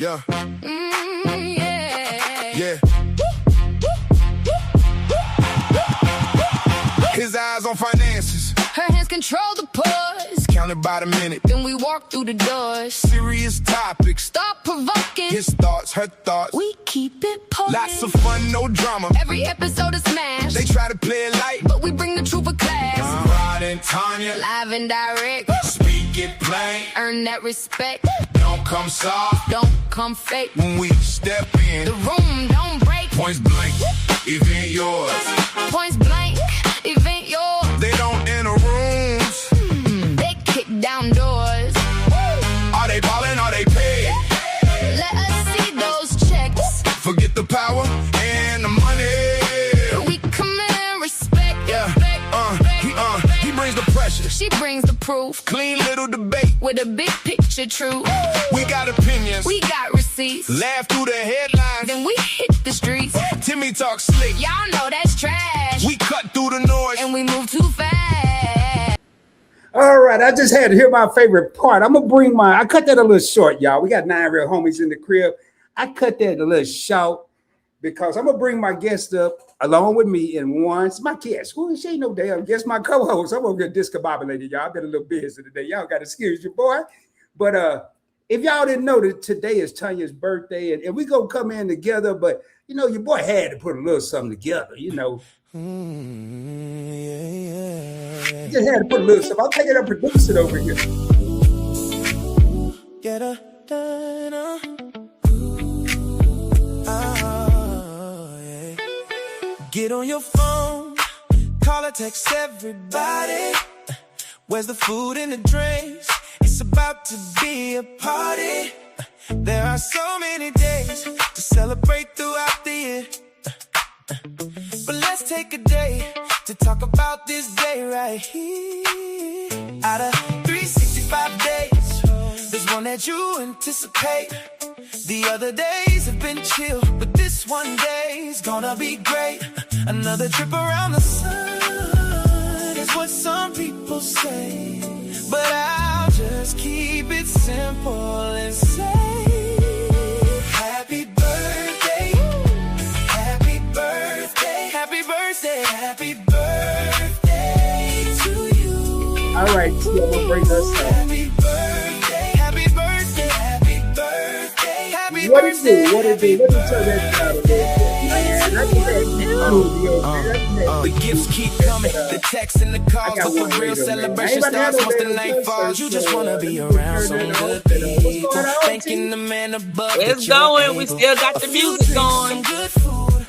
Yeah. Yeah. Yeah. His eyes on finances. Her hands control the pause. Counted by the minute. Then we walk through the doors. Serious topics. Stop provoking. His thoughts, her thoughts. We keep it potent. Lots of fun, no drama. Every episode is smashed. They try to play it light, but we bring the truth of class. Rod and Tanya. Live and direct. Speak it plain. Earn that respect. Don't come soft. Don't come fake. When we step in, the room don't break. Points blank, event yours. Points blank, event yours. They don't enter rooms. They kick down doors. Are they ballin'? Are they paid? Let us see those checks. Forget the power and the money. We come in respect. Yeah. He brings the pressure. She brings the proof. Clean little debate with a big picture truth. We got opinions. We got receipts. Laugh through the headlines. Then we hit the streets. Timmy talk slick. Y'all know that's trash. We cut through the noise. And we move too fast. All right, I just had to hear my favorite part. I'm gonna I cut that a little short, y'all. We got 9 real homies in the crib. I cut that a little short because I'm gonna bring my guest up along with me in once. My guest, who she ain't no damn guest, my co-host. I'm gonna get discombobulated, y'all. I've been a little busy today. Y'all got to excuse your boy. But if y'all didn't know that today is Tanya's birthday, and we gonna come in together, but you know, your boy had to put a little something together, you know. Just had to put a little something. I'll take it up, produce it over here. Get a Get on your phone, call or text everybody. Where's the food and the drinks? It's about to be a party. There are so many days to celebrate throughout the year. But let's take a day to talk about this day right here. Out of 365 days, there's one that you anticipate. The other days have been chill, but this one day's gonna be great. Another trip around the sun is what some people say, but I'll just keep it simple and say happy birthday, happy birthday, happy birthday, happy birthday to you. All right, so I'm gonna bring us up. Happy birthday, happy birthday, happy birthday, happy What birthday. What it do? Let me turn that down a little bit. The gifts keep coming, the texts and the calls, but the real celebration starts once the night falls. You just wanna be around some good people, thanking the man above. It's going. We still got the music going. Good food,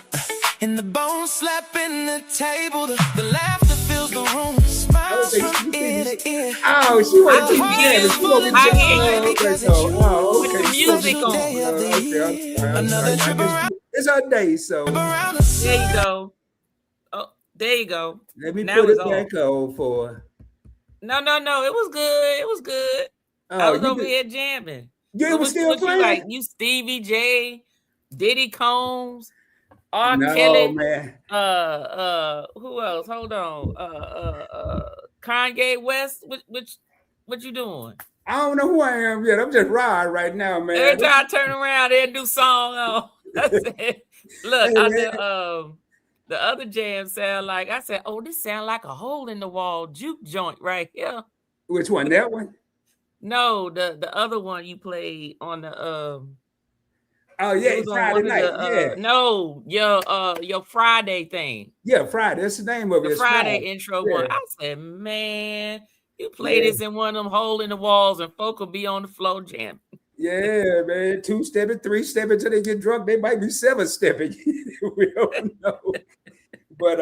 and the bones slapping the table. The laughter fills the room. Smiles from ear to ear. Oh, she went to with the music on. Another trip around. It's her day, so there you go. Oh, there you go. Let me now put it back on for. No. It was good. It was good. I was over here jamming. Yeah, it was still playing. You like you Stevie J, Diddy Combs, R. Kelly. Man. Who else? Hold on. Kanye West. What you doing? I don't know who I am yet. I'm just riding right now, man. Every time I turn around, they do song on. Look, hey, the other jam sound like I said. Oh, this sound like a hole in the wall juke joint right here. Which one? That one? No, the other one you played on the Oh yeah, it's Friday night. Yeah. No, your Friday thing. Yeah, Friday. That's the name of it. The Friday intro one. I said, man, you play this in one of them hole in the walls, and folk will be on the floor jamming. Yeah, man. 2-stepping, 3-stepping till they get drunk. They might be 7-stepping. We don't know. But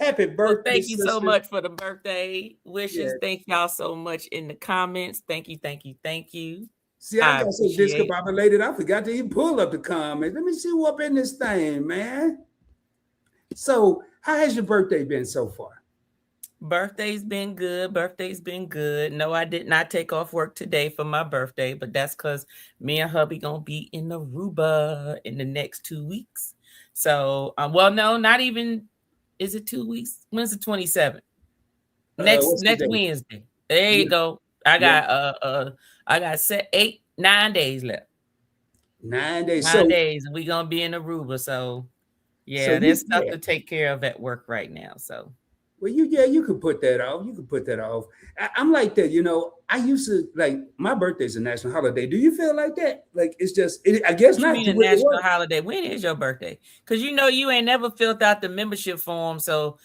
happy birthday. Well, thank you sister. so much for the birthday wishes. Yeah. Thank y'all so much in the comments. Thank you. See, I got so discombobulated, I forgot to even pull up the comments. Let me see what's up in this thing, man. So, how has your birthday been so far? Birthday's been good. No, I did not take off work today for my birthday, but that's because me and hubby gonna be in Aruba in the next 2 weeks. So, well, no, not even. Is it 2 weeks? When's the 27th? Next Wednesday. There you go. I got 9 days left. 9 days. 9 days, and we're gonna be in Aruba. So yeah, there's stuff to take care of at work right now. So well, you could put that off. You could put that off. I'm like that, I used to like my birthday's a national holiday. Do you feel like that? Like it's just, I guess what you not. mean a national holiday? When is your birthday? Because you ain't never filled out the membership form, so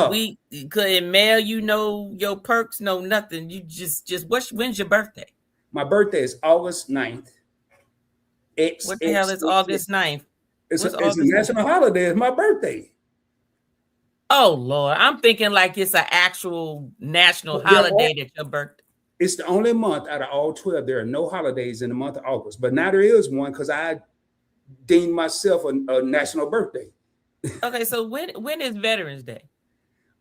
we couldn't mail your perks, no nothing. You just when's your birthday? My birthday is August 9th. What the hell is August 9th? It's a national holiday. It's my birthday. Oh Lord, I'm thinking like it's an actual national holiday that your birthday. It's the only month out of all 12. There are no holidays in the month of August, but now there is one because I deemed myself a national birthday. Okay, so when is Veterans Day?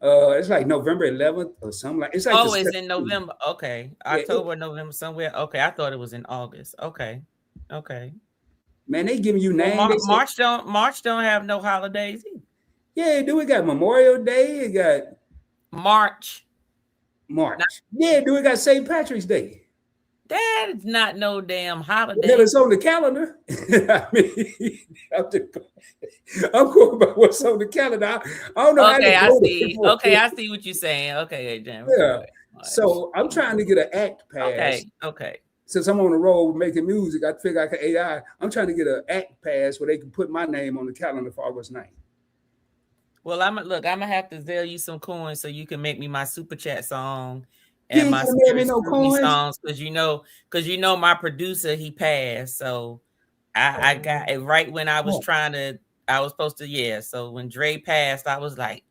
It's like November 11th or something like. It's like it's in November. Okay, October, November, somewhere. Okay, I thought it was in August. Okay. Man, they giving you names. March don't have no holidays either. Yeah, do we got Memorial Day? It got March. Yeah, do we got St. Patrick's Day? That is not no damn holiday. Well, it's on the calendar. I mean, I'm going about what's on the calendar. I don't know. Okay, I see. Okay, I see what you're saying. Okay, Jim. Yeah. So I'm trying to get an act pass. Okay. Since I'm on the road making music, I figure I can AI. I'm trying to get an act pass where they can put my name on the calendar for August 9th. Well, I'm gonna have to sell you some coins so you can make me my super chat song and my songs because you know my producer, he passed. So I got it right when I was supposed to. So when Dre passed, I was like,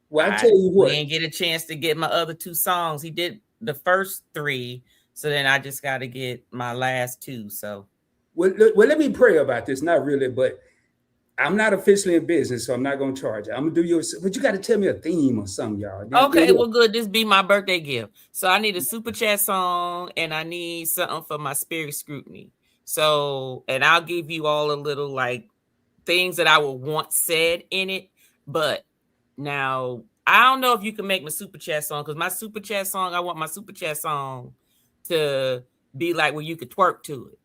well, I tell you what, we didn't get a chance to get my other 2 songs. He did the first 3, so then I just got to get my last 2. So well, let me pray about this. Not really, but I'm not officially in business, so I'm not going to charge you. I'm going to do but you got to tell me a theme or something, y'all. Okay, well, good. This be my birthday gift. So I need a super chat song and I need something for my spirit scrutiny. So, and I'll give you all a little like things that I would want said in it. But now I don't know if you can make my super chat song because my super chat song, I want my super chat song to be like where you could twerk to it.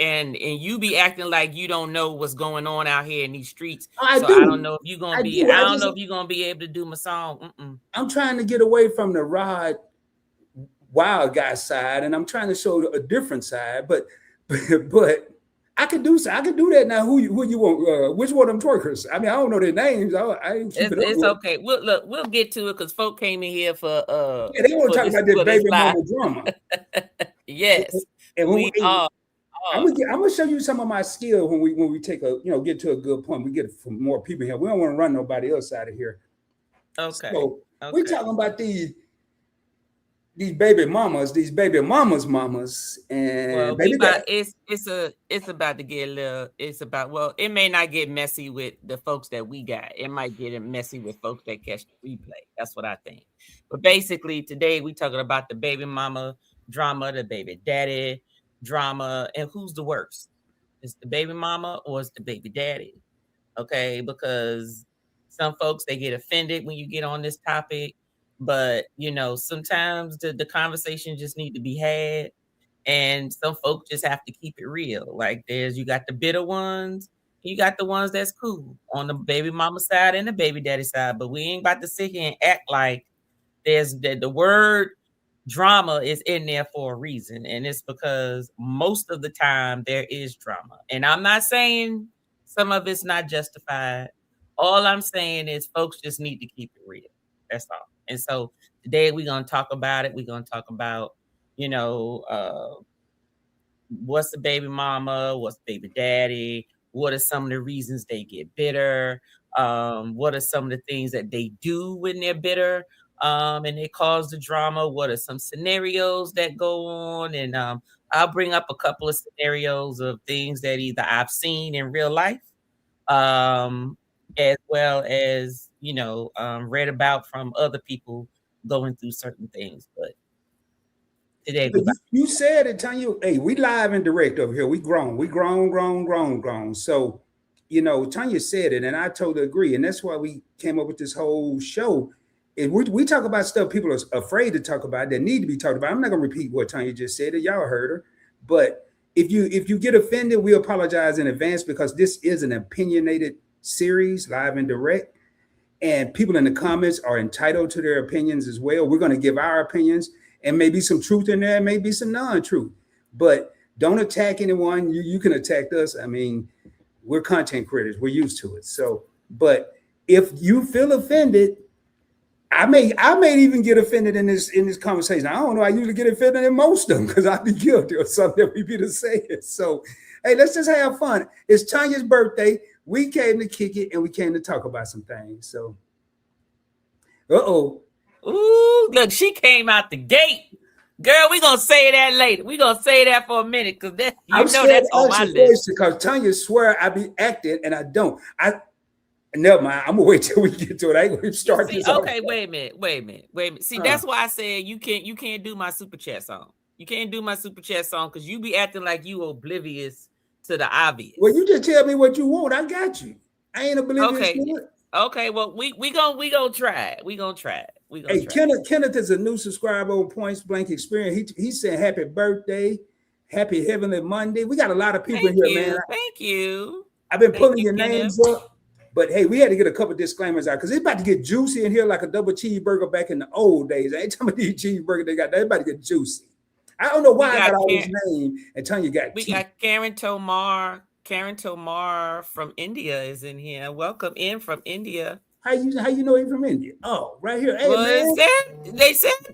And you be acting like you don't know what's going on out here in these streets. I don't know if you're gonna be. I don't know if you're gonna be able to do my song. I'm trying to get away from the Rod wild guy side, and I'm trying to show a different side. But I could do that now. Who you want? Which one of them twerkers? I mean, I don't know their names. It's okay. We'll get to it because folk came in here for they want to talk about this baby mama drama. Yes, and we are. I'm gonna show you some of my skill when we take get to a good point. We get it from more people here. We don't want to run nobody else out of here. Okay. So we're talking about these baby mamas, mamas, and it's about to get a little. It's about it may not get messy with the folks that we got. It might get messy with folks that catch the replay. That's what I think. But basically, today we talking about the baby mama drama, the baby daddy drama, and who's the worst? Is the baby mama or is the baby daddy? Okay, because some folks they get offended when you get on this topic, but sometimes the conversation just need to be had, and some folks just have to keep it real. Like you got the bitter ones, you got the ones that's cool on the baby mama side and the baby daddy side, but we ain't about to sit here and act like there's the word drama is in there for a reason, and it's because most of the time there is drama. And I'm not saying some of it's not justified. All I'm saying is folks just need to keep it real. That's all. And so today we're going to talk about it. We're going to talk about, what's the baby mama, what's baby daddy, what are some of the reasons they get bitter, what are some of the things that they do when they're bitter, and they cause the drama. What are some scenarios that go on? And I'll bring up a couple of scenarios of things that either I've seen in real life, as well as, read about from other people going through certain things. But today, you said it, Tanya. Hey, we live and direct over here. We grown. So, Tanya said it, and I totally agree. And that's why we came up with this whole show. And we talk about stuff people are afraid to talk about that need to be talked about. I'm not going to repeat what Tanya just said. Y'all heard her. But if you get offended, we apologize in advance because this is an opinionated series, live and direct. And people in the comments are entitled to their opinions as well. We're going to give our opinions, and maybe some truth in there, maybe some non-truth. But don't attack anyone. You can attack us. I mean, we're content creators. We're used to it. So, but if you feel offended, I may even get offended in this conversation. I don't know. I usually get offended in most of them because I'd be guilty of something that we be to say it. So, hey, let's just have fun. It's Tanya's birthday. We came to kick it and we came to talk about some things. So, Ooh, look, she came out the gate. Girl, we gonna say that later. We gonna say that for a minute because that's on my list. Because Tanya swear I be acting and I don't. Never mind. I'm gonna wait till we get to it. I ain't gonna start this. Okay, wait a minute. See, that's why I said you can't do my super chat song. You can't do my super chat song because you be acting like you oblivious to the obvious. Well, you just tell me what you want. I got you. I ain't oblivious to it. Okay, well, we gonna try it. We gonna try it. Kenneth is a new subscriber on Points Blank Experience. He said happy birthday, happy Heavenly Monday. We got a lot of people here, man. Thank you. I've been pulling your names up, but hey, we had to get a couple disclaimers out because it's about to get juicy in here like a double cheeseburger back in the old days. Every time I eat cheeseburger, they got that about to get juicy. I don't know why I got all these names and Tanya got. We got Karen Tomar. Karen Tomar from India is in here. Welcome in from India. How you know he's from India? Oh, right here. Hey, well, man.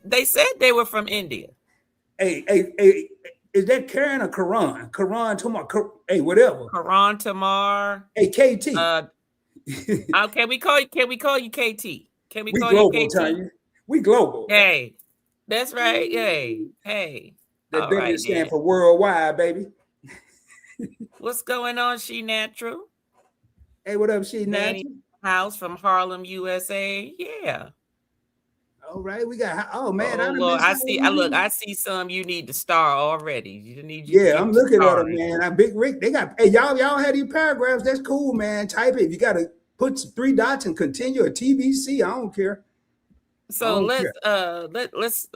They said they were from India. Hey, is that Karen or Karan? Karan Tomar. Hey, whatever. Karan Tomar. Hey, KT. Can we call you KT? Can we call global, you KT? Tanya. We global. Hey, that's right. Hey. That baby stand for worldwide, baby. What's going on, She Natural? Hey, what up, She Natural? House from Harlem, USA. Yeah. All right, we got. Oh man, I see some. You need to star already. I'm looking at them, man. I'm Big Rick. They got. Hey, y'all had these paragraphs. That's cool, man. Type it. If you got to put 3 dots and continue a TBC, I don't care. So let's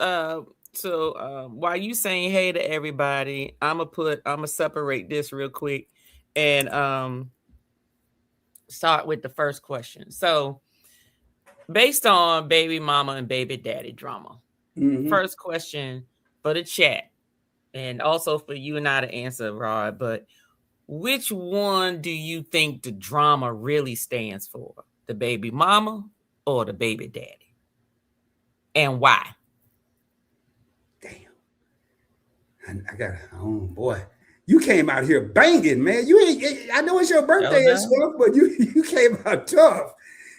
while you saying hey to everybody, I'm gonna separate this real quick and start with the first question. So based on baby mama and baby daddy drama, first question for the chat and also for you and I to answer, Rod, but which one do you think the drama really stands for? The baby mama or the baby daddy? And why? I got, oh boy, you came out here banging, man. I know it's your birthday and stuff, but you came out tough.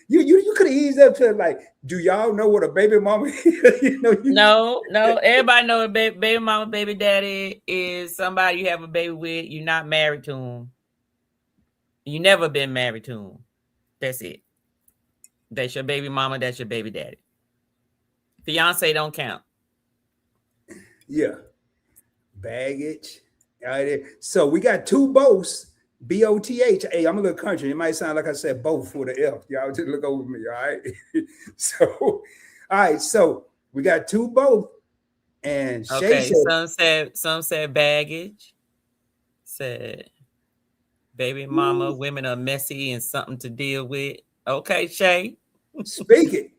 You could have eased up to like, do y'all know what a baby mama is? No. Everybody know a baby mama, baby daddy is somebody you have a baby with. You're not married to them. You never been married to them. That's it. That's your baby mama. That's your baby daddy. Fiance don't count. Yeah. Baggage. All right. So we got 2 boths. B-O-T-H. Hey, I'm a little country. It might sound like I said both with an F. Y'all just look over me. All right. So, all right. So we got 2 both. And Shay some said baggage. Said baby mama, women are messy and something to deal with. Okay, Shay. Speak it.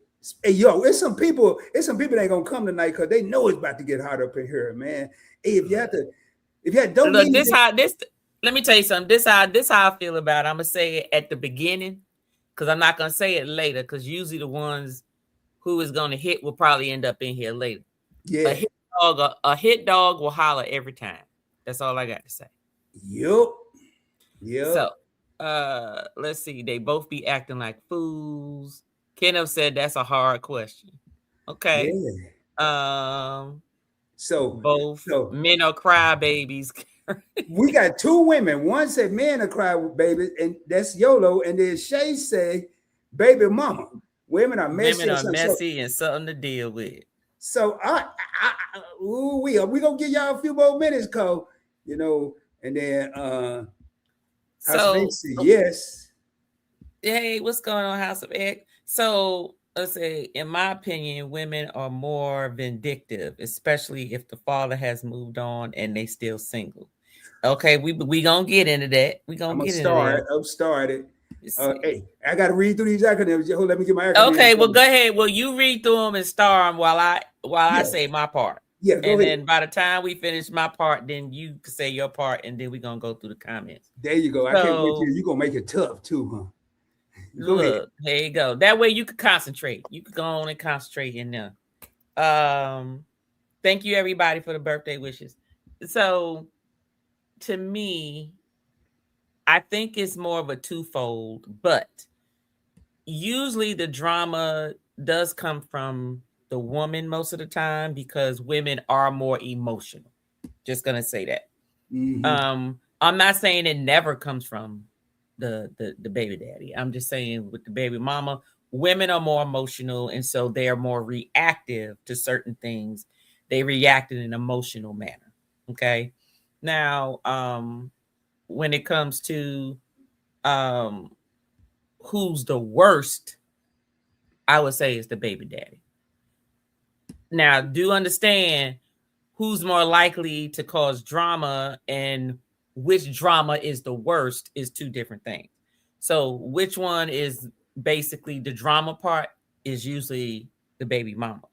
Hey, yo, it's some people that ain't gonna come tonight because they know it's about to get hot up in here, man. Hey, if you don't look, let me tell you something. This how I feel about it. I'm gonna say it at the beginning because I'm not gonna say it later because usually the ones who is gonna hit will probably end up in here later. Yeah, a hit dog will holler every time. That's all I got to say. Yep. So let's see. They both be acting like fools. Kenneth said that's a hard question. Okay. Yeah. Both men are crybabies. We got 2 women. One said men are crybabies, and that's YOLO. And then Shay say baby mama. Women are messy. And something to deal with. So we gonna give y'all a few more minutes, Cole. And then yes. Hey, what's going on, House of Egg? So let's say, in my opinion, women are more vindictive, especially if the father has moved on and they still single. Okay, we gonna get into that. We I'm gonna gonna get into that. start. I'm started. Let's see. Hey, I got to read through these acronyms. Hold, let me get my acronyms. Okay, well, go ahead. Well, you read through them and star them while I Yeah, say my part. yeah. Go And ahead. then by the time we finish my part, then you can say your part, and then we're gonna go through the comments. There you go. I can't wait till So you gonna make it tough too, huh? Go ahead. look, here you go. That way you can concentrate. You can go on and concentrate in there. Thank you everybody for the birthday wishes. So to me, I think it's more of a twofold, but usually the drama does come from the woman most of the time because women are more emotional. Just gonna say that. Mm-hmm. I'm not saying it never comes from the baby daddy. I'm just saying with the baby mama, women are more emotional, and so they are more reactive to certain things. They react in an emotional manner. Okay. Now, when it comes to um who's the worst, I would say it's the baby daddy. Now, do understand who's more likely to cause drama and which drama is the worst is two different things. So, which one is basically the drama part is usually the baby mama.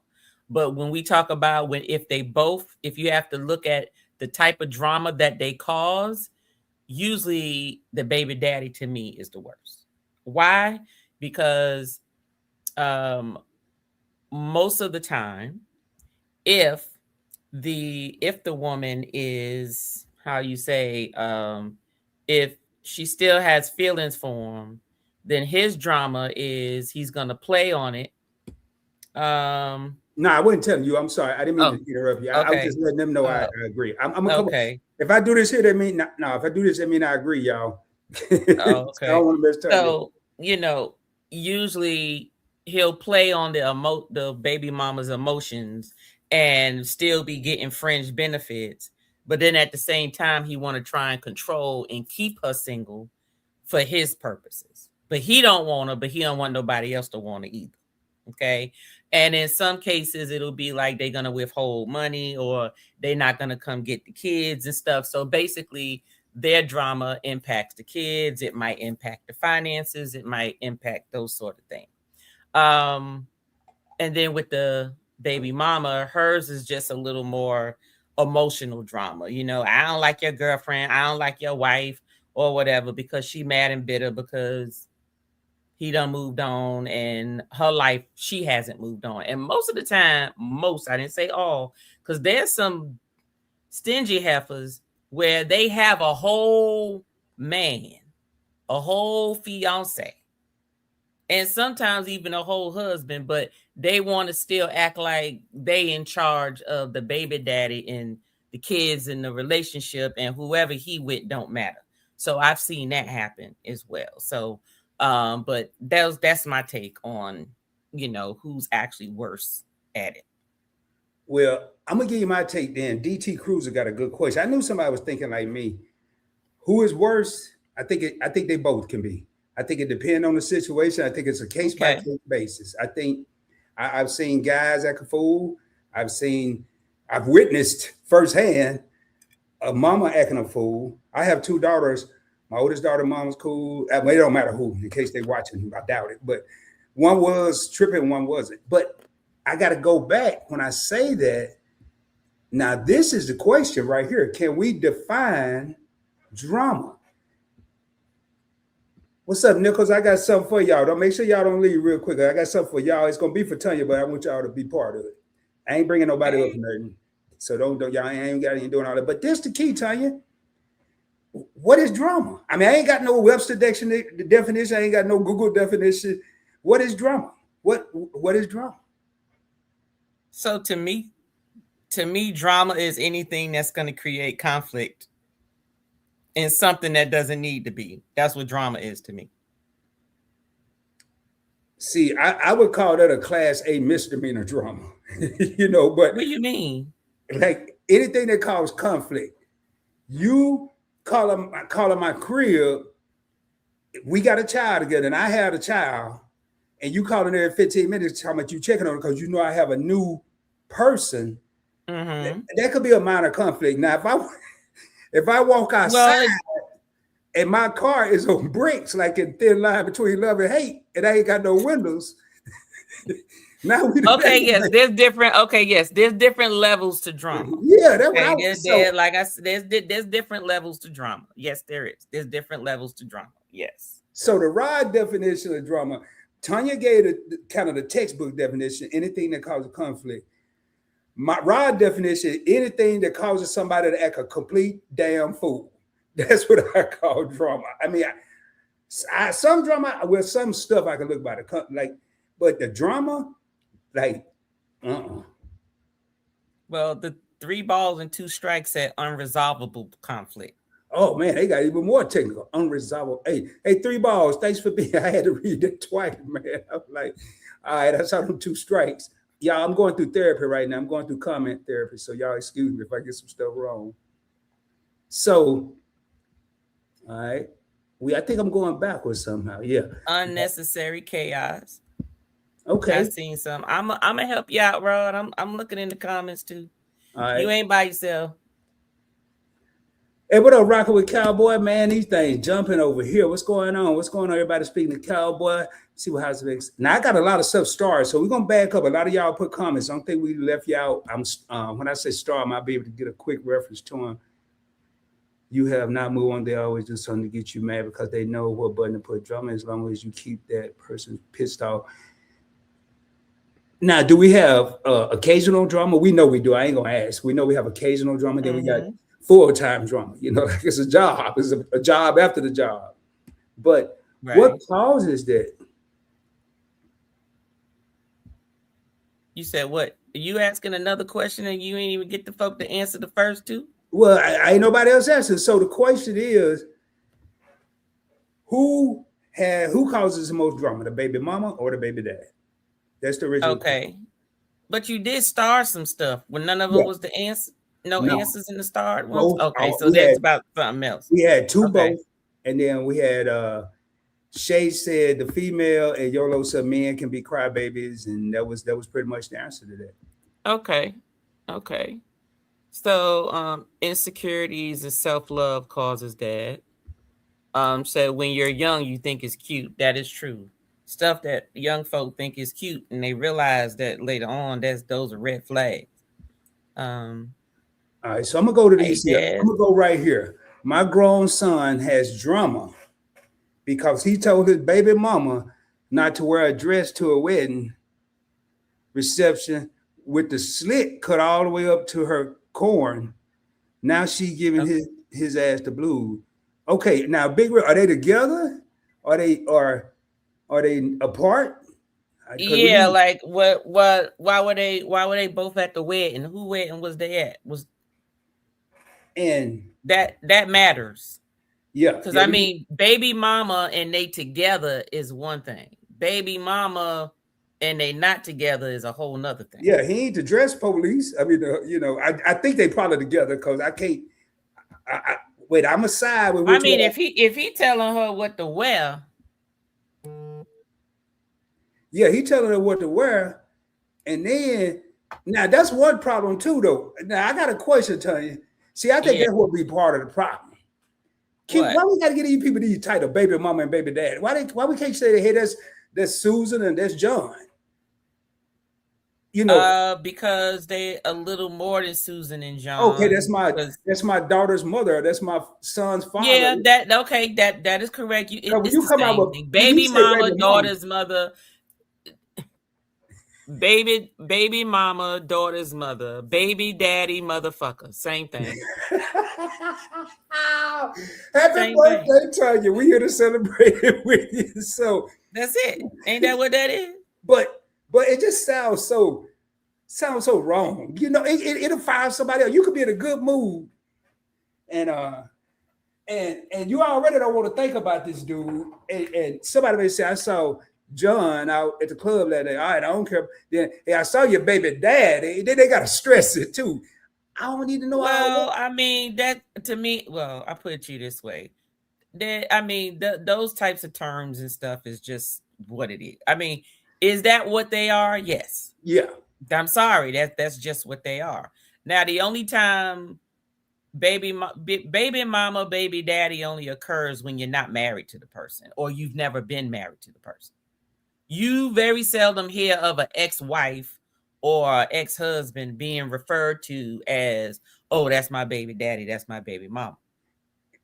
But when we talk about if you have to look at the type of drama that they cause, usually the baby daddy to me is the worst. Why? Because most of the time, if the woman is, how you say, if she still has feelings for him, then his drama is he's gonna play on it. No, I wasn't telling you. I'm sorry. I didn't mean to interrupt you. I was Okay. just letting them know I agree. I'm gonna come. Okay. If I do this here, that mean no. If I do this, that mean I agree, y'all. Okay. So I don't want to miss time. So usually he'll play on the baby mama's emotions and still be getting fringe benefits, but then at the same time he want to try and control and keep her single for his purposes. But he don't want her, but he don't want nobody else to want her either. Okay. And in some cases, it'll be like they're gonna withhold money or they're not gonna come get the kids and stuff. So basically, their drama impacts the kids. It might impact the finances. It might impact those sort of things. And then with the baby mama, hers is just a little more emotional drama. I don't like your girlfriend. I don't like your wife or whatever because she mad and bitter because he done moved on and her life, she hasn't moved on. And most of the time, I didn't say all, because there's some stingy heifers where they have a whole man, a whole fiance, and sometimes even a whole husband, but they want to still act like they in charge of the baby daddy and the kids and the relationship, and whoever he with don't matter. So I've seen that happen as well. So but that's my take on who's actually worse at it. Well, I'm gonna give you my take then. DT Cruiser got a good question. I knew somebody was thinking like me. Who is worse? I think they both can be. I think it depends on the situation. I think it's a case by case basis. I think I've seen guys act a fool. I've witnessed firsthand a mama acting a fool. I have two daughters. My oldest daughter, mom's cool. Well, it don't matter who, in case they're watching. I doubt it. But one was tripping, one wasn't. But I got to go back when I say that. Now, this is the question right here. Can we define drama? What's up, Nichols? I got something for y'all. Don't make sure y'all don't leave real quick. I got something for y'all. It's gonna be for Tanya, but I want y'all to be part of it. I ain't bringing nobody up nothing. So don't y'all ain't doing all that. But this the key, Tanya. What is drama? I mean, I ain't got no Webster definition. I ain't got no Google definition. What is drama? What is drama? So to me, drama is anything that's going to create conflict in something that doesn't need to be. That's what drama is to me. See, I would call that a class A misdemeanor drama. But what do you mean? Like anything that causes conflict. You calling my crib, we got a child together, and I had a child, and you calling there at 15 minutes talking about you checking on it because you know I have a new person. Mm-hmm. That could be a minor conflict. Now, If I walk outside Well, and my car is on brakes, like in Thin Line Between Love and Hate, and I ain't got no windows. Now we okay, yes, there's different. Okay, yes, there's different levels to drama. Yeah, that's what I Okay, was so. like I said, there's different levels to drama. Yes, there is. There's different levels to drama. Yes. So the Rod definition of drama, Tanya gave the kind of the textbook definition: anything that causes conflict. My Rod definition: anything that causes somebody to act a complete damn fool. That's what I call drama. I mean, some drama, well, some stuff I can look by the like, but the drama, like, Well, the 3 balls and 2 strikes at unresolvable conflict. Oh man, they got even more technical. Unresolvable. Hey, 3 balls. Thanks for being. I had to read that twice, man. I'm like, all right, I saw them 2 strikes. Y'all, I'm going through therapy right now. I'm going through comment therapy. So y'all excuse me if I get some stuff wrong. So, all right. I think I'm going backwards somehow. Yeah. Unnecessary chaos. Okay. I've seen some. I'm gonna help you out, Rod. I'm looking in the comments too. All right. You ain't by yourself. Hey, what up, rocking with Cowboy? Man, these things jumping over here. What's going on? What's going on? Everybody speaking to Cowboy. See what happens next. Now I got a lot of stuff started, so we're gonna back up. A lot of y'all put comments. I don't think we left you out. When I say star, I might be able to get a quick reference to them. You have not moved on. They always do something to get you mad because they know what button to put drama. As long as you keep that person pissed off. Now, do we have occasional drama? We know we do. I ain't gonna ask. We know we have occasional drama. Then we got full-time drama. You know, like it's a job. It's a job after the job. But what causes that? You said what? Are you asking another question and you ain't even get the folk to answer the first 2? Well, I ain't nobody else answering. So the question is, who causes the most drama, the baby mama or the baby dad? That's the original. Okay. Question. But you did star some stuff when none of it was the answer. No answers in the start ones. Okay, so that's about something else. We had 2 both, and then we had Shay said the female, and Yolo said men can be crybabies, and that was pretty much the answer to that. Okay. So insecurities and self-love causes that. So when you're young, you think it's cute. That is true. Stuff that young folk think is cute, and they realize that later on, those are red flags. All right, so I'm gonna go to these. I'm gonna go right here. My grown son has drama because he told his baby mama not to wear a dress to a wedding reception with the slit cut all the way up to her corn. Now she giving his ass the blues. Okay, now Big Red, are they together? Are they apart? Yeah, like what? Why were they both at the wedding? Who wedding was they at? And that matters. Yeah, because I mean, baby mama and they together is one thing. Baby mama and they not together is a whole nother thing. Yeah, he ain't the dress police. I mean, I think they probably together because I can't. Wait, I'm a side with. I mean, if he telling her what to wear. Yeah, he telling her what to wear, and then now that's one problem too, though. Now I got a question, Tanya. See, I think that would be part of the problem. Why we got to get these people these title, baby mama and baby dad? Why we can't say, hey, that's Susan and that's John? You know, because they a little more than Susan and John. Okay, that's my daughter's mother. That's my son's father. Yeah, that is correct. When you come out with baby mama, daughter's mother. Baby mama, daughter's mother, baby daddy, motherfucker. Same thing. Happy birthday, Tanya. We here to celebrate it with you. So that's it. Ain't that what that is? But it just sounds so wrong. You know, it'll fire somebody else. You could be in a good mood, and you already don't want to think about this dude. And somebody may say, I saw John out at the club that day. All right, I don't care. Then hey, I saw your baby dad. They got to stress it too. I don't need to know. Well, I mean, that to me, well, I put it to you this way. Those types of terms and stuff is just what it is. I mean, is that what they are? Yes. Yeah. I'm sorry. That's just what they are. Now, the only time baby mama, baby daddy only occurs when you're not married to the person or you've never been married to the person. You very seldom hear of an ex-wife or ex-husband being referred to as, oh, that's my baby daddy, that's my baby mama.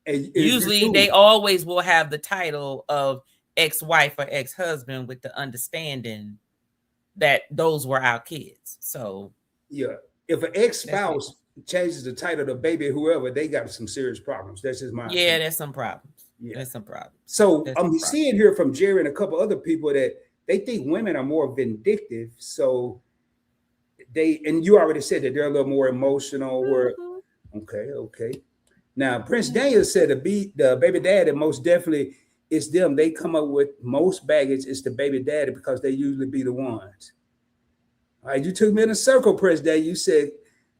And Usually they always will have the title of ex-wife or ex-husband with the understanding that those were our kids. So yeah, if an ex-spouse changes the title to baby whoever, they got some serious problems. That's just my opinion. there's some problems. Yeah. There's some problems. So I'm seeing here from Jerry and a couple other people that they think women are more vindictive. So and you already said that they're a little more emotional. Okay. Now Prince Daniel said the baby daddy most definitely it's them. They come up with most baggage. It's the baby daddy because they usually be the ones. All right, you took me in a circle, Prince Daniel. You said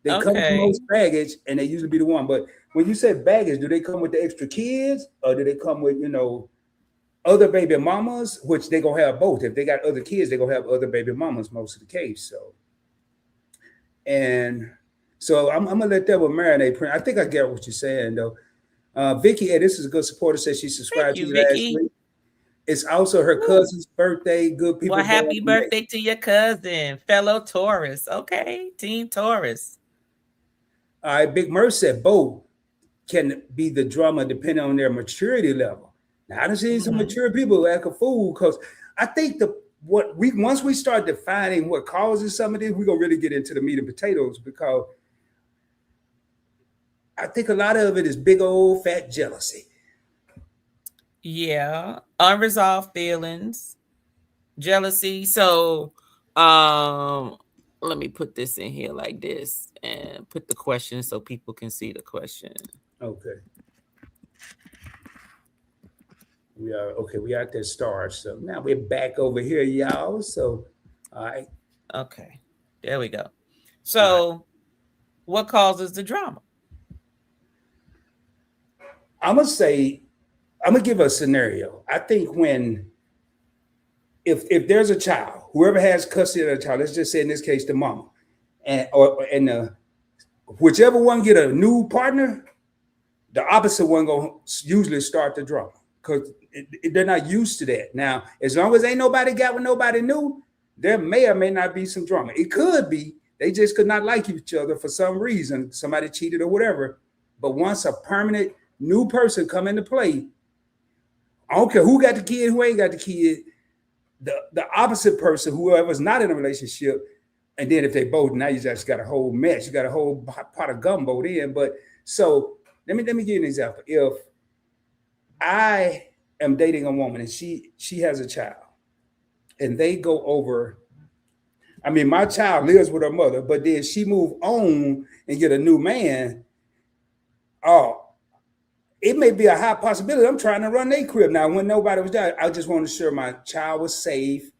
they come with most baggage and they usually be the one. But when you say baggage, do they come with the extra kids or do they come with, other baby mamas, which they gonna have both. If they got other kids, they gonna have other baby mamas most of the case. So I'm gonna let that one marinate. I think I get what you're saying though. Vicky, this is a good supporter. Says she subscribed to you last week. It's also her cousin's birthday. Good people. Well, happy birthday to your cousin, fellow Taurus. Okay, Team Taurus. All right, Big Merce said both can be the drama depending on their maturity level. Now I done seen some mature people act a fool because I think once we start defining what causes some of this, we're gonna really get into the meat and potatoes because I think a lot of it is big old fat jealousy. Yeah, unresolved feelings, jealousy. So, let me put this in here like this and put the question so people can see the question. Okay. We are at that star. So now we're back over here, y'all. So, all right. Okay, there we go. So, what causes the drama? I'm gonna give a scenario. I think if there's a child, whoever has custody of the child, let's just say in this case the mama, and whichever one get a new partner, the opposite one gonna usually start the drama because they're not used to that. Now, as long as ain't nobody got with nobody new, there may or may not be some drama. It could be they just could not like each other for some reason, somebody cheated or whatever. But once a permanent new person come into play, I don't care who got the kid, who ain't got the kid, the opposite person, whoever's not in a relationship, and then if they both, now you just got a whole mess. You got a whole pot of gumbo then. But so let me give you an example. If I am dating a woman and she has a child, and they go over. I mean, my child lives with her mother, but then she move on and get a new man. Oh, it may be a high possibility. I'm trying to run their crib now. When nobody was there, I just wanted to ensure my child was safe.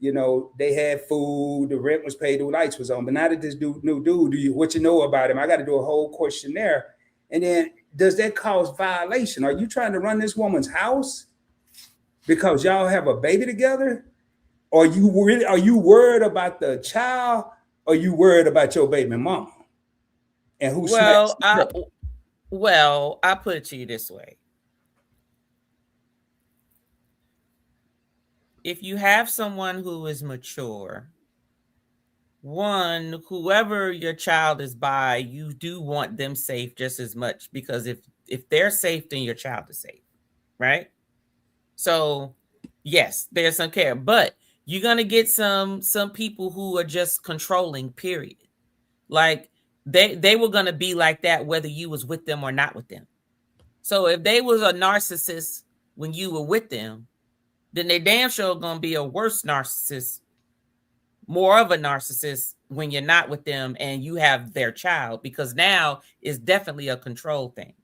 They had food, the rent was paid, the lights was on. But now that this new dude, what you know about him? I got to do a whole questionnaire. And then, does that cause violation? Are you trying to run this woman's house because y'all have a baby together? Or are you worried about the child? Or are you worried about your baby mama? And who? Well, I put it to you this way. If you have someone who is mature, whoever your child is by, you do want them safe just as much, because if they're safe, then your child is safe, right? So yes, there's some care, but you're going to get some people who are just controlling, period. Like they were going to be like that whether you was with them or not with them. So if they was a narcissist when you were with them, then they damn sure going to be a worse narcissist, more of a narcissist when you're not with them and you have their child, because now it's definitely a control thing.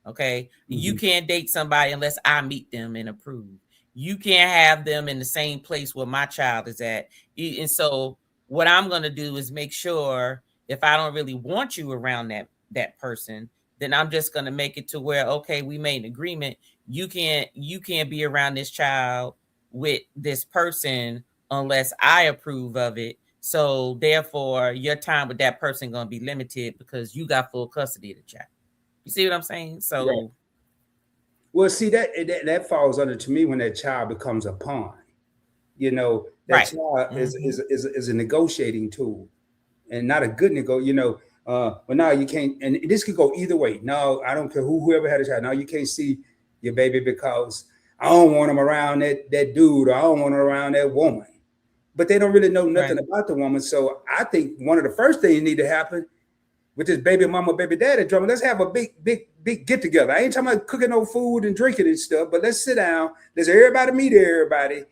Okay. Mm-hmm. You can't date somebody unless I meet them and approve. You can't have them in the same place where my child is at. And so what I'm going to do is make sure, if I don't really want you around that person, then I'm just going to make it to where, okay, we made an agreement. You can't be around this child with this person unless I approve of it. So therefore your time with that person going to be limited because you got full custody of the child. You see what I'm saying? So Right. Well, see that falls under to me when that child becomes a pawn. You know, that right. child Mhm. is a negotiating tool and not a good You know, but now you can't, and this could go either way. No, I don't care whoever had a child. Now you can't see your baby because I don't want him around that dude, or I don't want him around that woman. But they don't really know nothing Right. about the woman. So I think one of the first things need to happen with this baby mama, baby daddy drama. Let's have a big get together. I ain't talking about cooking no food and drinking and stuff, but let's sit down. Let's everybody meet everybody.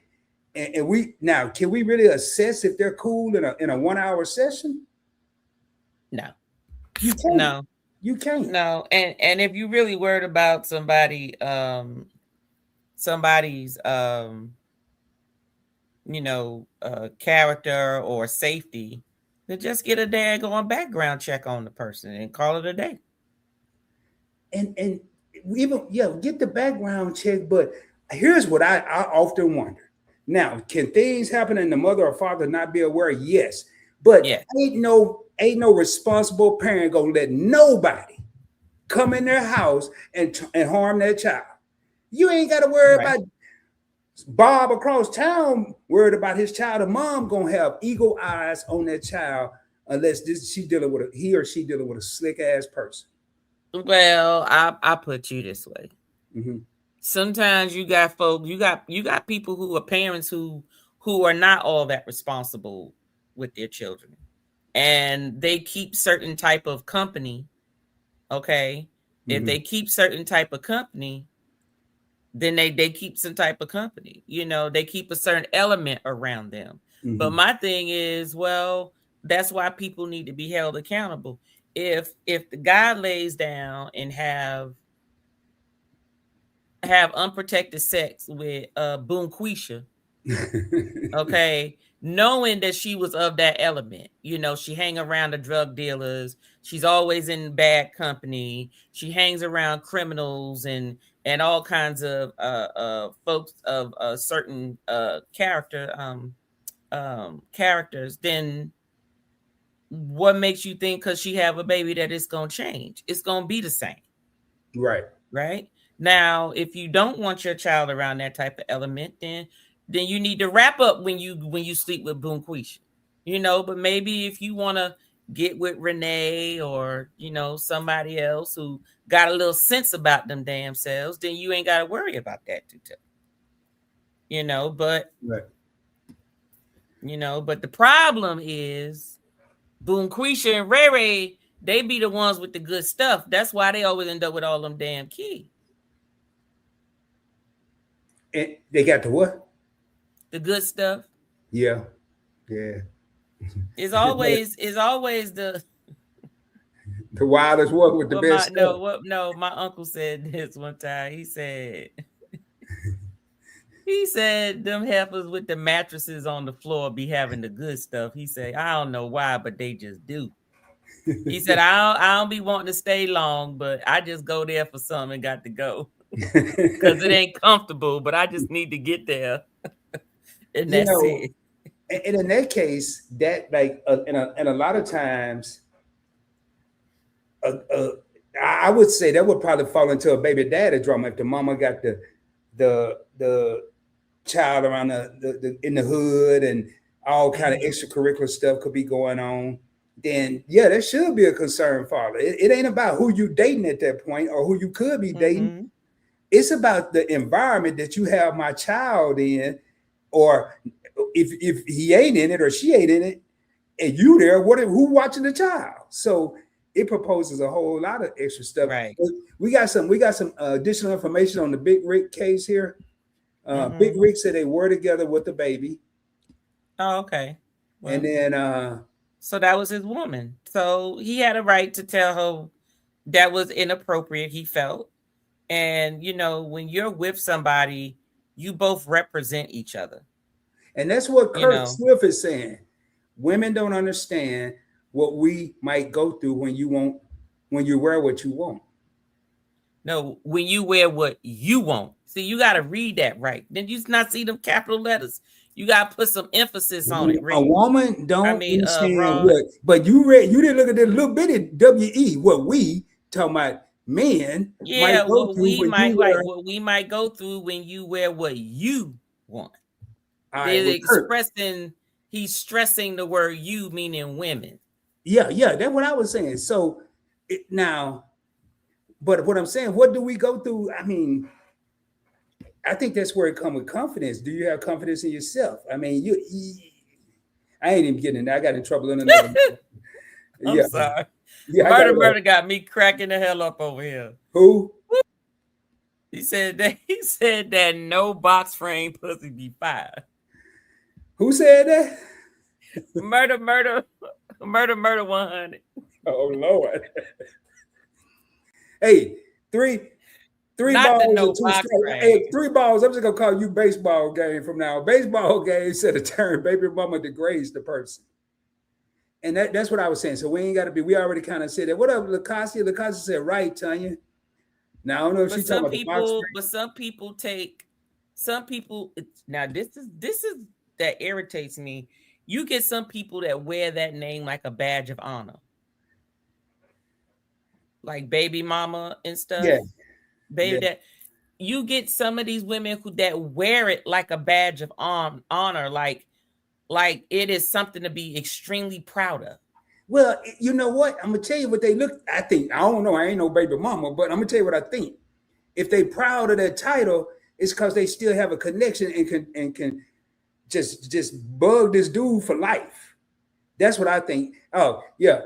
And we now can we really assess if they're cool in a 1 hour session? No. You can't. No. You can't. No. And if you really worried about somebody's character or safety, then just get a daggone background check on the person and call it a day. And even get the background check. But here's what I often wonder. Now, can things happen and the mother or father not be aware? Yes. But ain't no responsible parent gonna let nobody come in their house and harm their child. You ain't got to worry about Bob across town worried about his child. The mom gonna have eagle eyes on that child unless he or she dealing with a slick ass person. Well, I put you this way. Mm-hmm. Sometimes you got folks, you got people who are parents who are not all that responsible with their children, and they keep certain type of company. Okay, if they keep certain type of company, then they keep some type of company. You know, they keep a certain element around them. But my thing is, well, that's why people need to be held accountable. If the guy lays down and have unprotected sex with Boonquisha, okay, knowing that she was of that element, you know, she hang around the drug dealers, she's always in bad company, she hangs around criminals and all kinds of folks of certain characters, then what makes you think because she have a baby that it's gonna change? It's gonna be the same. Right now, if you don't want your child around that type of element, then you need to wrap up when you sleep with Boonquisha, you know. But maybe if you want to get with Renee or somebody else who got a little sense about them damn selves, then you ain't got to worry about that too tough. But but the problem is Boonquisha and Ray Ray, they be the ones with the good stuff. That's why they always end up with all them damn kids. And they got the what? The good stuff. Yeah. It's always the wildest one with the best stuff. No, my uncle said this one time. He said them heifers with the mattresses on the floor be having the good stuff. He said, I don't know why, but they just do. He said, I don't be wanting to stay long, but I just go there for something and got to go. Because it ain't comfortable, but I just need to get there. And that's it. And in that case, that and a lot of times, I would say that would probably fall into a baby daddy drama if the mama got the child around the in the hood and all kind of extracurricular stuff could be going on. Then that should be a concern, father. It ain't about who you dating at that point or who you could be dating. It's about the environment that you have my child in, or if he ain't in it or she ain't in it, and you there, who watching the child? So it proposes a whole lot of extra stuff. Right. We got some additional information on the Big Rick case here. Big Rick said they were together with the baby. Oh, okay. Well, and then so that was his woman. So he had a right to tell her that was inappropriate, he felt. And when you're with somebody, you both represent each other. And that's what Kurt Swift is saying. Women don't understand what we might go through when you wear what you want. No, when you wear what you want. See, you got to read that right. Then you not see them capital letters. You got to put some emphasis on it. A woman don't understand what, but you didn't look at the little bitty W-E, what we talking about. men might Yeah, go through when you wear. what we might go through when you wear what you want. All right, They're well, Kurt. expressing, he's stressing the word you, meaning women. Yeah, that's what I was saying. So now, but what I'm saying, what do we go through? I mean, I think that's where it comes with confidence. Do you have confidence in yourself? I mean, I ain't even getting in there. I got in trouble in another. I'm Yeah, sorry. yeah. I got Murder got me cracking the hell up over here. Who? He said that no box frame pussy be fire. Who said that? Murder 100. Oh Lord. Hey, three Not balls the no and two box strikes. frame. Hey, 3 balls. I'm just gonna call you baseball game from now. Baseball game said a term. Baby mama degrades the person. And that's what I was saying. So we ain't got to be. We already kind of said that. What up, Lacosia? Lacosia said, "Right, Tanya." Now I don't know if she's talking about the box frame. But some people take. Some people. Now this is that irritates me. You get some people that wear that name like a badge of honor, like baby mama and stuff. Yeah, baby. Yeah. That you get some of these women that wear it like a badge of honor, like it is something to be extremely proud of. Well, you know what? I'm gonna tell you what they look. I think I don't know. I ain't no baby mama, but I'm gonna tell you what I think. If they proud of that title, it's because they still have a connection and can just bug this dude for life. That's what I think. Oh yeah.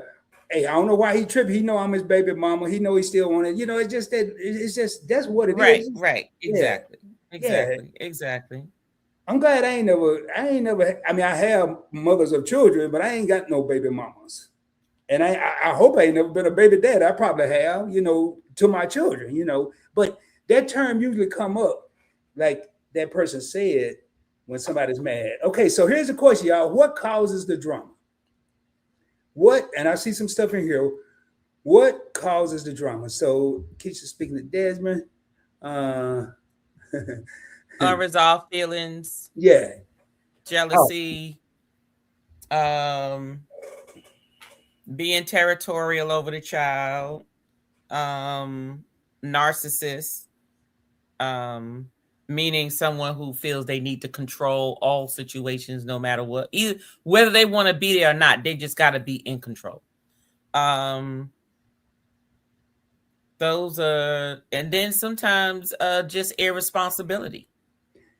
Hey, I don't know why he tripped. He know I'm his baby mama. He know he still wanted. You know, it's just that. It's just that's what it is. Right. Exactly. Exactly. I'm glad I ain't never. I mean, I have mothers of children, but I ain't got no baby mamas. And I hope I ain't never been a baby dad. I probably have, to my children, But that term usually come up, like that person said, when somebody's mad. Okay, so here's the question, y'all. What causes the drama? And I see some stuff in here. What causes the drama? So Keisha speaking to Desmond. Unresolved feelings. Yeah. Jealousy. Being territorial over the child. Narcissist. Meaning someone who feels they need to control all situations no matter what. Either whether they want to be there or not, they just got to be in control. Those are, and then sometimes just irresponsibility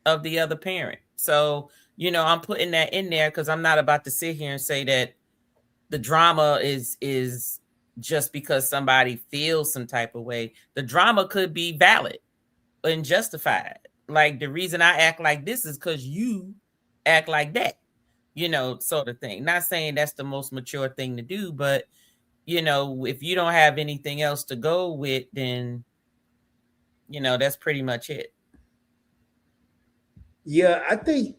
of the other parent. So, I'm putting that in there because I'm not about to sit here and say that the drama is just because somebody feels some type of way. The drama could be valid and justified. Like the reason I act like this is because you act like that, sort of thing. Not saying that's the most mature thing to do, but if you don't have anything else to go with, then that's pretty much it. Yeah, I think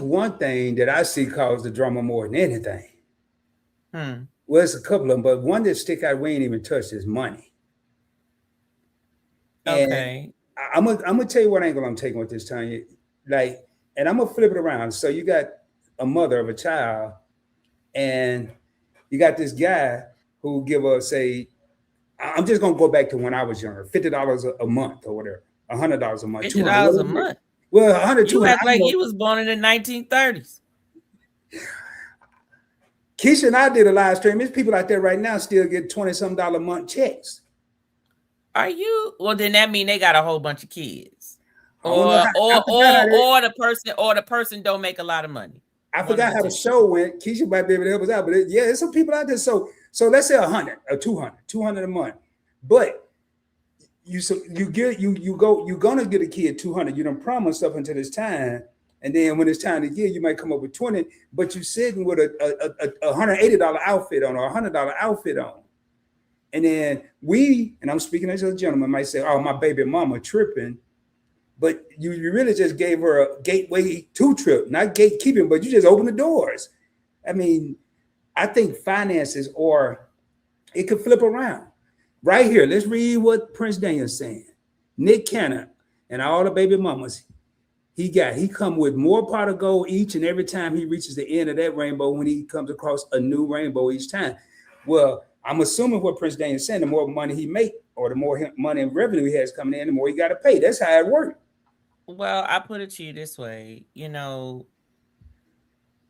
one thing that I see cause the drama more than anything. Well, it's a couple of them, but one that stick out we ain't even touched is money. Okay. And I'm gonna tell you what angle I'm taking with this, Tanya. And I'm gonna flip it around. So you got a mother of a child, and you got this guy who give us, say, I'm just gonna go back to when I was younger, $50 a month or whatever, $100 a month, $50 a month. Well, 100. You act like he was born in the 1930s. Keisha and I did a live stream. There's people out there right now still get $20-some a month checks. Are you? Well, then that mean they got a whole bunch of kids, or the person don't make a lot of money. I forgot how the show went. Keisha might be able to help us out, but there's some people out there. So let's say 100 or 200 a month. But you're gonna get a kid 200. You don't promise up until this time, and then when it's time to give, you might come up with 20. But you're sitting with a $180 outfit on or $100 outfit on. And then and I'm speaking as a gentleman, might say, oh, my baby mama tripping. But you really just gave her a gateway to trip, not gatekeeping, but you just open the doors. I mean, I think finances, or it could flip around. Right here, let's read what Prince Daniel's saying. Nick Cannon and all the baby mamas, he come with more pot of gold each and every time he reaches the end of that rainbow when he comes across a new rainbow each time. Well, I'm assuming what Prince Daniel's saying, the more money he make, or the more money and revenue he has coming in, the more he got to pay. That's how it works. Well, I put it to you this way,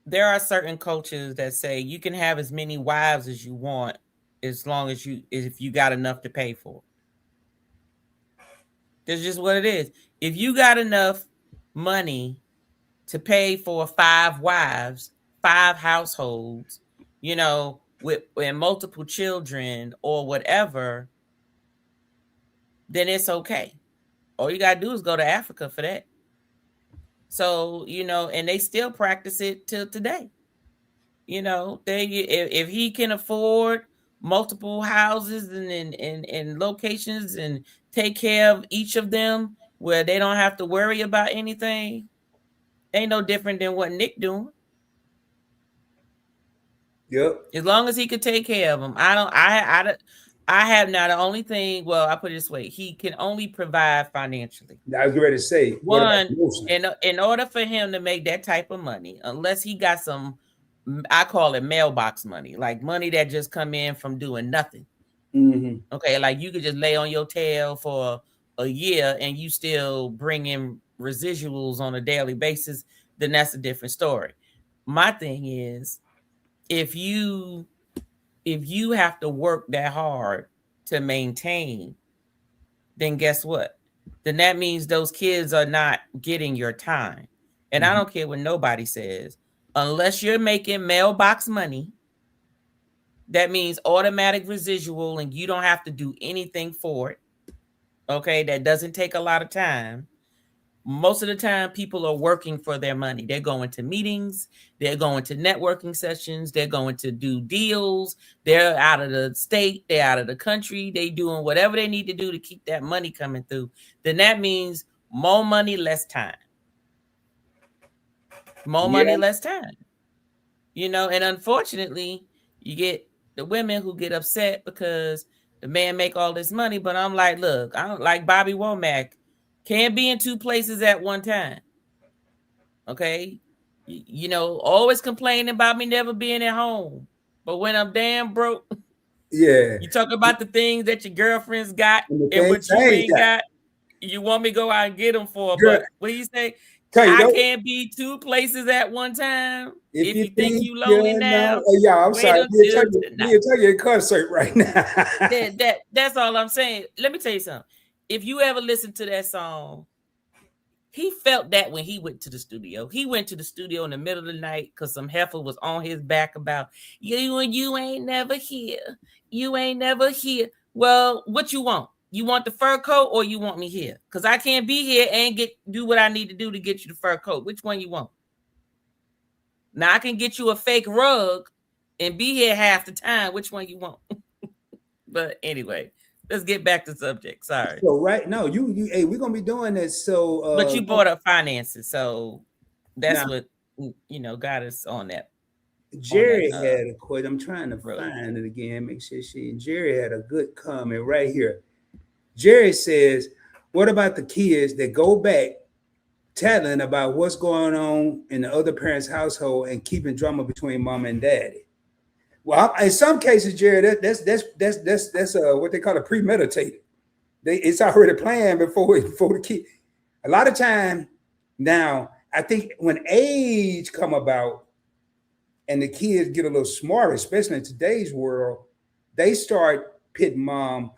there are certain cultures that say you can have as many wives as you want as long as if you got enough to pay for. That's just what it is. If you got enough money to pay for 5 wives, 5 households, with multiple children or whatever, then it's okay. All you got to do is go to Africa for that. So, and they still practice it till today. If he can afford multiple houses and locations and take care of each of them where they don't have to worry about anything, ain't no different than what Nick doing. Yep. As long as he could take care of them. I have now the only thing, well, I put it this way, he can only provide financially. I was ready to say, one, in order for him to make that type of money, unless he got some, I call it mailbox money, like money that just come in from doing nothing. Mm-hmm. Okay, like you could just lay on your tail for a year and you still bring in residuals on a daily basis, then that's a different story. My thing is, if you have to work that hard to maintain, then guess what? Then that means those kids are not getting your time. And I don't care what nobody says. Unless you're making mailbox money, that means automatic residual and you don't have to do anything for it. Okay, that doesn't take a lot of time. Most of the time, people are working for their money. They're going to meetings. They're going to networking sessions. They're going to do deals. They're out of the state. They're out of the country. They're doing whatever they need to do to keep that money coming through. Then that means more money, less time. More money, less time. And unfortunately, you get the women who get upset because the man make all this money. But I'm like, look, I don't like Bobby Womack. Can't be in 2 places at one time. Okay? Always complaining about me never being at home. But when I'm damn broke, yeah, you talk about the things that your girlfriends got and what you ain't got. You want me to go out and get them for, but what do you say? I can't be 2 places at one time. If you think you lonely now, I'm sorry. Me and Tuggy in concert right now. That's all I'm saying. Let me tell you something. If you ever listen to that song, he felt that when he went to the studio. He went to the studio in the middle of the night because some heifer was on his back about you and you ain't never here. You ain't never here. Well, what you want? You want the fur coat or you want me here? Because I can't be here and do what I need to do to get you the fur coat. Which one you want? Now I can get you a fake rug and be here half the time. Which one you want? But anyway, let's get back to subject. Sorry. So right now, hey, we're gonna be doing this. So, but you brought up finances, so that's what got us on that. Jerry had a quote. I'm trying to find it again. Make sure Jerry had a good comment right here. Jerry says, "What about the kids that go back telling about what's going on in the other parent's household and keeping drama between mom and daddy?" Well, in some cases, Jerry, that's what they call a premeditated. It's already planned before the kid. A lot of time now, I think when age come about and the kids get a little smarter, especially in today's world, they start pitting mom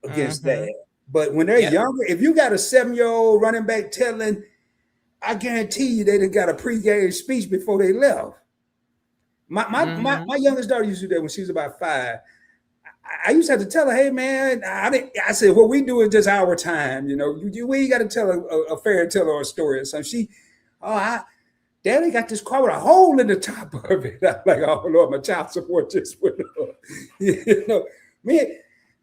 against dad. But when they're younger, if you got a 7-year-old running back telling, I guarantee you they done got a pregame speech before they left. My youngest daughter used to do that when she was about 5. I used to have to tell her, hey man, I said, what we do is just our time. We ain't got to tell a fairy tale or a story or something. Daddy got this car with a hole in the top of it. I'm like, oh Lord, my child support just went up. Man,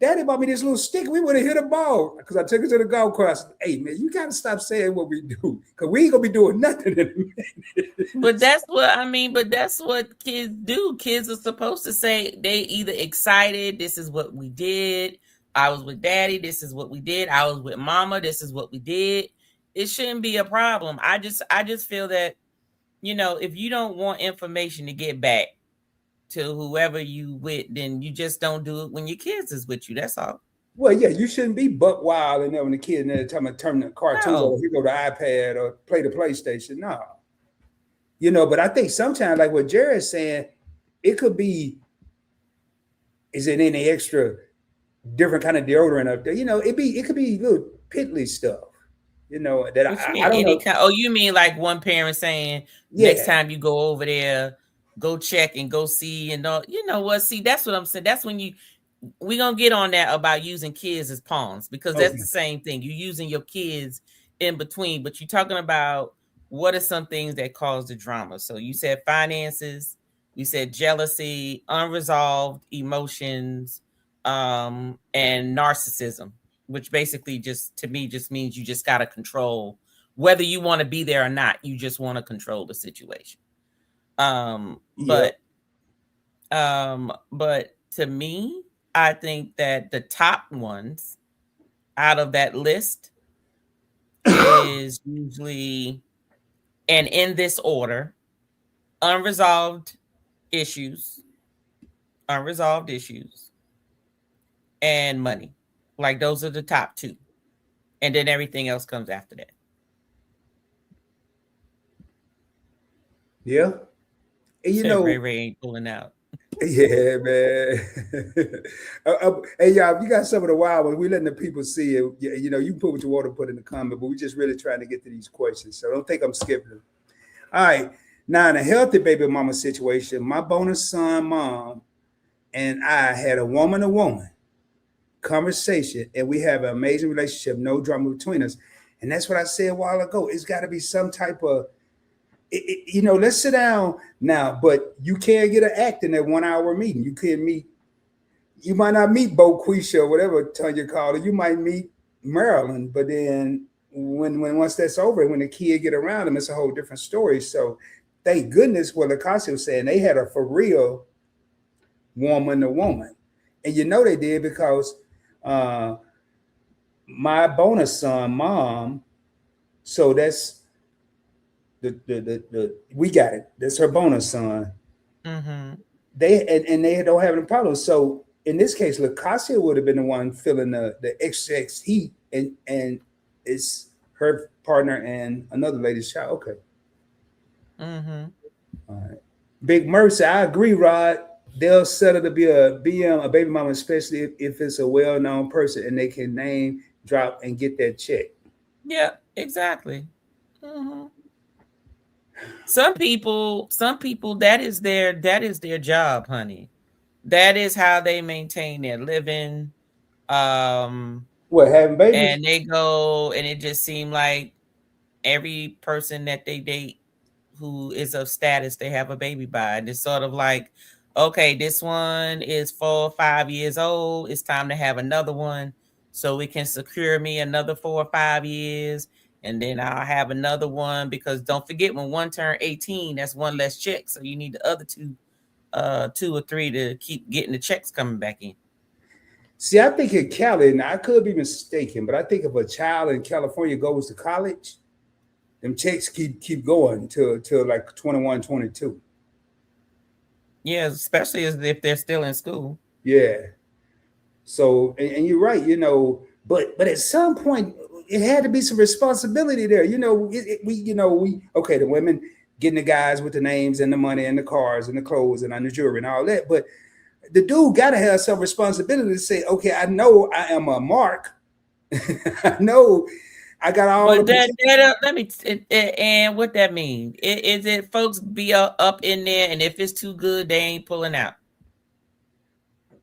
Daddy bought me this little stick. We would have hit a ball because I took it to the golf course. Hey man, you gotta stop saying what we do because we ain't gonna be doing nothing in a minute. But that's what kids do. Kids are supposed to say they either excited, this is what we did. I was with daddy, this is what we did. I was with mama, this is what we did. It shouldn't be a problem. I just feel that, if you don't want information to get back to whoever you with, then you just don't do it when your kids is with you. That's all. Well, yeah, you shouldn't be buck wild and then when the kid and every time I turn the cartoons No. or he go to iPad or play the PlayStation. No. But I think sometimes, like what Jared's saying, it could be, is it any extra different kind of deodorant up there? It could be little piddly stuff, that What you I mean? don't Any know. kind? Oh, you mean like one parent saying next Yeah. time you go over there, go check and go see and all. You know what? See, that's what I'm saying. That's when we gonna get on that about using kids as pawns because that's Okay. the same thing. You're using your kids in between, but you're talking about what are some things that cause the drama. So you said finances, you said jealousy, unresolved emotions, and narcissism, which basically just to me just means you just gotta control whether you want to be there or not. You just want to control the situation. Um, Yep. but but to me, I think that the top ones out of that list is usually, and in this order, unresolved issues, unresolved issues, and money. Like those are the top two. And then everything else comes after that. Yeah. And Said Ray ain't pulling out. yeah, man. Hey, y'all, if you got some of the wild ones, we letting the people see it. You can put what you want to put in the comment, but we just really trying to get to these questions. So don't think I'm skipping them. All right. Now, in a healthy baby mama situation, my bonus son mom and I had a woman to woman conversation, and we have an amazing relationship, no drama between us. And that's what I said a while ago. It's got to be some type of, let's sit down now, but you can't get an act in that 1 hour meeting. You might not meet Bo Quisha or whatever Tanya called it. You might meet Marilyn, but then when once that's over, when the kid get around them, it's a whole different story. So thank goodness what Lacasse was saying. They had a for real woman to woman. And they did because uh, my bonus son mom, so that's the we got it. That's her bonus son. Mm-hmm. They don't have any problems. So in this case, Lacasia would have been the one feeling the XX heat, and it's her partner and another lady's child. Okay. Mm-hmm. All right. Big Mercy, I agree, Rod. They'll settle to be a BM, a baby mama, especially if it's a well-known person and they can name drop and get that check. Yeah, exactly. Mm-hmm. Some people, that is their job, honey. That is how they maintain their living. What, having babies? And they go, and it just seemed like every person that they date who is of status, they have a baby by. And it's sort of like, okay, this one is 4 or 5 years old. It's time to have another one so it can secure me another 4 or 5 years. And then I'll have another one because don't forget when one turned 18, that's one less check. So you need the other two or three to keep getting the checks coming back in. See, I think in Cali, and I could be mistaken, but I think if a child in California goes to college, them checks keep going till like 21, 22. Yeah, especially as if they're still in school. Yeah. So, and you're right, but at some point it had to be some responsibility there. Okay, the women getting the guys with the names and the money and the cars and the clothes and the jewelry and all that, but the dude got to have some responsibility to say, okay, I know I am a mark. I know I got all. But let me and what that mean is it folks be up in there, and if it's too good, they ain't pulling out.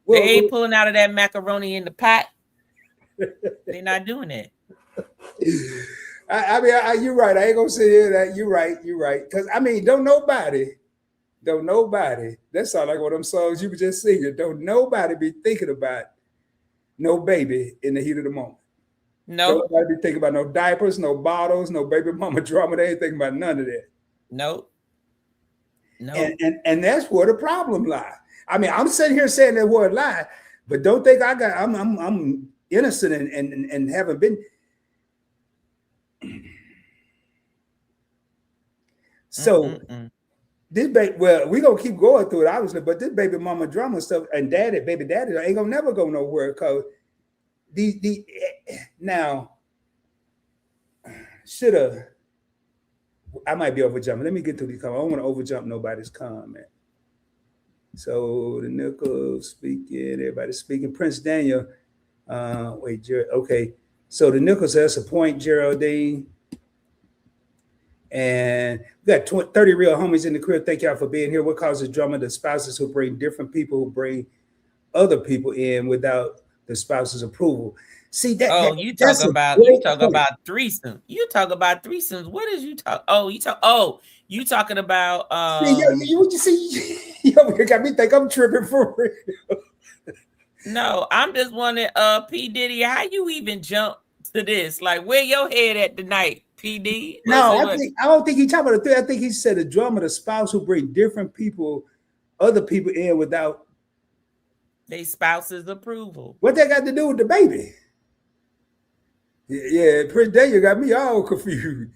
They ain't pulling out of that macaroni in the pot. They're not doing it. I mean, you're right. I ain't gonna say that. You're right. Because I mean, don't nobody. That sounds like one of them songs you were just singing. Don't nobody be thinking about no baby in the heat of the moment. No. Don't nobody be thinking about no diapers, no bottles, no baby mama drama. They ain't thinking about none of that. Nope. No. And that's where the problem lies. I mean, I'm sitting here saying that word lie, but don't think I'm innocent and haven't been. So this baby, well, we gonna keep going through it, obviously, but this baby mama drama stuff and baby daddy ain't gonna never go nowhere because the now should have. I might be overjumping. Let me get through these comments. I don't want to overjump nobody's comment. So the nickel speaking, everybody's speaking. Prince Daniel, wait, Jared. Okay, so the nickel says a point, Geraldine. And we got 30 real homies in the crib. Thank y'all for being here. What causes drama? The spouses who bring different people who bring other people in without the spouse's approval. See that? Oh, you talk about threesome. You talk about threesomes. What is you talk? Oh, you talking about what you see? You got me think I'm tripping for real. No, I'm just wondering, P. Diddy, how you even jump to this? Like, where your head at tonight, PD? No, I don't think he talking about the three. I think he said the drama, the spouse who bring different people, other people in without their spouse's approval. What that got to do with the baby? Yeah, Prince Daniel got me all confused.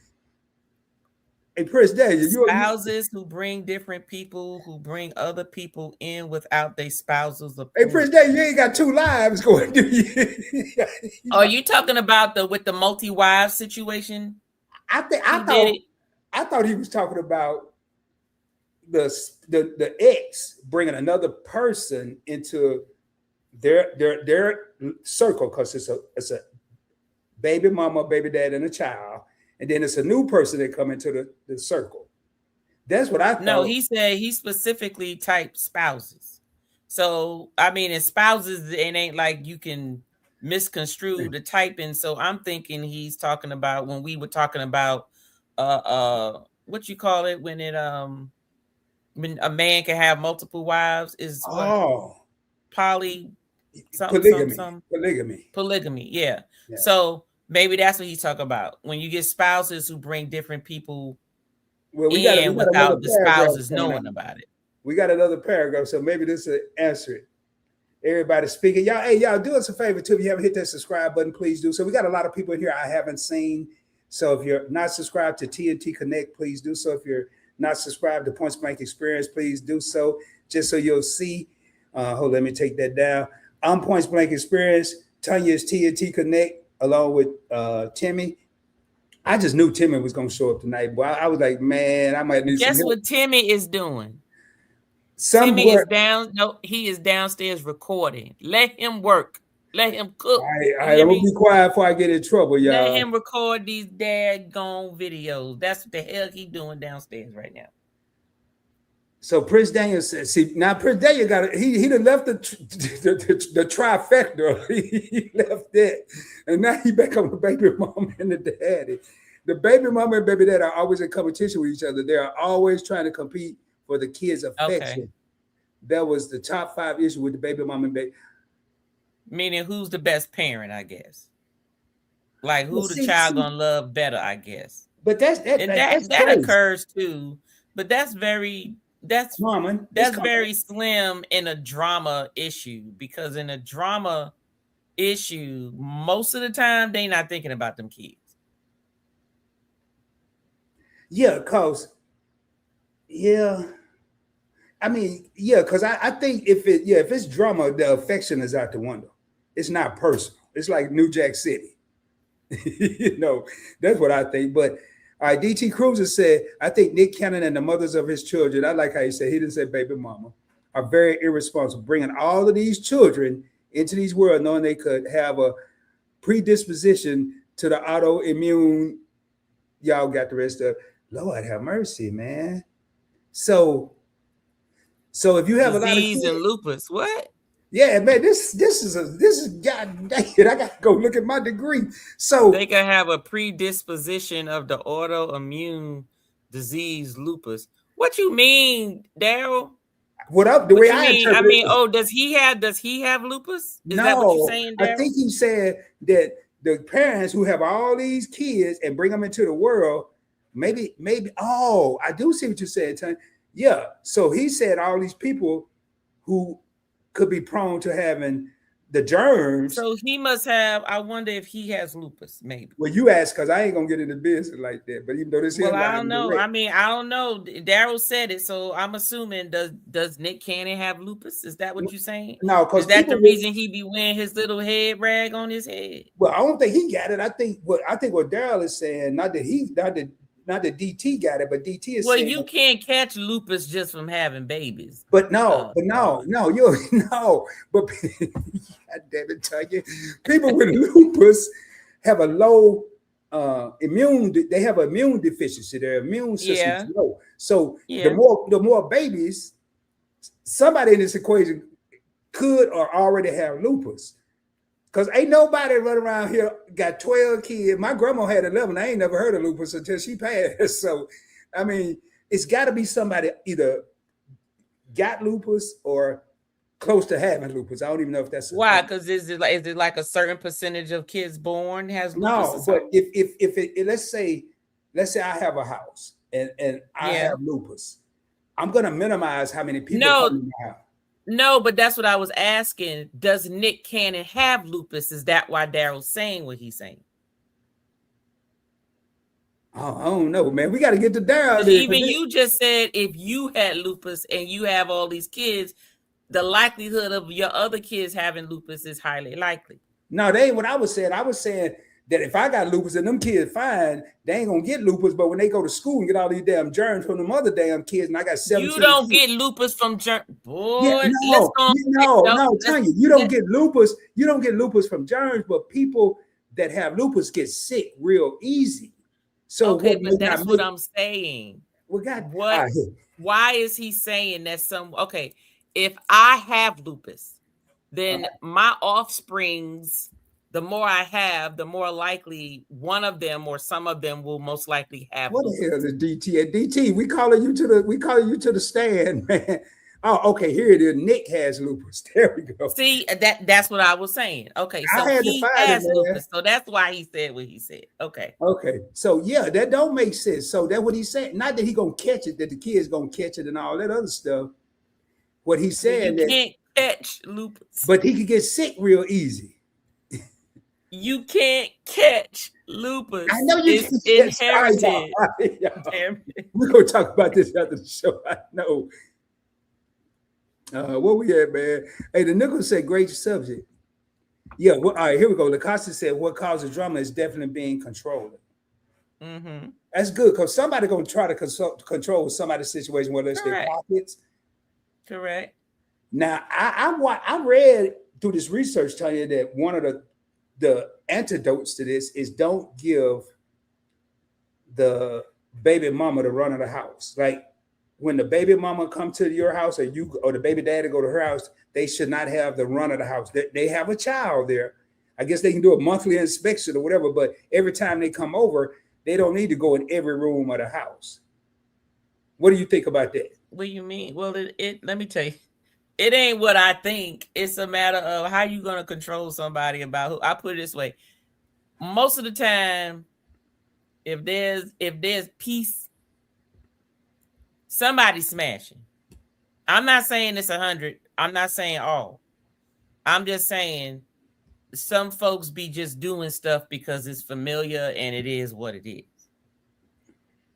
Hey, Prince Daniel, spouses who bring different people, who bring other people in without their spouses approval. Hey, Prince Daniel, you ain't got two lives going, do you? Are you talking about with the multi-wives situation? I thought he was talking about the ex bringing another person into their circle, because it's a baby mama, baby dad, and a child, and then it's a new person that come into the circle. That's what I thought. No, he said he specifically typed spouses. So I mean, in spouses, it ain't like you can misconstrue the typing. So I'm thinking he's talking about when we were talking about what you call it when a man can have multiple wives is polygamy. Yeah. So maybe that's what he's talking about. When you get spouses who bring different people in without the spouses knowing about it. We got another paragraph, so maybe this will answer it. Everybody speaking. Y'all do us a favor too. If you haven't hit that subscribe button, please do so. We got a lot of people in here I haven't seen. So if you're not subscribed to TNT Connect, please do so. If you're not subscribed to Points Blank Experience, please do so. Just so you'll see. Let me take that down. I'm Points Blank Experience. Tanya is TNT Connect, along with Timmy. I just knew Timmy was going to show up tonight. Boy, I was like, man, I might need some help. Guess what Timmy is doing? Timmy is down. No, he is downstairs recording. Let him work. Let him cook. All right, I'm gonna be quiet before I get in trouble, y'all. Let him record these daggone videos. That's what the hell he doing downstairs right now. So Prince Daniel said, see, now Prince Daniel got it. He done left the trifecta. He left that. And now he back on the baby mama and the daddy. The baby mama and baby dad are always in competition with each other. They are always trying to compete for the kids' affection. Okay. That was the top 5 issue with the baby mama and baby. Meaning who's the best parent, I guess. Like who the child gonna love better, I guess. But that occurs too. But that's very slim in a drama issue, because in a drama issue, most of the time they not thinking about them kids. Yeah, because I mean, because I think if it's drama, the affection is out the window. It's not personal. It's like New Jack City. That's what I think. But all right, DT Cruiser said, I think Nick Cannon and the mothers of his children, I like how he said, he didn't say baby mama, are very irresponsible, bringing all of these children into these world, knowing they could have a predisposition to the autoimmune. Y'all got the rest of, Lord have mercy, man. So if you have disease and lupus, what? Yeah, man, this is god dang it. I gotta go look at my degree. So they can have a predisposition of the autoimmune disease lupus. What you mean, Daryl? What up? The way I interpret it. Does he have lupus? Is that what you're saying, Daryl? I think he said that the parents who have all these kids and bring them into the world, maybe. Oh, I do see what you're saying, Tony. Yeah. So he said all these people who could be prone to having the germs. So he must have. I wonder if he has lupus, maybe. Well, you ask because I ain't gonna get into business like that. But even though this Well, is I live don't and know. direct, I mean, I don't know. Daryl said it, so I'm assuming does Nick Cannon have lupus? Is that what you're saying? no, Is because that people the reason he be wearing his little head rag on his head? well, I don't think he got it. I think what Daryl is saying, not that DT got it, but DT is Well, saying. you can't catch lupus just from having babies. But no, you no. But God damn it, Tanya. People with lupus have a low immune. They have immune deficiency. Their immune system is Yeah, low. So the yeah. more babies, somebody in this equation could or already have lupus. Because ain't nobody running around here got 12 kids. My grandma had 11. I ain't never heard of lupus until she passed. So, I mean, it's got to be somebody either got lupus or close to having lupus. I don't even know if that's Why? Because is it like a certain percentage of kids born has lupus? no. But if let's say I have a house and I Yeah. have lupus, I'm gonna minimize how many people No. come in my house. No, but that's what I was asking. Does Nick Cannon have lupus? Is that why Daryl's saying what he's saying? Oh, I don't know, man. We got to get to Daryl. Even you just said if you had lupus and you have all these kids, the likelihood of your other kids having lupus is highly likely. No, they ain't what I was saying. I was saying that if I got lupus and them kids fine, they ain't gonna get lupus. But when they go to school and get all these damn germs from them other damn kids, and I got 17. You don't get lupus from germs. Boy, Yeah, let's go. no, Tanya, you don't get lupus. You don't get lupus from germs, but people that have lupus get sick real easy. So okay, but that's what I'm saying. Well, God, what? Why is he saying that okay, if I have lupus, then my offsprings, the more I have, the more likely one of them or some of them will most likely have what lupus. the hell is DT? At DT, we calling you to the stand, man. Oh, okay, here it is. Nick has lupus. There we go. See, that's what I was saying. Okay, so he has lupus. So that's why he said what he said. Okay. Okay. So yeah, that don't make sense. So that's what he said. Not that he gonna catch it, that the kid's gonna catch it and all that other stuff. What he said you can't catch lupus. But he could get sick real easy. You can't catch lupus. I know you it's inherited. Damn it. We're gonna talk about this after the show. I know. What we at, man? Hey, the nickel said great subject. Yeah, well, all right, here we go. Lacosta said what causes drama is definitely being controlled. Mm-hmm. That's good because somebody gonna try to control somebody's situation, whether it's their pockets. Correct. Now, I read through this research telling you that one of the antidotes to this is don't give the baby mama the run of the house. Like when the baby mama come to your house or the baby daddy go to her house, they should not have the run of the house. They have a child there. I guess they can do a monthly inspection or whatever, but every time they come over, they don't need to go in every room of the house. What do you think about that? What do you mean? Well, let me tell you, it ain't what I think. It's a matter of how you gonna control somebody about who. I put it this way: most of the time, if there's peace, somebody's smashing. I'm not saying it's 100. I'm not saying all. I'm just saying some folks be just doing stuff because it's familiar and it is what it is.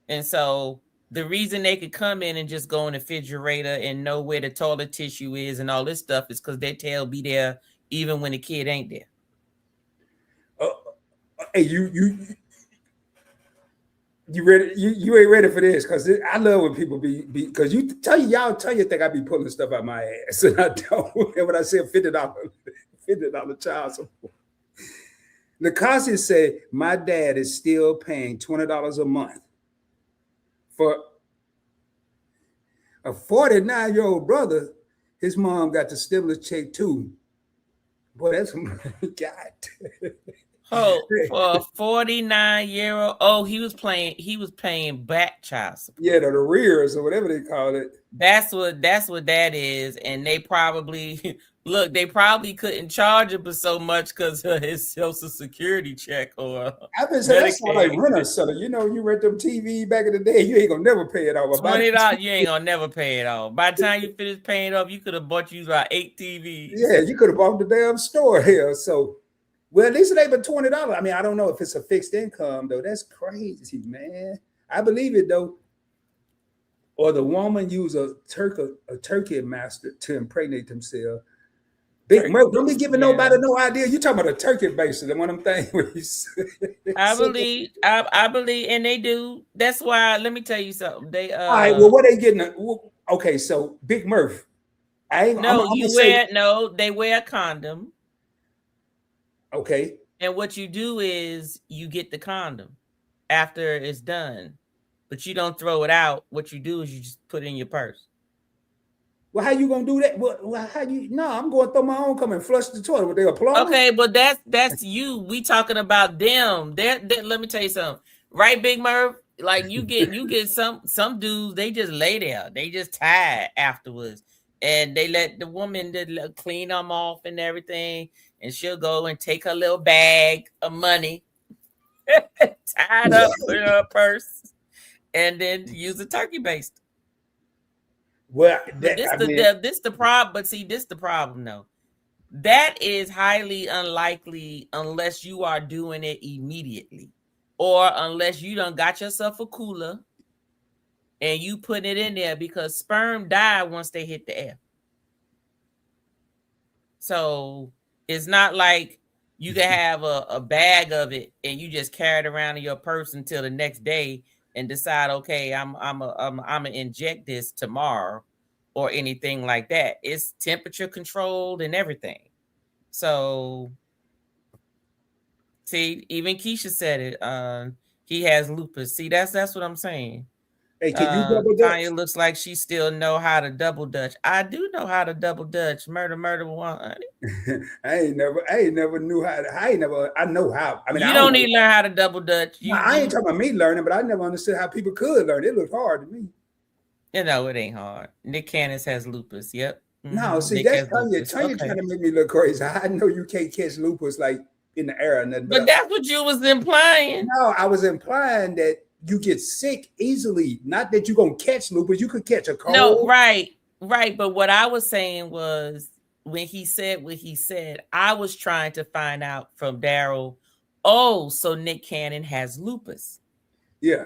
And so the reason they could come in and just go in the refrigerator and know where the toilet tissue is and all this stuff is because their tail be there even when the kid ain't there. Hey, you ready? You ain't ready for this because I love when people be because y'all think I be pulling stuff out my ass and I don't. And when I say $50 child support, Lacoste said my dad is still paying $20 a month for a 49-year-old brother. His mom got the stimulus check too. Boy, that's God. Oh, for a 49-year-old. Oh, he was paying back child support. Yeah, the rears or whatever they call it. That's what that is. And they probably look, they probably couldn't charge him for so much because of his social security check or I've been saying that's not like Medicaid. rent a seller. You know, you rent them TV back in the day, you ain't gonna never pay it off. $20, you ain't gonna never pay it off. By the time you finish paying it off, you could have bought you about 8 TVs. Yeah, you could have bought the damn store here. So, well, at least it ain't but $20. I mean, I don't know if it's a fixed income though. That's crazy, man. I believe it though. Or the woman use a turkey master to impregnate themselves. Big Murph, don't be giving nobody no idea. You talking about a turkey baster, one of them things. I believe, and they do. That's why. Let me tell you something. They all right. Well, what they getting? Okay, so Big Murph. They wear a condom. Okay. And what you do is you get the condom after it's done, but you don't throw it out. What you do is you just put it in your purse. Well, how you gonna do that? Well, how you? No, I'm going to throw my own. Come and flush the toilet. With they applaud. Okay, but that's you. We talking about them. They're, let me tell you something, right, Big Murph? Like you get some dudes. They just lay there. They just tired afterwards, and they let the woman clean them off and everything, and she'll go and take her little bag of money, tied up in her purse, and then use a turkey baster. Well, this the problem. But see, this the problem though. That is highly unlikely unless you are doing it immediately, or unless you done got yourself a cooler and you put it in there, because sperm die once they hit the air. So it's not like you can have a bag of it and you just carry it around in your purse until the next day and decide, okay, I'm gonna inject this tomorrow or anything like that. It's temperature controlled and everything. So see, even Keisha said it. He has lupus. See, that's what I'm saying. Hey, can you double dutch? Tanya looks like she still know how to double dutch. I do know how to double dutch. Murder 100. I ain't never knew how. I know how. I mean, you don't need to learn how to double dutch. I ain't talking about me learning, but I never understood how people could learn. It looked hard to me. You know, it ain't hard. Nick Candace has lupus. Yep. Mm-hmm. No, see, that's Tanya. Tanya trying to make me look crazy. I know you can't catch lupus like in the air or nothing. But that's what you was implying. No, I was implying that you get sick easily. Not that you're gonna catch lupus. You could catch a cold. No, right. But what I was saying was, when he said what he said, I was trying to find out from Daryl. Oh, so Nick Cannon has lupus. Yeah.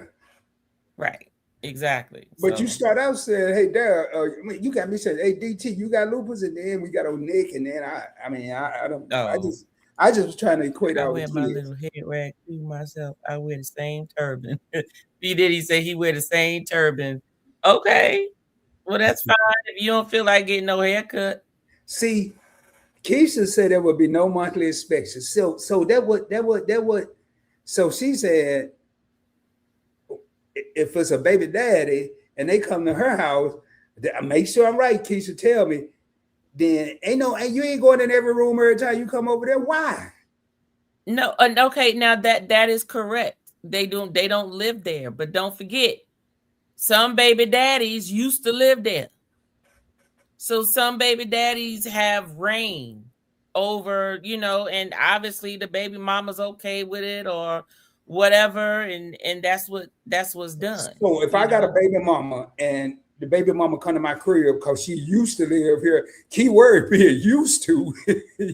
Right. Exactly. But so you start out saying, "Hey, Daryl, you got me saying, hey, DT, you got lupus," and then we got on Nick, and then I don't. Oh. I just was trying to equate I wear my little head rag to myself. I wear the same turban. P. Diddy said he wear the same turban. Okay. Well, that's fine if you don't feel like getting no haircut. See, Keisha said there would be no monthly inspection. So that would. So she said, if it's a baby daddy and they come to her house, make sure I'm right, Keisha, tell me. Then you ain't going in every room every time you come over there. Why? No, okay. Now that is correct. They don't live there, but don't forget, some baby daddies used to live there. So some baby daddies have reign over, and obviously the baby mama's okay with it or whatever, and that's what's done. So if I got a baby mama and the baby mama come to my crib because she used to live here, keyword being used to.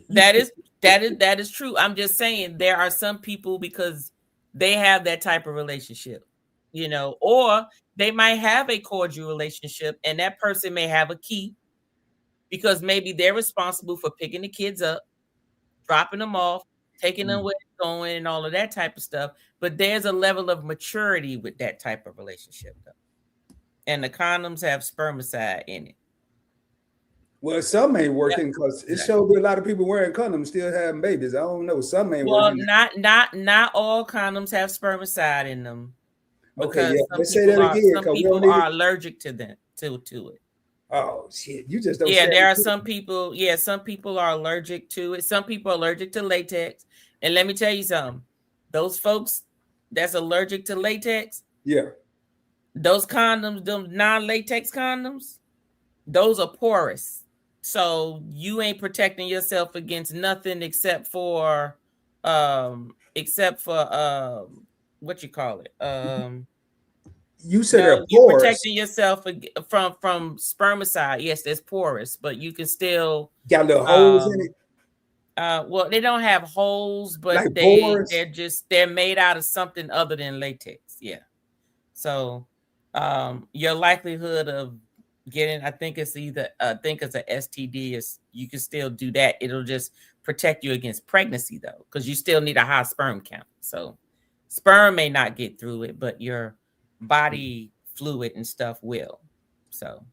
That is true. I'm just saying there are some people, because they have that type of relationship, or they might have a cordial relationship and that person may have a key because maybe they're responsible for picking the kids up, dropping them off, taking them where they're going and all of that type of stuff. But there's a level of maturity with that type of relationship though. And the condoms have spermicide in it. Well, some ain't working because it showed a lot of people wearing condoms still having babies. I don't know. Some ain't working. Well, not all condoms have spermicide in them. Okay, yeah. Let's say that again. Some people are allergic to them to it. Oh shit! You just don't. Yeah, there are some people. Yeah, some people are allergic to it. Some people are allergic to latex, And let me tell you something. Those folks that's allergic to latex, Yeah. those condoms, them non-latex condoms, those are porous. So you ain't protecting yourself against nothing except for what you call it? You said No, they're you porous. protecting yourself from spermicide. Yes, it's porous, but you can still Got little holes in it, well, they don't have holes, but like pores. they're made out of something other than latex. Yeah. So your likelihood of getting, I think it's a STD, is you can still do that. It'll just protect you against pregnancy though, because you still need a high sperm count. So sperm may not get through it, but your body fluid and stuff will. So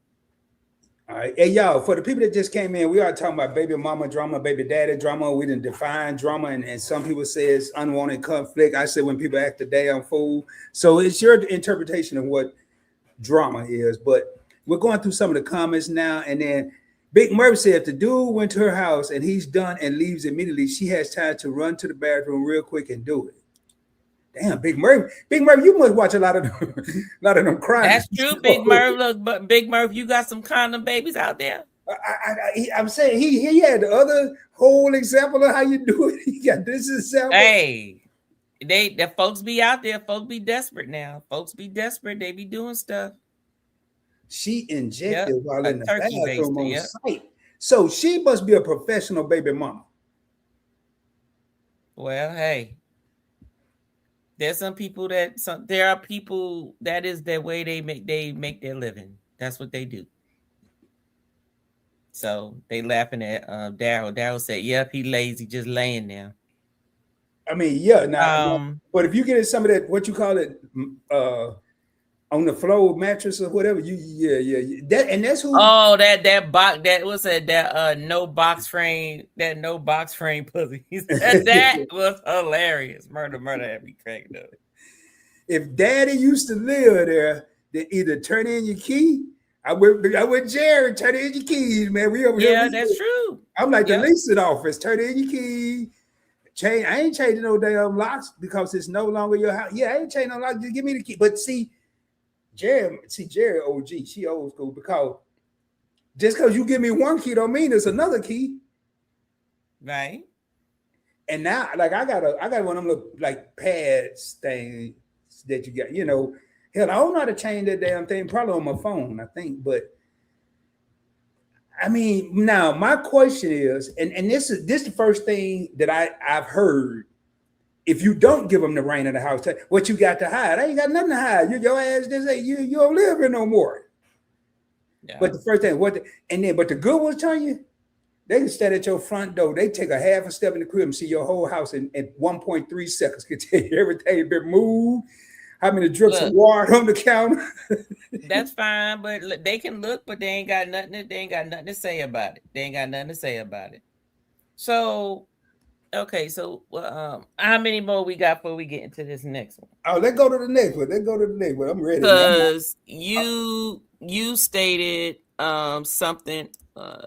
All right. Hey, y'all, for the people that just came in, we are talking about baby mama drama, baby daddy drama. We didn't define drama, and some people say it's unwanted conflict. I say when people act a damn fool. So it's your interpretation of what drama is. But we're going through some of the comments now, and then Big Murphy said if the dude went to her house and he's done and leaves immediately, she has time to run to the bathroom real quick and do it. Damn, Big Murphy, you must watch a lot of them crime. that's true, Big Murph. Look, but Big Murph, you got some condom babies out there. I'm saying he had the other whole example of how you do it. He got this example. Hey, the folks be out there. Folks be desperate now. Folks be desperate. They be doing stuff. She injected while in the bathroom on site. So she must be a professional baby mama. Well, hey, there's some people there are people that is their way they make their living. That's what they do. So they laughing at Daryl. Daryl said, "Yep, he lazy, just laying there." I mean, yeah. Now, but if you get some of that, what you call it, on the floor mattress or whatever, that's who. Oh, that box, that was that no box frame pussy. That was hilarious. Murder had me cracked up. If Daddy used to live there, then either turn in your key. I went Jerry, turn in your keys, man. That's true. I'm like the leasing office. Turn in your key. Change. I ain't changing no damn locks because it's no longer your house. Yeah, I ain't changing no locks. Just give me the key. But see, Jerry OG, she old school, because just because you give me one key don't mean it's another key. Right. And now, like I got one of them little like pads things that you got, hell, I don't know how to change that damn thing, probably on my phone, I think. But I mean, now my question is, and this is the first thing that I've heard. If you don't give them the reign of the house, what you got to hide? I ain't got nothing to hide. Your ass just say you don't live here no more. Yeah. But the first thing, but the good ones tell you, they can stand at your front door. They take a half a step in the crib and see your whole house in 1.3 seconds. Can tell you everything been moved, how many drips of water on the counter. That's fine, but they can look, but they ain't got nothing to say about it. So. Okay, so how many more we got before we get into this next one? Oh, let's go to the next one. I'm ready. Because you stated something.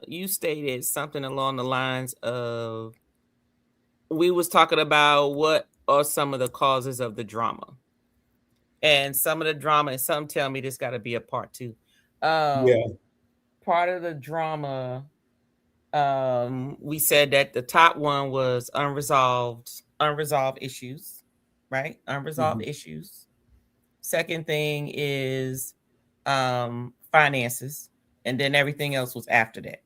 You stated something along the lines of, we was talking about what are some of the causes of the drama, and some of the drama, and some tell me this got to be a part two. Part of the drama. We said that the top one was unresolved issues, right? Unresolved issues. Second thing is finances, and then everything else was after that.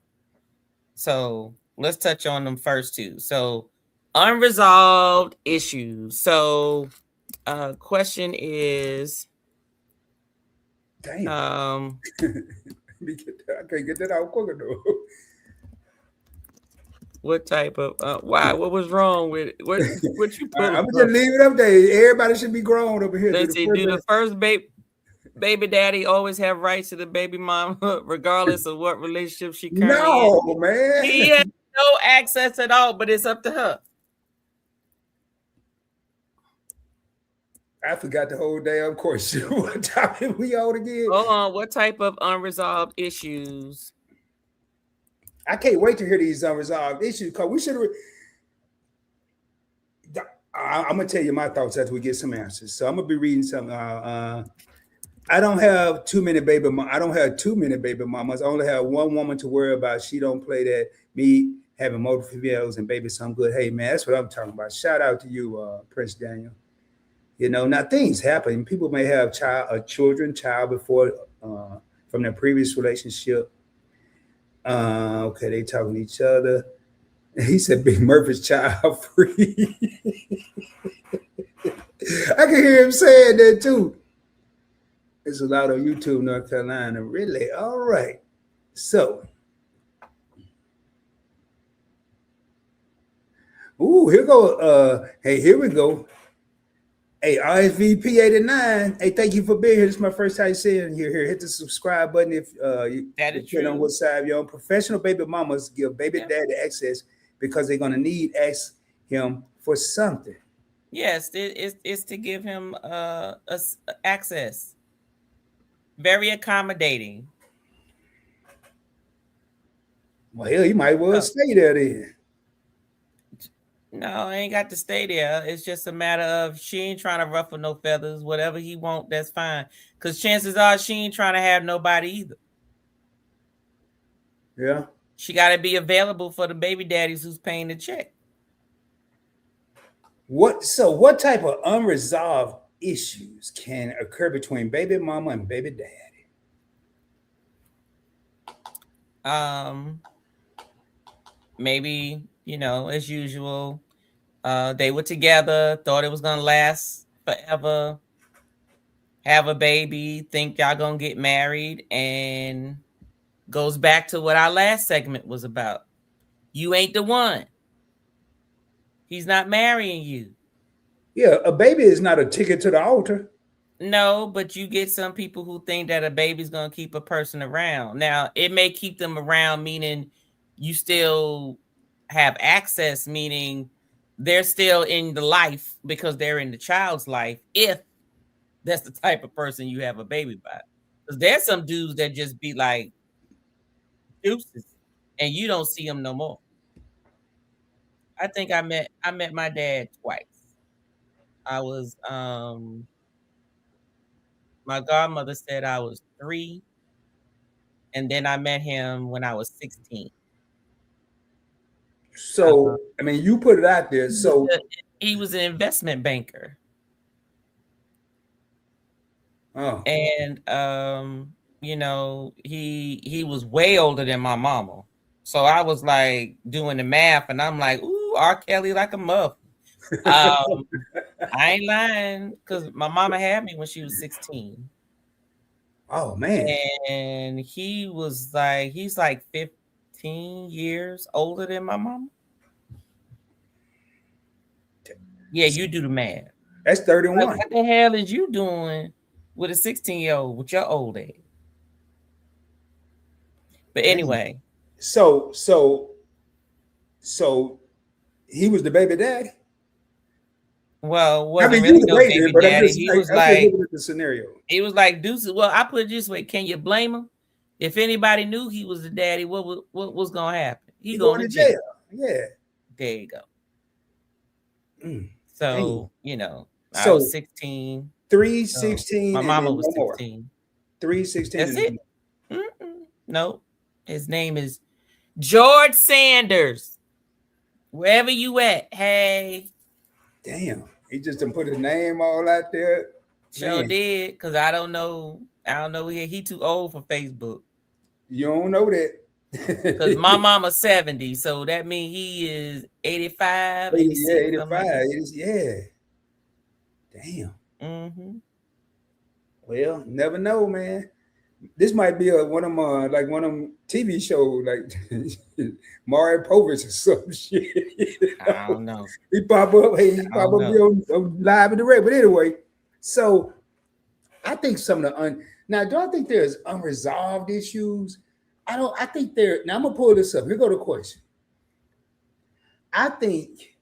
So let's touch on them first two. So unresolved issues. So question is, damn. I can't get that out quicker though. What type of why? What was wrong with it? What you put? I'm gonna just leave it up there. Everybody should be grown over here. Let's see. Do the first baby daddy always have rights to the baby mama, regardless of what relationship she currently in? No, man. He has no access at all, but it's up to her. I forgot the whole damn question. What topic we on again? Hold on. What type of unresolved issues? I can't wait to hear these unresolved issues, because we should have. I'm gonna tell you my thoughts after we get some answers. So I'm gonna be reading some. I don't have too many baby. I don't have too many baby mamas. I only have one woman to worry about. She don't play that. Me having multiple females and baby, some good. Hey man, that's what I'm talking about. Shout out to you, Prince Daniel. You know, now things happen. People may have child before from their previous relationship. Okay, they talking to each other. He said Big Murphy's child free. I can hear him saying that too. It's a lot on YouTube, North Carolina. Really? All right. So, here go. Hey, here we go. Hey, RSVP 89. Hey, thank you for being here. This is my first time seeing you here. Hit the subscribe button if you depend on what side you're on. Professional baby mamas give baby daddy access because they're gonna ask him for something. Yes, it's to give him access. Very accommodating. Well, hell, you might well stay there then. No, I ain't got to stay there. It's just a matter of she ain't trying to ruffle no feathers. Whatever he want, that's fine. Because chances are she ain't trying to have nobody either. Yeah. She got to be available for the baby daddies who's paying the check. What type of unresolved issues can occur between baby mama and baby daddy? Maybe, as usual, they were together, thought it was gonna last forever, have a baby, think y'all gonna get married, and goes back to what our last segment was about. You ain't the one. He's not marrying you. Yeah, a baby is not a ticket to the altar. No, but you get some people who think that a baby's gonna keep a person around. Now, it may keep them around, meaning you still have access, meaning they're still in the life because they're in the child's life, if that's the type of person you have a baby by. Because there's some dudes that just be like deuces and you don't see them no more. I think I met my dad twice. I was my godmother said I was 3, and then I met him when I was 16. So, I mean, you put it out there. So he was an investment banker. Oh. And he was way older than my mama. So I was like doing the math, and I'm like, ooh, R. Kelly like a muff. I ain't lying, because my mama had me when she was 16. Oh man. And he's like 15 years older than my mama. Yeah, you do the math. That's 31. Like, what the hell is you doing with a 16-year-old with your old age? But anyway. So he was the baby daddy? Well, wasn't really no baby daddy. He was like the scenario. He was like deuces. Well, I put it this way: can you blame him? If anybody knew he was the daddy, what was gonna happen? He going to jail. Yeah. There you go. So I was 16. 3, 16. My mama was 16. 3, 16. That's it. No, his name is George Sanders. Wherever you at, hey. Damn, he just done put his name all out there. Sure did, because I don't know. He too old for Facebook. You don't know that. Because my mama's 70, so that means he is 85. 85. Yeah. Damn. Mm-hmm. Well, never know, man. This might be one of them TV shows, like Mario Povich or some shit. I don't know. He pop up, be on live and direct. But anyway, so I think some of the now, do I think there's unresolved issues? I think there. Now I'm gonna pull this up. Here go the question. I think.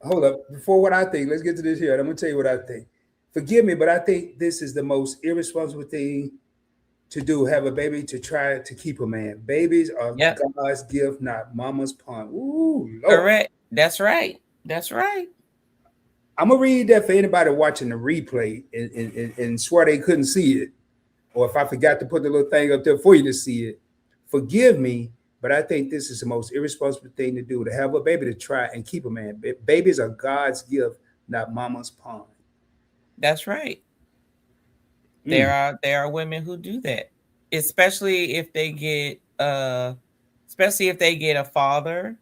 Hold up. Before what I think, let's get to this here. I'm gonna tell you what I think. Forgive me, but I think this is the most irresponsible thing to do, have a baby to try to keep a man. Babies are God's gift, not mama's pawn. Ooh, Lord. Correct. That's right. That's right. I'm gonna read that for anybody watching the replay and swear they couldn't see it, or if I forgot to put the little thing up there for you to see it. Forgive me, but I think this is the most irresponsible thing to do, to have a baby to try and keep a man. Babies are God's gift, not mama's pawn. That's right. Mm. There are women who do that, especially if they get a father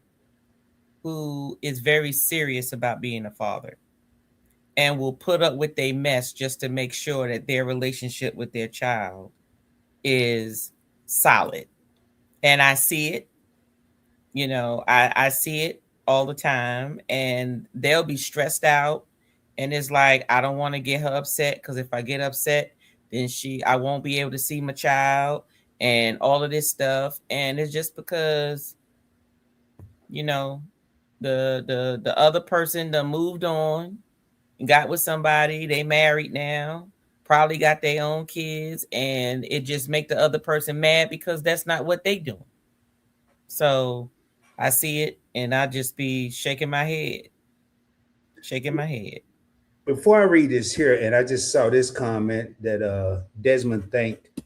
who is very serious about being a father and will put up with a mess just to make sure that their relationship with their child is solid. And I see it, I see it all the time, and they'll be stressed out. And it's like, I don't want to get her upset, because if I get upset, then I won't be able to see my child and all of this stuff. And it's just because, you know, the other person that moved on and got with somebody, they married now, probably got their own kids, and it just make the other person mad because that's not what they doing. So I see it and I just be shaking my head. Shaking my head. Before I read this here, and I just saw this comment that Desmond thanked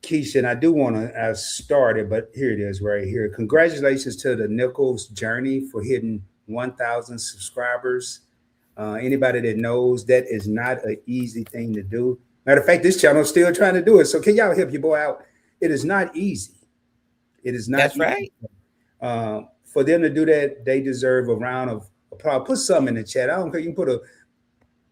Keisha, and I do want to start it, but here it is right here. Congratulations to the Nichols journey for hitting 1,000 subscribers. Anybody that knows, that is not an easy thing to do. Matter of fact, this channel is still trying to do it. So can y'all help your boy out? It is not easy. It is not. That's easy. right. For them to do that, they deserve a round of applause. Put some in the chat. I don't care. You can put a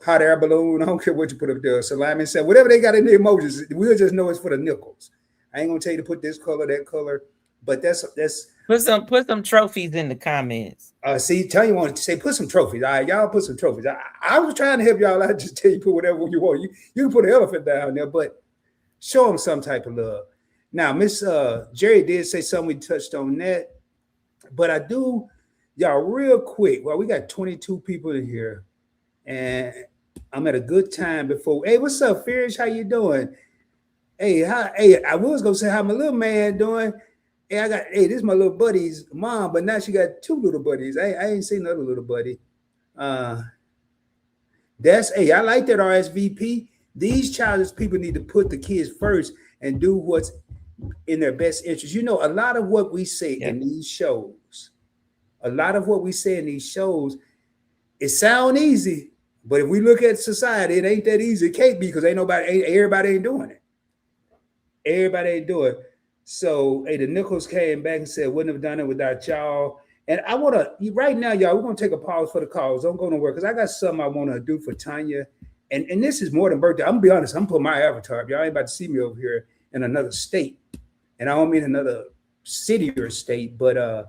hot air balloon. I don't care what you put up there. Salami said, whatever they got in the emojis, we'll just know it's for the Nichols. I ain't gonna tell you to put this color, that color, but that's put some trophies in the comments. See, tell you want to say put some trophies. All right, y'all put some trophies. I was trying to help y'all. I just tell you put whatever you want. You can put an elephant down there, but show them some type of love. Now, Miss Jerry did say something, we touched on that, but I do, y'all, real quick. Well, we got 22 people in here, and I'm at a good time before. Hey, what's up, Fierce? How you doing? Hey, I was gonna say how my little man doing. Hey, this is my little buddy's mom, but now she got two little buddies. I ain't seen another little buddy. I like that RSVP. These childish people need to put the kids first and do what's in their best interest. You know, a lot of what we say in these shows, it sound easy, but if we look at society, it ain't that easy. It can't be, because everybody ain't doing it. Everybody ain't doing it. So, hey, the Nichols came back and said, wouldn't have done it without y'all. And I want to, right now, y'all, we're going to take a pause for the calls. Don't go nowhere, because I got something I want to do for Tanya. And this is more than birthday. I'm going to be honest. I'm putting my avatar up. Y'all ain't about to see me over here in another state. And I don't mean another city or state, but a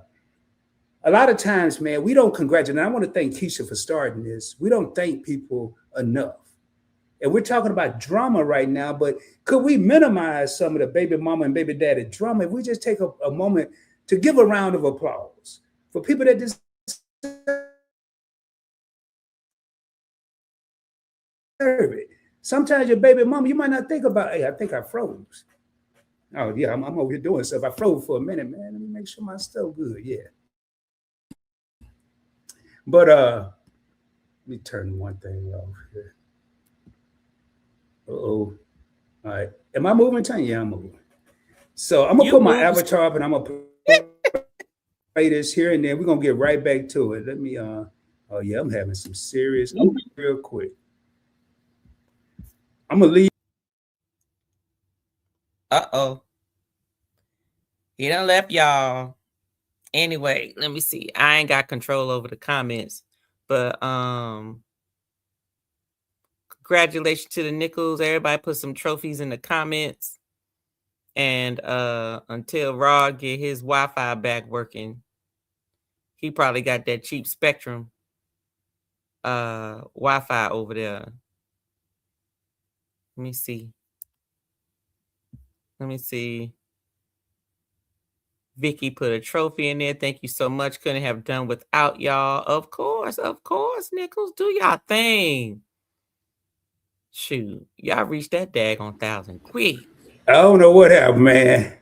lot of times, man, we don't congratulate. And I want to thank Keisha for starting this. We don't thank people enough. And we're talking about drama right now, but could we minimize some of the baby mama and baby daddy drama if we just take a moment to give a round of applause for people that deserve it? Sometimes your baby mama, you might not think about, hey, I think I froze. Oh, yeah, I'm over here doing stuff. I froze for a minute, man. Let me make sure my stuff good. Yeah. But let me turn one thing off here. Uh-oh. All right. Am I moving, Tanya? Yeah, I'm moving. So I'm going to put my avatar up, and I'm going to play this here, and then we're going to get right back to it. Let me, oh, yeah, I'm having some serious, real quick. I'm going to leave. Uh-oh. He done left, y'all. Anyway, let me see. I ain't got control over the comments, but congratulations to the Nichols. Everybody put some trophies in the comments. And until Rod get his Wi-Fi back working, he probably got that cheap Spectrum Wi-Fi over there. Let me see. Vicky put a trophy in there. Thank you so much. Couldn't have done without y'all. Of course, Nichols. Do y'all thing. Shoot, y'all reached that daggone 1,000 quick. I don't know what happened, man.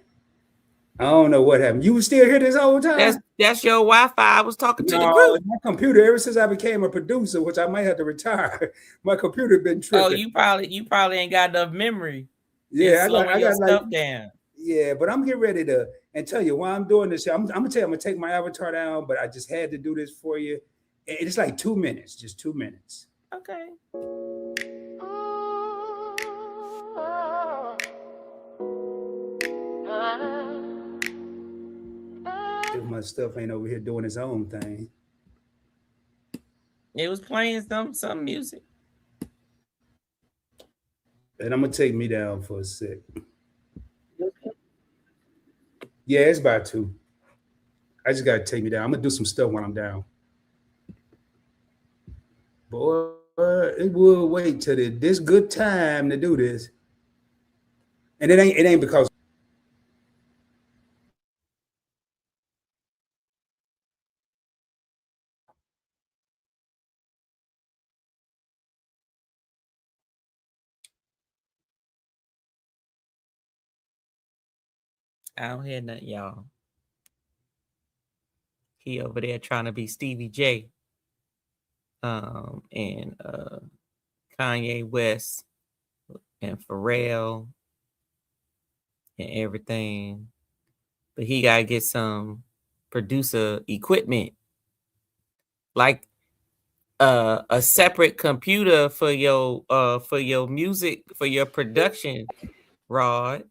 I don't know what happened. You still here this whole time? That's your Wi-Fi. I was talking to the No, group. my computer, ever since I became a producer, which I might have to retire, my computer been tripping. Oh, you probably ain't got enough memory. Yeah, I got stuff like, down. Yeah, but I'm getting ready to and tell you why I'm doing this. I'm gonna tell you, I'm gonna take my avatar down, but I just had to do this for you. And it's like 2 minutes, just 2 minutes. Okay. If my stuff ain't over here doing its own thing. It was playing some music. And I'm gonna take me down for a sec. Yeah, it's about 2. I just gotta take me down. I'm gonna do some stuff when I'm down. Boy, it will wait till this good time to do this. And it ain't because I don't hear nothing, y'all. He over there trying to be Stevie J. And Kanye West and Pharrell and everything. But he gotta get some producer equipment. Like a separate computer for your music, for your production, Rod.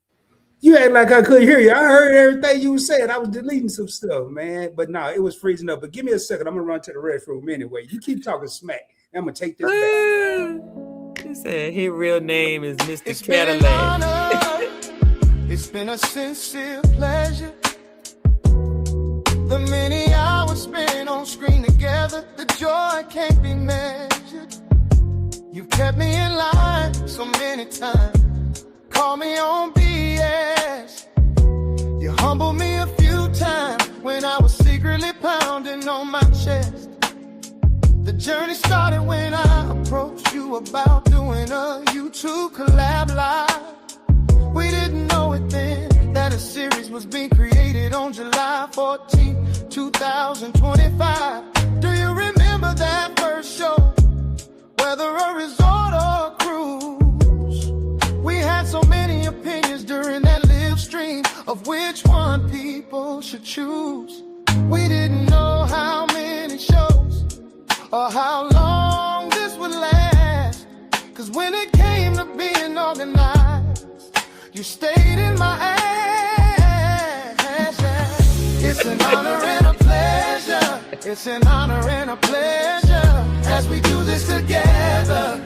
you act like I couldn't hear you. I heard everything you said. I was deleting some stuff, man. But no, it was freezing up. But give me a second. I'm gonna run to the restroom anyway. You keep talking smack. I'm gonna take this back. He said his real name is Mr. It's Cadillac. It's been a sincere pleasure. The many hours spent on screen together, the joy can't be measured. You kept me in line so many times. Call me on BS. You humbled me a few times when I was secretly pounding on my chest. The journey started when I approached you about doing a YouTube collab live. We didn't know it then that a series was being created on July 14, 2025. Do you remember that first show? Whether a resort or a cruise, we had so many opinions during that live stream of which one people should choose. We didn't know how many shows or how long this would last. Cause when it came to being organized, you stayed in my ass. It's an honor and a pleasure. It's an honor and a pleasure as we do this together.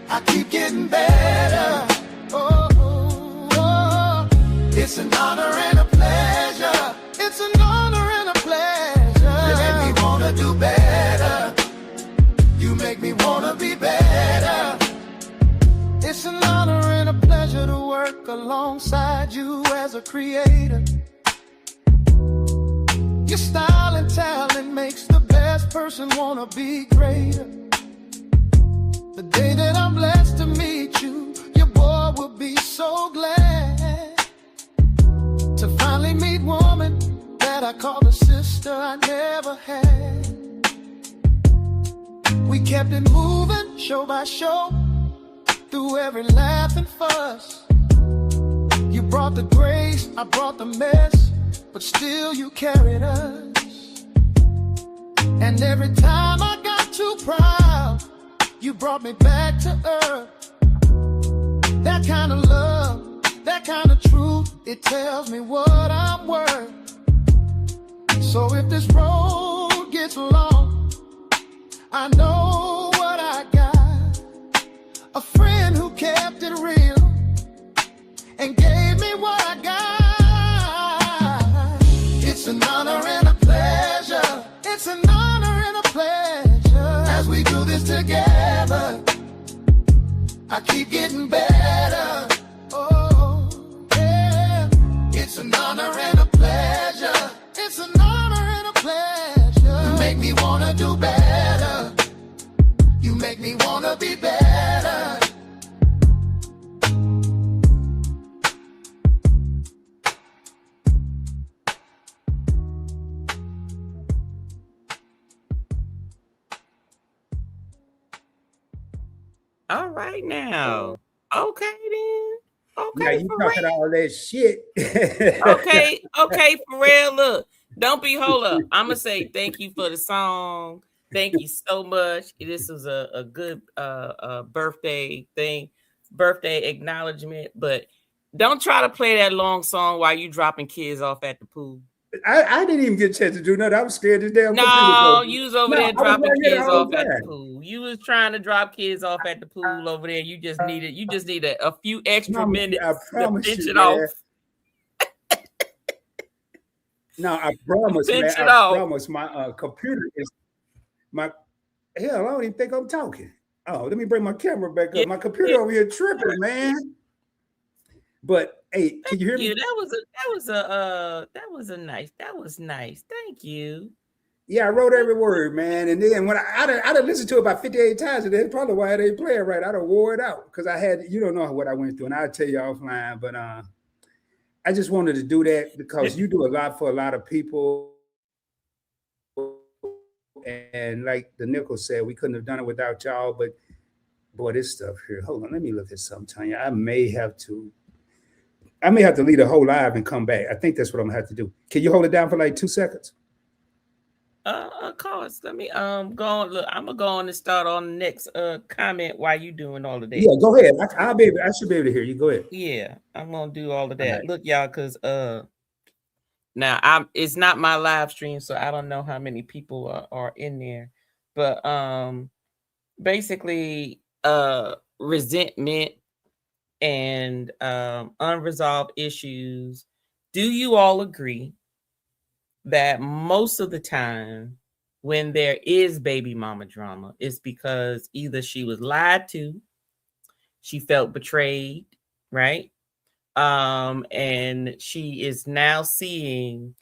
I keep getting better. Oh, oh, oh. It's an honor and a pleasure. It's an honor and a pleasure. You make me wanna do better. You make me wanna be better. It's an honor and a pleasure to work alongside you as a creator. Your style and talent makes the best person wanna be greater. The day that I'm blessed to meet you, your boy will be so glad to finally meet woman that I call a sister I never had. We kept it moving, show by show, through every laugh and fuss. You brought the grace, I brought the mess, but still you carried us. And every time I got too proud, you brought me back to earth. That kind of love, that kind of truth, it tells me what I'm worth. So if this road gets long, I know what I got. A friend who kept it real and gave me what I got. It's an honor and a pleasure. It's an honor and a pleasure as we do this together. I keep getting better. Oh, yeah. It's an honor and a pleasure. It's an honor and a pleasure. You make me wanna do better. You make me wanna be better. All right now. Okay then. Now Okay, you for talking real. all that shit. Okay, for real. Look, don't be hold up. I'ma say thank you for the song. Thank you so much. This was a good birthday thing, birthday acknowledgement. But don't try to play that long song while you dropping kids off at the pool. I didn't even get a chance to do nothing. I was scared this damn computer No, broke. you was over No, there I was dropping right here the kids whole off at the time. pool. You was trying to drop kids off at the pool over there. You just needed a few extra I minutes to promise pinch you, it man. off. No, I promise, man. Pinch it I off. promise. My computer is my hell. I don't even think I'm talking. Oh, let me bring my camera back Yeah, up. My computer over here tripping, man. But hey, can you hear me? you. That was nice. Thank you. Yeah, I wrote every word, man. And then when I done listened to it about 58 times, and that's probably why they play it right. I done wore it out because I had, you don't know what I went through, and I'll tell you offline. But I just wanted to do that because you do a lot for a lot of people. And like the Nickel said, we couldn't have done it without y'all. But boy, this stuff here. Hold on, let me look at something, Tanya. I may have to leave the whole live and come back. I think that's what I'm gonna have to do. Can you hold it down for like 2 seconds? Of course. Let me go on. Look, I'm gonna go on and start on the next comment while you doing all of that. Yeah, go ahead. I should be able to hear you. Go ahead. Yeah, I'm gonna do all of that. All right. Look, y'all, because now it's not my live stream, so I don't know how many people are in there. But basically resentment and unresolved issues. Do you all agree that most of the time when there is baby mama drama, it's because either she was lied to, she felt betrayed, right? And she is now seeing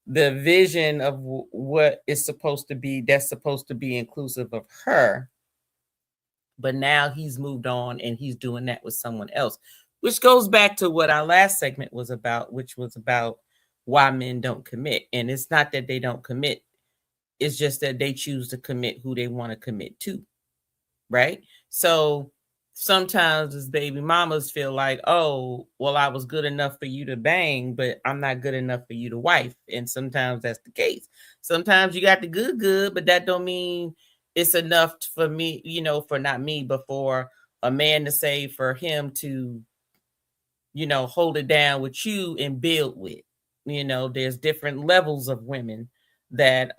the vision of what is supposed to be, that's supposed to be inclusive of her, but now he's moved on and he's doing that with someone else, which goes back to what our last segment was about, which was about why men don't commit. And it's not that they don't commit, it's just that they choose to commit who they want to commit to, right? So sometimes as baby mamas feel like, oh, well, I was good enough for you to bang, but I'm not good enough for you to wife. And sometimes that's the case. Sometimes you got the good, but that don't mean it's enough for me, for not me, but for a man to say for him to, hold it down with you and build with. There's different levels of women that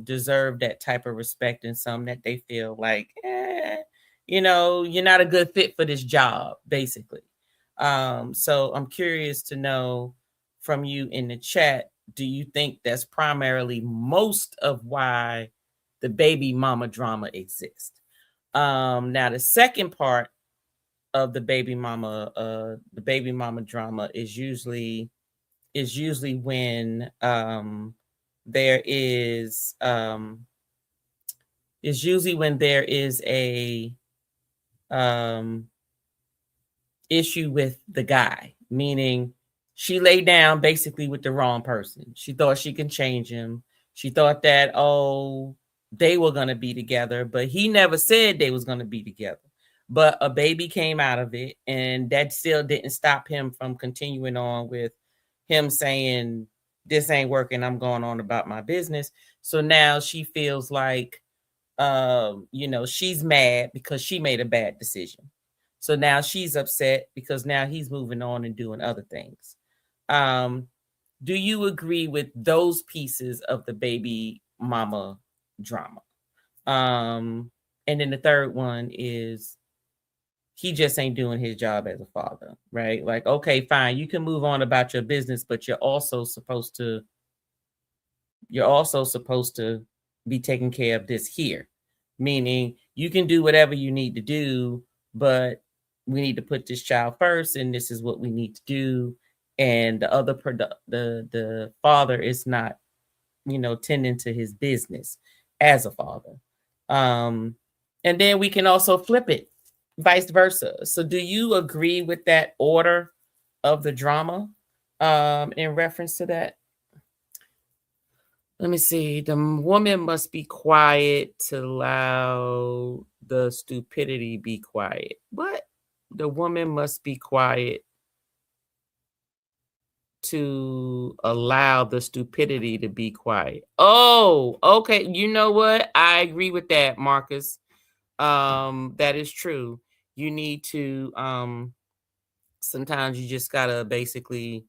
deserve that type of respect, and some that they feel like, you're not a good fit for this job, basically. So I'm curious to know from you in the chat, do you think that's primarily most of why the baby mama drama exists? Now the second part of the baby mama drama is usually when there is a issue with the guy, meaning she laid down basically with the wrong person. She thought she can change him. She thought that, oh, they were going to be together, but he never said they was going to be together. But a baby came out of it, and that still didn't stop him from continuing on with him saying, this ain't working, I'm going on about my business. So now she feels like, she's mad because she made a bad decision. So now she's upset because now he's moving on and doing other things. Do you agree with those pieces of the baby mama drama? And then the third one is he just ain't doing his job as a father, right? Like, okay, fine, you can move on about your business, but you're also supposed to be taking care of this here. Meaning you can do whatever you need to do, but we need to put this child first, and this is what we need to do. And the other the father is not, tending to his business as a father. And then we can also flip it, vice versa. So do you agree with that order of the drama in reference to that? Let me see. The woman must be quiet to allow the stupidity be quiet. What? The woman must be quiet to allow the stupidity to be quiet. Oh, okay. You know what? I agree with that, Marcus. That is true. You need to sometimes you just gotta basically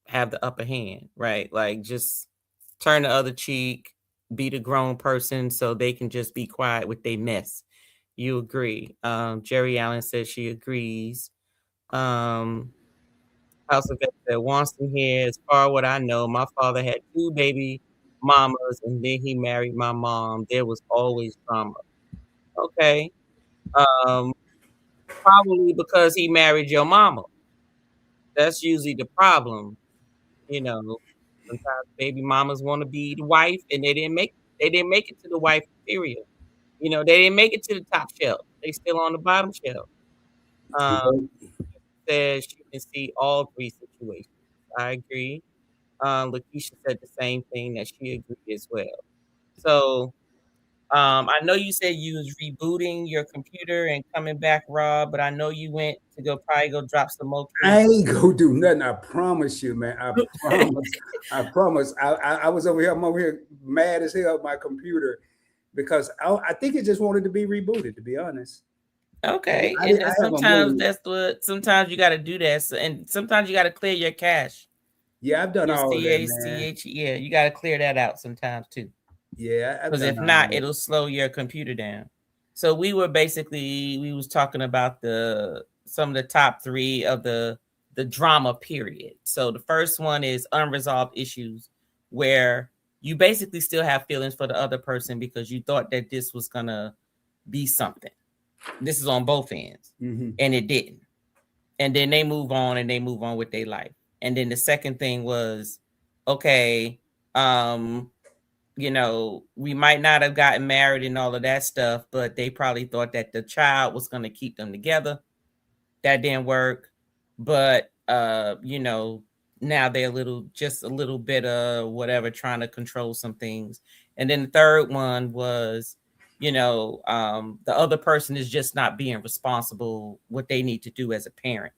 have the upper hand, right? Like just turn the other cheek, be the grown person so they can just be quiet with their mess. You agree. Jerry Allen says she agrees. House of Ed said, Wonston here, as far what I know, my father had 2 baby mamas and then he married my mom. There was always drama. Okay. Um, Probably because he married your mama. That's usually the problem. You know, sometimes baby mamas want to be the wife and they didn't make it to the wife material. You know, they didn't make it to the top shelf. They still on the bottom shelf. Um, Says she can see all 3 situations. I agree. Lakeisha said the same thing that she agreed as well. So I know you said you was rebooting your computer and coming back, Rob, but I know you went to probably go drop some more I kids. ain't go do nothing. I promise you, man. I promise. I promise. I was over here. I'm over here mad as hell at my computer because I think it just wanted to be rebooted. To be honest. Okay, I and then have a sometimes movie. that's what sometimes you got to do that, and sometimes you got to clear your cache, Yeah, I've done your all of that, man. CACH. Yeah, you got to clear that out sometimes too, Yeah, I've because done if all not, of it'll slow your computer down. So we was talking about some of the top 3 of the drama period. So the first one is unresolved issues, where you basically still have feelings for the other person because you thought that this was gonna be something. This is on both ends, and it didn't. And then they move on with their life. And then the second thing was, okay, you know, we might not have gotten married and all of that stuff, but they probably thought that the child was going to keep them together. That didn't work. But you know, now they're just a little bit of whatever, trying to control some things. And then the third one was, you know, the other person is just not being responsible what they need to do as a parent.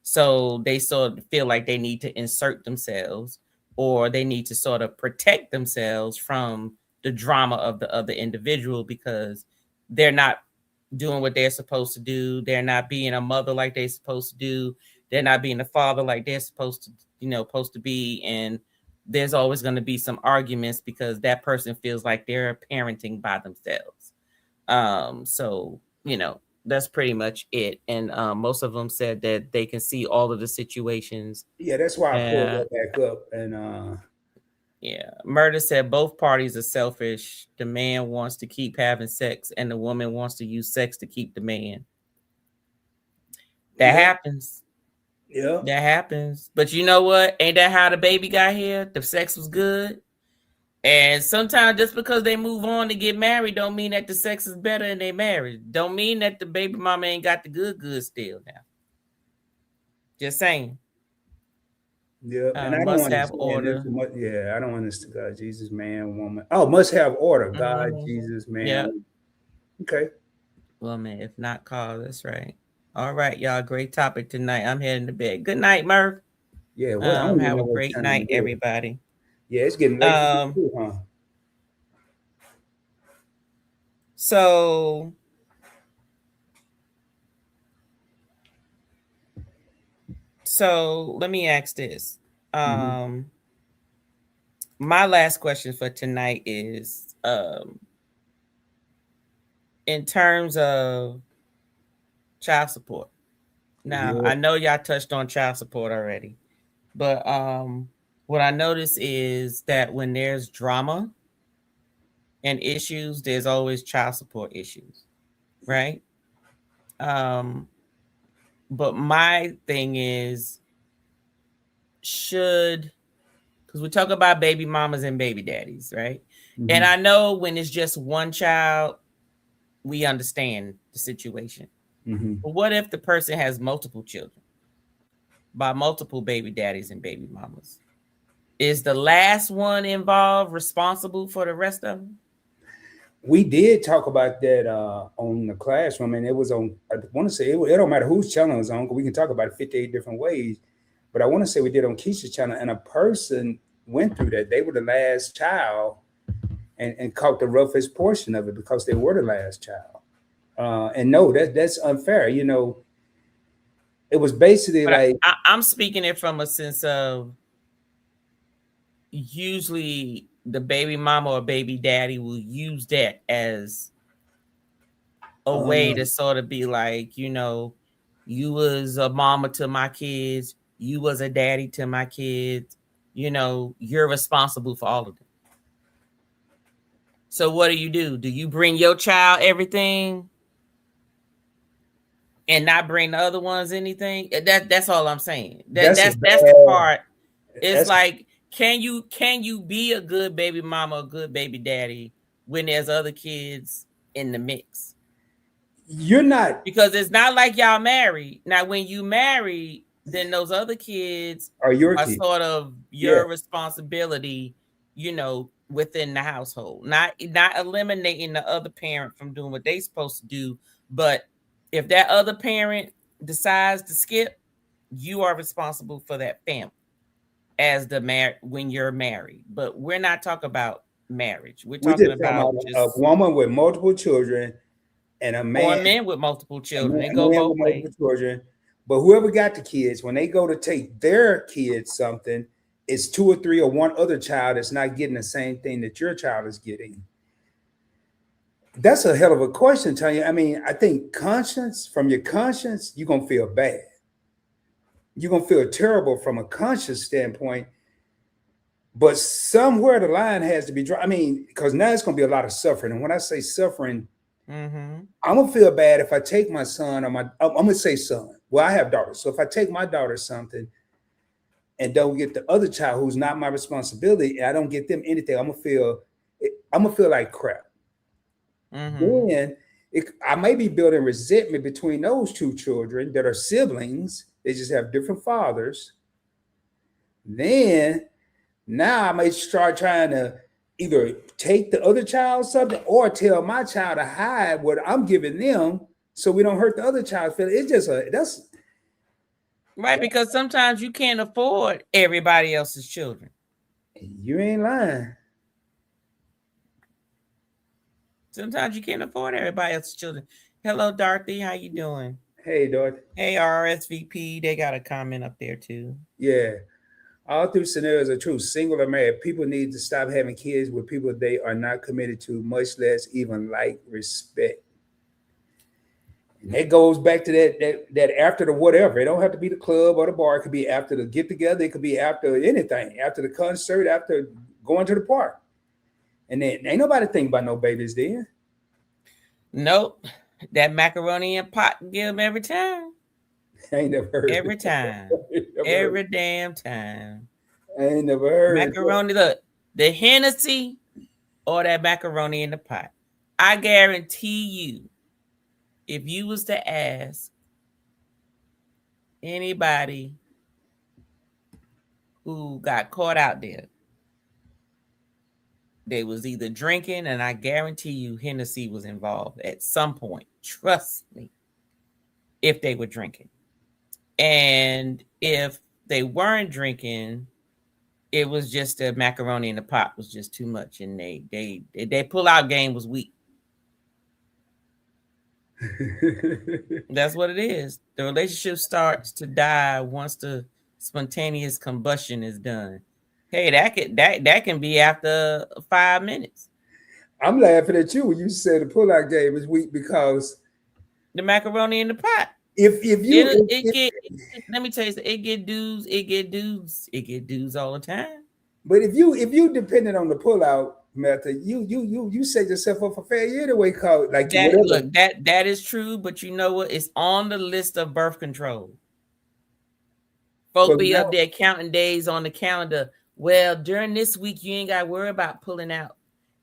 So they sort of feel like they need to insert themselves, or they need to sort of protect themselves from the drama of the other individual because they're not doing what they're supposed to do. They're not being a mother like they're supposed to do. They're not being a father like they're supposed to, supposed to be. And there's always going to be some arguments because that person feels like they're parenting by themselves. So, that's pretty much it. And most of them said that they can see all of the situations. Yeah, that's why I pulled And that back up. And yeah, Murder said both parties are selfish. The man wants to keep having sex, and the woman wants to use sex to keep the man. That happens. Yeah. That happens. But you know what? Ain't that how the baby got here? The sex was good. And sometimes just because they move on to get married don't mean that the sex is better and they married. Don't mean that the baby mama ain't got the good still now. Just saying. Yeah, and I don't Must have understand this. order. Yeah, I don't understand God, Jesus, man, woman. Oh, must have order. God, Mm-hmm. Jesus, man. Yeah. Okay. Woman, if not cause, that's right. All right, y'all. Great topic tonight. I'm heading to bed. Good night, Murph. Yeah, what I don't even Have know a what great time night, it is. everybody. Yeah, it's getting late for you too, huh? So let me ask this. My last question for tonight is in terms of child support. Now, Yeah. I know y'all touched on child support already, but what I notice is that when there's drama and issues, there's always child support issues, right? But my thing is, because we talk about baby mamas and baby daddies, right? And I know when it's just one child, we understand the situation. But what if the person has multiple children by multiple baby daddies and baby mamas? Is the last one involved responsible for the rest of them? We did talk about that on the classroom, and it was on. I want to say it don't matter whose channel it's on, because we can talk about it 58 different ways. But I want to say we did on Keisha's channel, and a person went through that. They were the last child, and caught the roughest portion of it because they were the last child. And no, that's unfair. You know, it was basically But like I'm speaking it from a sense of usually the baby mama or baby daddy will use that as a way to sort of be like, you know, you was a mama to my kids, you was a daddy to my kids, you know, you're responsible for all of them. So what do? Do you bring your child everything and not bring the other ones anything? That's all I'm saying. That's the part. It's like, can you be a good baby mama, a good baby daddy when there's other kids in the mix? You're not, because it's not like y'all married. Now, when you marry, then those other kids are your kids. sort of your responsibility, you know, within the household. Not eliminating the other parent from doing what they're supposed to do, but if that other parent decides to skip, you are responsible for that family as when you're married. But we're not talking about marriage. We're talking about a woman with multiple children and a man, or men with multiple children. They go both ways. Children, but whoever got the kids, when they go to take their kids something, it's 2 or 3 or one other child that's not getting the same thing that your child is getting. That's a hell of a question, Tanya. I mean, I think from your conscience, you're gonna feel bad. You're gonna feel terrible from a conscious standpoint. But somewhere the line has to be drawn. I mean, because now it's gonna be a lot of suffering. And when I say suffering, I'm gonna feel bad if I take my son or I'm gonna say son. Well, I have daughters, so if I take my daughter something and don't get the other child who's not my responsibility, and I don't get them anything, I'm gonna feel like crap. Then I may be building resentment between those 2 children that are siblings. They just have different fathers. Then now I may start trying to either take the other child something or tell my child to hide what I'm giving them so we don't hurt the other child's feelings. It's just that's right, because sometimes you can't afford everybody else's children. You ain't lying. Sometimes you can't afford everybody else's children. Hello, Dorothy. How you doing? Hey, Dorothy. Hey, RSVP. They got a comment up there too. Yeah. All 3 scenarios are true. Single or married, people need to stop having kids with people they are not committed to, much less even like, respect. And that goes back to that after the whatever. It don't have to be the club or the bar. It could be after the get together. It could be after anything, after the concert, after going to the park. And then ain't nobody think about no babies then. Nope. That macaroni and pot give them every time. I ain't never heard every time. Every damn time. I ain't never heard macaroni. Look, the Hennessy or that macaroni in the pot. I guarantee you, if you was to ask anybody who got caught out there, they was either drinking, and I guarantee you Hennessy was involved at some point. Trust me, if they were drinking. And if they weren't drinking, it was just the macaroni in the pot was just too much, and they pull-out game was weak. That's what it is. The relationship starts to die once the spontaneous combustion is done. Hey, that can be after 5 minutes. I'm laughing at you when you said the pull-out game is weak because the macaroni in the pot. Let me tell you, it get dudes all the time. But if you depended on the pull-out method, you set yourself up for failure anyway. Like that is true, but you know what? It's on the list of birth control. Folks be up there counting days on the calendar. Well, during this week, you ain't got to worry about pulling out.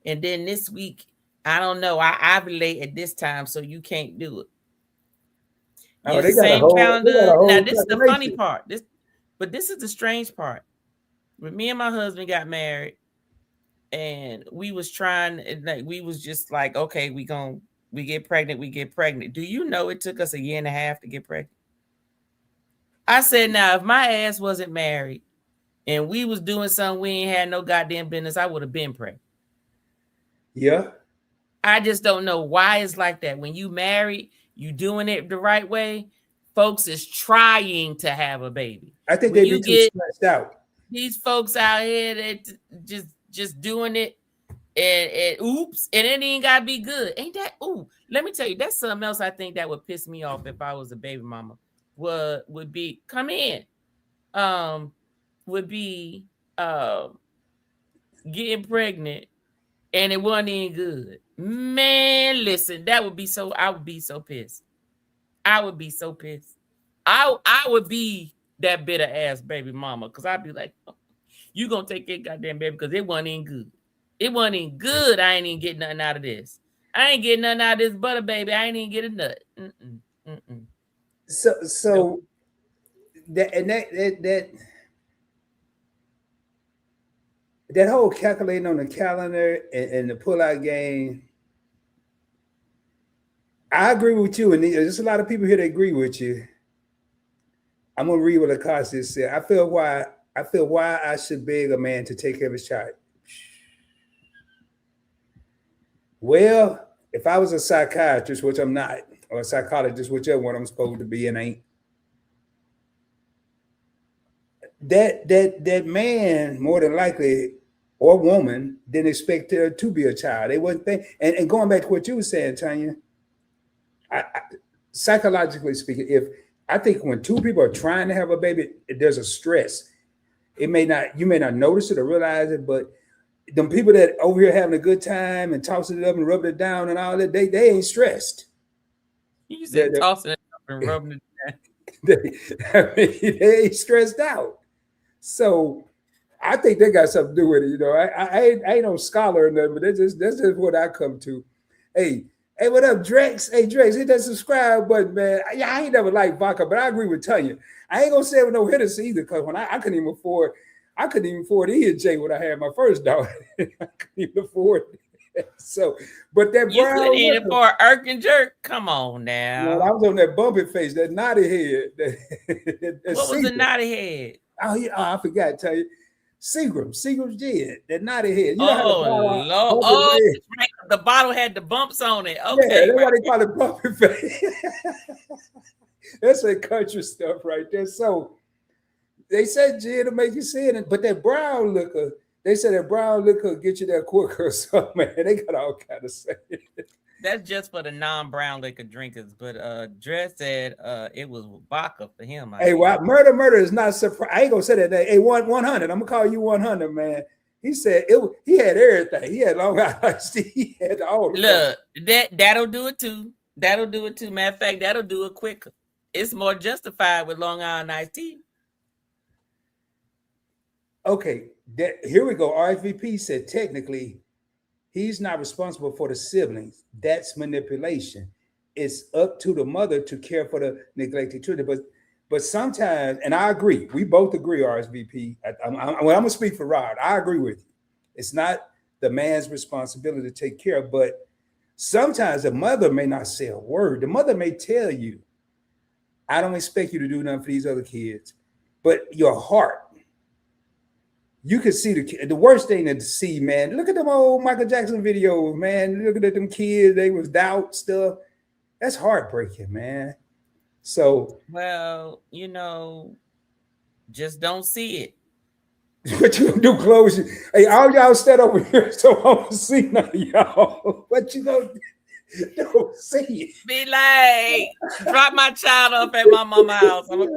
And then this week, I don't know. I ovulate at this time, so you can't do it. Oh, the same calendar. Now, this is the funny part. This is the strange part. When me and my husband got married, and we was trying, and like we was just like, okay, we get pregnant. Do you know it took us 1.5 years to get pregnant? I said, now if my ass wasn't married and we was doing something we ain't had no goddamn business, I would have been pregnant. Yeah. I just don't know why it's like that. When you married, you doing it the right way. Folks is trying to have a baby. I think When they you be too get stressed out. these folks out here that just doing it and oops, and it ain't gotta be good. Ain't that? Ooh, let me tell you, that's something else I think that would piss me off if I was a baby mama. Would be come in, would be getting pregnant and it wasn't even good. Man, listen, I would be so pissed. I would be so pissed. I would be that bitter ass baby mama because I'd be like, oh, you gonna take that goddamn baby because it wasn't even good. It wasn't even good. I ain't even getting nothing out of this. I ain't getting nothing out of this butter, baby. I ain't even get a nut. So that whole calculating on the calendar and the pull-out game, I agree with you, and there's a lot of people here that agree with you. I'm gonna read what Acosta said. I feel why I should beg a man to take care of his child. Well, if I was a psychiatrist, which I'm not, or a psychologist, whichever one I'm supposed to be and ain't, that man more than likely or woman didn't expect there to be a child. They wouldn't think. And going back to what you were saying, Tanya, I psychologically speaking, I think when two people are trying to have a baby, there's a stress. You may not notice it or realize it, but them people that over here having a good time and tossing it up and rubbing it down and all that, they ain't stressed. You said tossing it up and rubbing it down. They ain't stressed out. So I think they got something to do with it. You know, I ain't no scholar or nothing, but that's just what I come to. Hey, what up, Drex? Hey, Drex, hit that subscribe button, man. I ain't never liked vodka, but I agree with Tanya. I ain't gonna say it with no Hennessy either, because when I couldn't even afford E&J when I had my first daughter. I couldn't even afford it. So, but that you couldn't eat it for irk and jerk. Come on now. Well, I was on that bumpy face, that naughty head. What was the naughty head? Oh, yeah, I forgot to tell you. Seagram's gin, that naughty head. You know Lord. Right. The bottle had the bumps on it. Okay. Yeah, that's why they call it bumpy face. That's that country stuff right there. So they said gin to make you see it, but that brown liquor, they said that brown liquor get you there quicker. So man, they got all kind of say. That's just for the non-brown liquor drinkers. But Dress said it was vodka for him. Hey, well, murder is not surprise. I ain't gonna say that. Hey, 100. I'm gonna call you 100, man. He said he had everything. He had Long Island tea. He had all. Look, that'll do it too. That'll do it too. Matter of fact, that'll do it quicker. It's more justified with Long Island iced tea. Okay, here we go. RSVP said technically he's not responsible for the siblings. That's manipulation. It's up to the mother to care for the neglected children. But sometimes, and I agree, we both agree, RSVP. I'm going to speak for Rod. I agree with you. It's not the man's responsibility to take care of, but sometimes the mother may not say a word. The mother may tell you, I don't expect you to do nothing for these other kids, but your heart, you can see the worst thing to see, man. Look at them old Michael Jackson videos, man. Looking at them kids, they was doubt stuff. That's heartbreaking, man. So, well, just don't see it. What you gonna do? Close it. Hey, all y'all stand over here, so I don't see none of y'all. What you gonna do? Don't see it. Be like, drop my child off at my mama's house. I'm gonna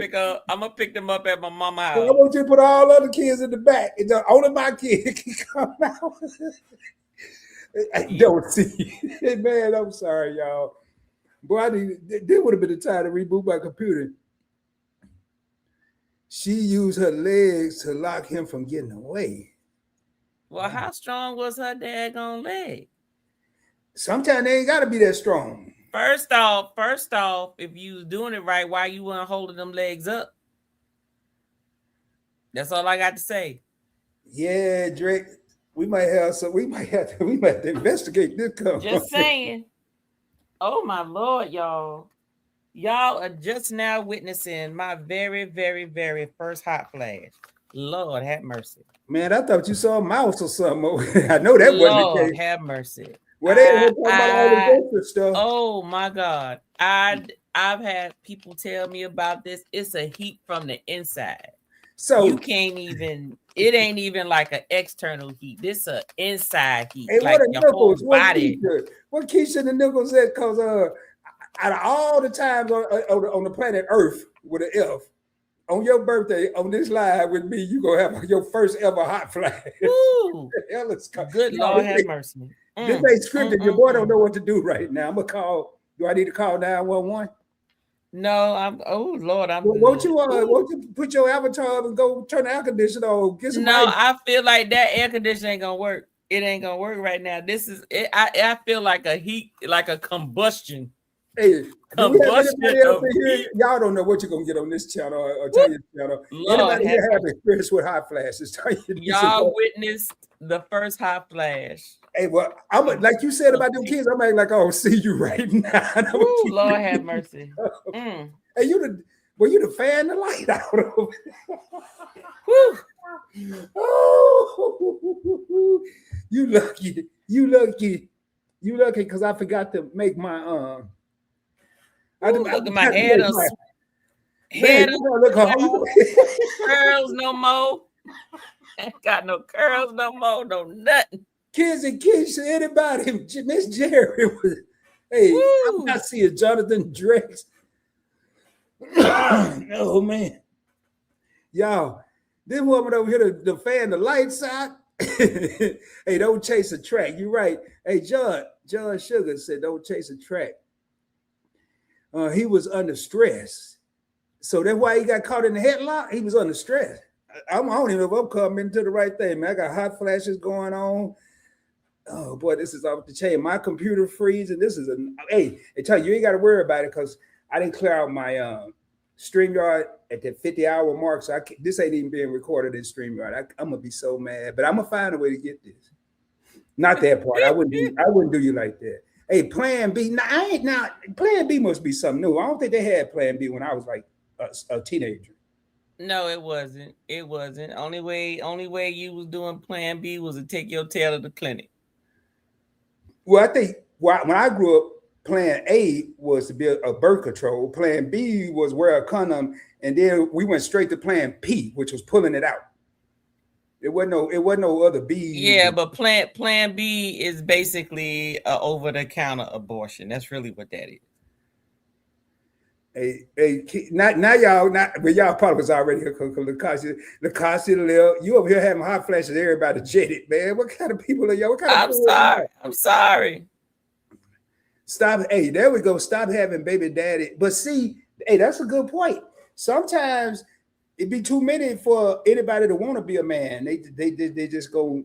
pick them up at my mama's house. I want you to put all other kids in the back. It's only my kid can come out. I don't see it. Man, I'm sorry, y'all. Boy, there would have been a time to reboot my computer. She used her legs to lock him from getting away. Well, how strong was her daggone leg? Sometimes they ain't got to be that strong. First off, if you was doing it right, why you weren't holding them legs up? That's all I got to say. Yeah, Drake. We might have some. We might have to investigate this. Just saying. Oh my Lord, y'all. Y'all are just now witnessing my very, very, very first hot flash. Lord have mercy. Man, I thought you saw a mouse or something. I know that wasn't the Lord case. have mercy. Well, they were talking about all the gangster stuff. Oh my God. I've had people tell me about this. It's a heat from the inside. So you can't even, it ain't even like an external heat. This a inside heat. Hey, like what your whole body. Keisha? What Keisha and the Nichols said, because out of all the times on the planet Earth with an F, on your birthday, on this live with me, you gonna have your first ever hot flash. Woo. Good Lord have mercy. This ain't scripted. Your boy don't know what to do right now. I'm gonna call. Do I need to call 911? No, I'm. Oh Lord, I'm. Won't you put your avatar up and go turn the air conditioner on? Get some. No, I feel like that air conditioner ain't gonna work. It ain't gonna work right now. This is it. I feel like a heat, like a combustion. Hey, combustion here? Y'all don't know what you're gonna get on this channel or tell your channel. Lord, anybody here have experience with hot flashes? Y'all witnessed the first hot flash. Hey, well, I'm like you said about them kids. I'm like, I don't see you right now. Ooh, Lord have mercy. Hey, you the fan the light out of Oh, you lucky, because I forgot to make my look at my head up. Head up. Curls no more. Ain't got no curls no more, no nothing. Kids and kids, anybody, Miss Jerry was, hey, I'm not seeing Jonathan Drex. Oh man, y'all, this woman over here to fan the lights out. Hey, don't chase a track. You're right. Hey, John Sugar said don't chase a track. He was under stress, so that's why he got caught in the headlock. He was under stress. I don't even know if I'm coming to the right thing, man. I got hot flashes going on. Oh boy, this is off the chain. My computer freeze, and this is hey, I tell you, you ain't got to worry about it because I didn't clear out my StreamYard at the 50-hour mark. So this ain't even being recorded in StreamYard. I'm gonna be so mad, but I'm gonna find a way to get this. Not that part. I wouldn't do you like that. Hey, Plan B. Plan B must be something new. I don't think they had Plan B when I was like a teenager. No, it wasn't. It wasn't. Only way you was doing Plan B was to take your tail to the clinic. Well, I think when I grew up, Plan A was to be a birth control. Plan B was wear a condom, and then we went straight to Plan P, which was pulling it out. It wasn't no other B. Yeah, but Plan B is basically a over-the-counter abortion. That's really what that is. Hey, now y'all probably was already here because Lacoste, you over here having hot flashes. Everybody jaded, man. What kind of people are y'all? What kind of I'm sorry. Stop. Hey, there we go. Stop having baby daddy. But see, hey, that's a good point. Sometimes it'd be too many for anybody to want to be a man. They just go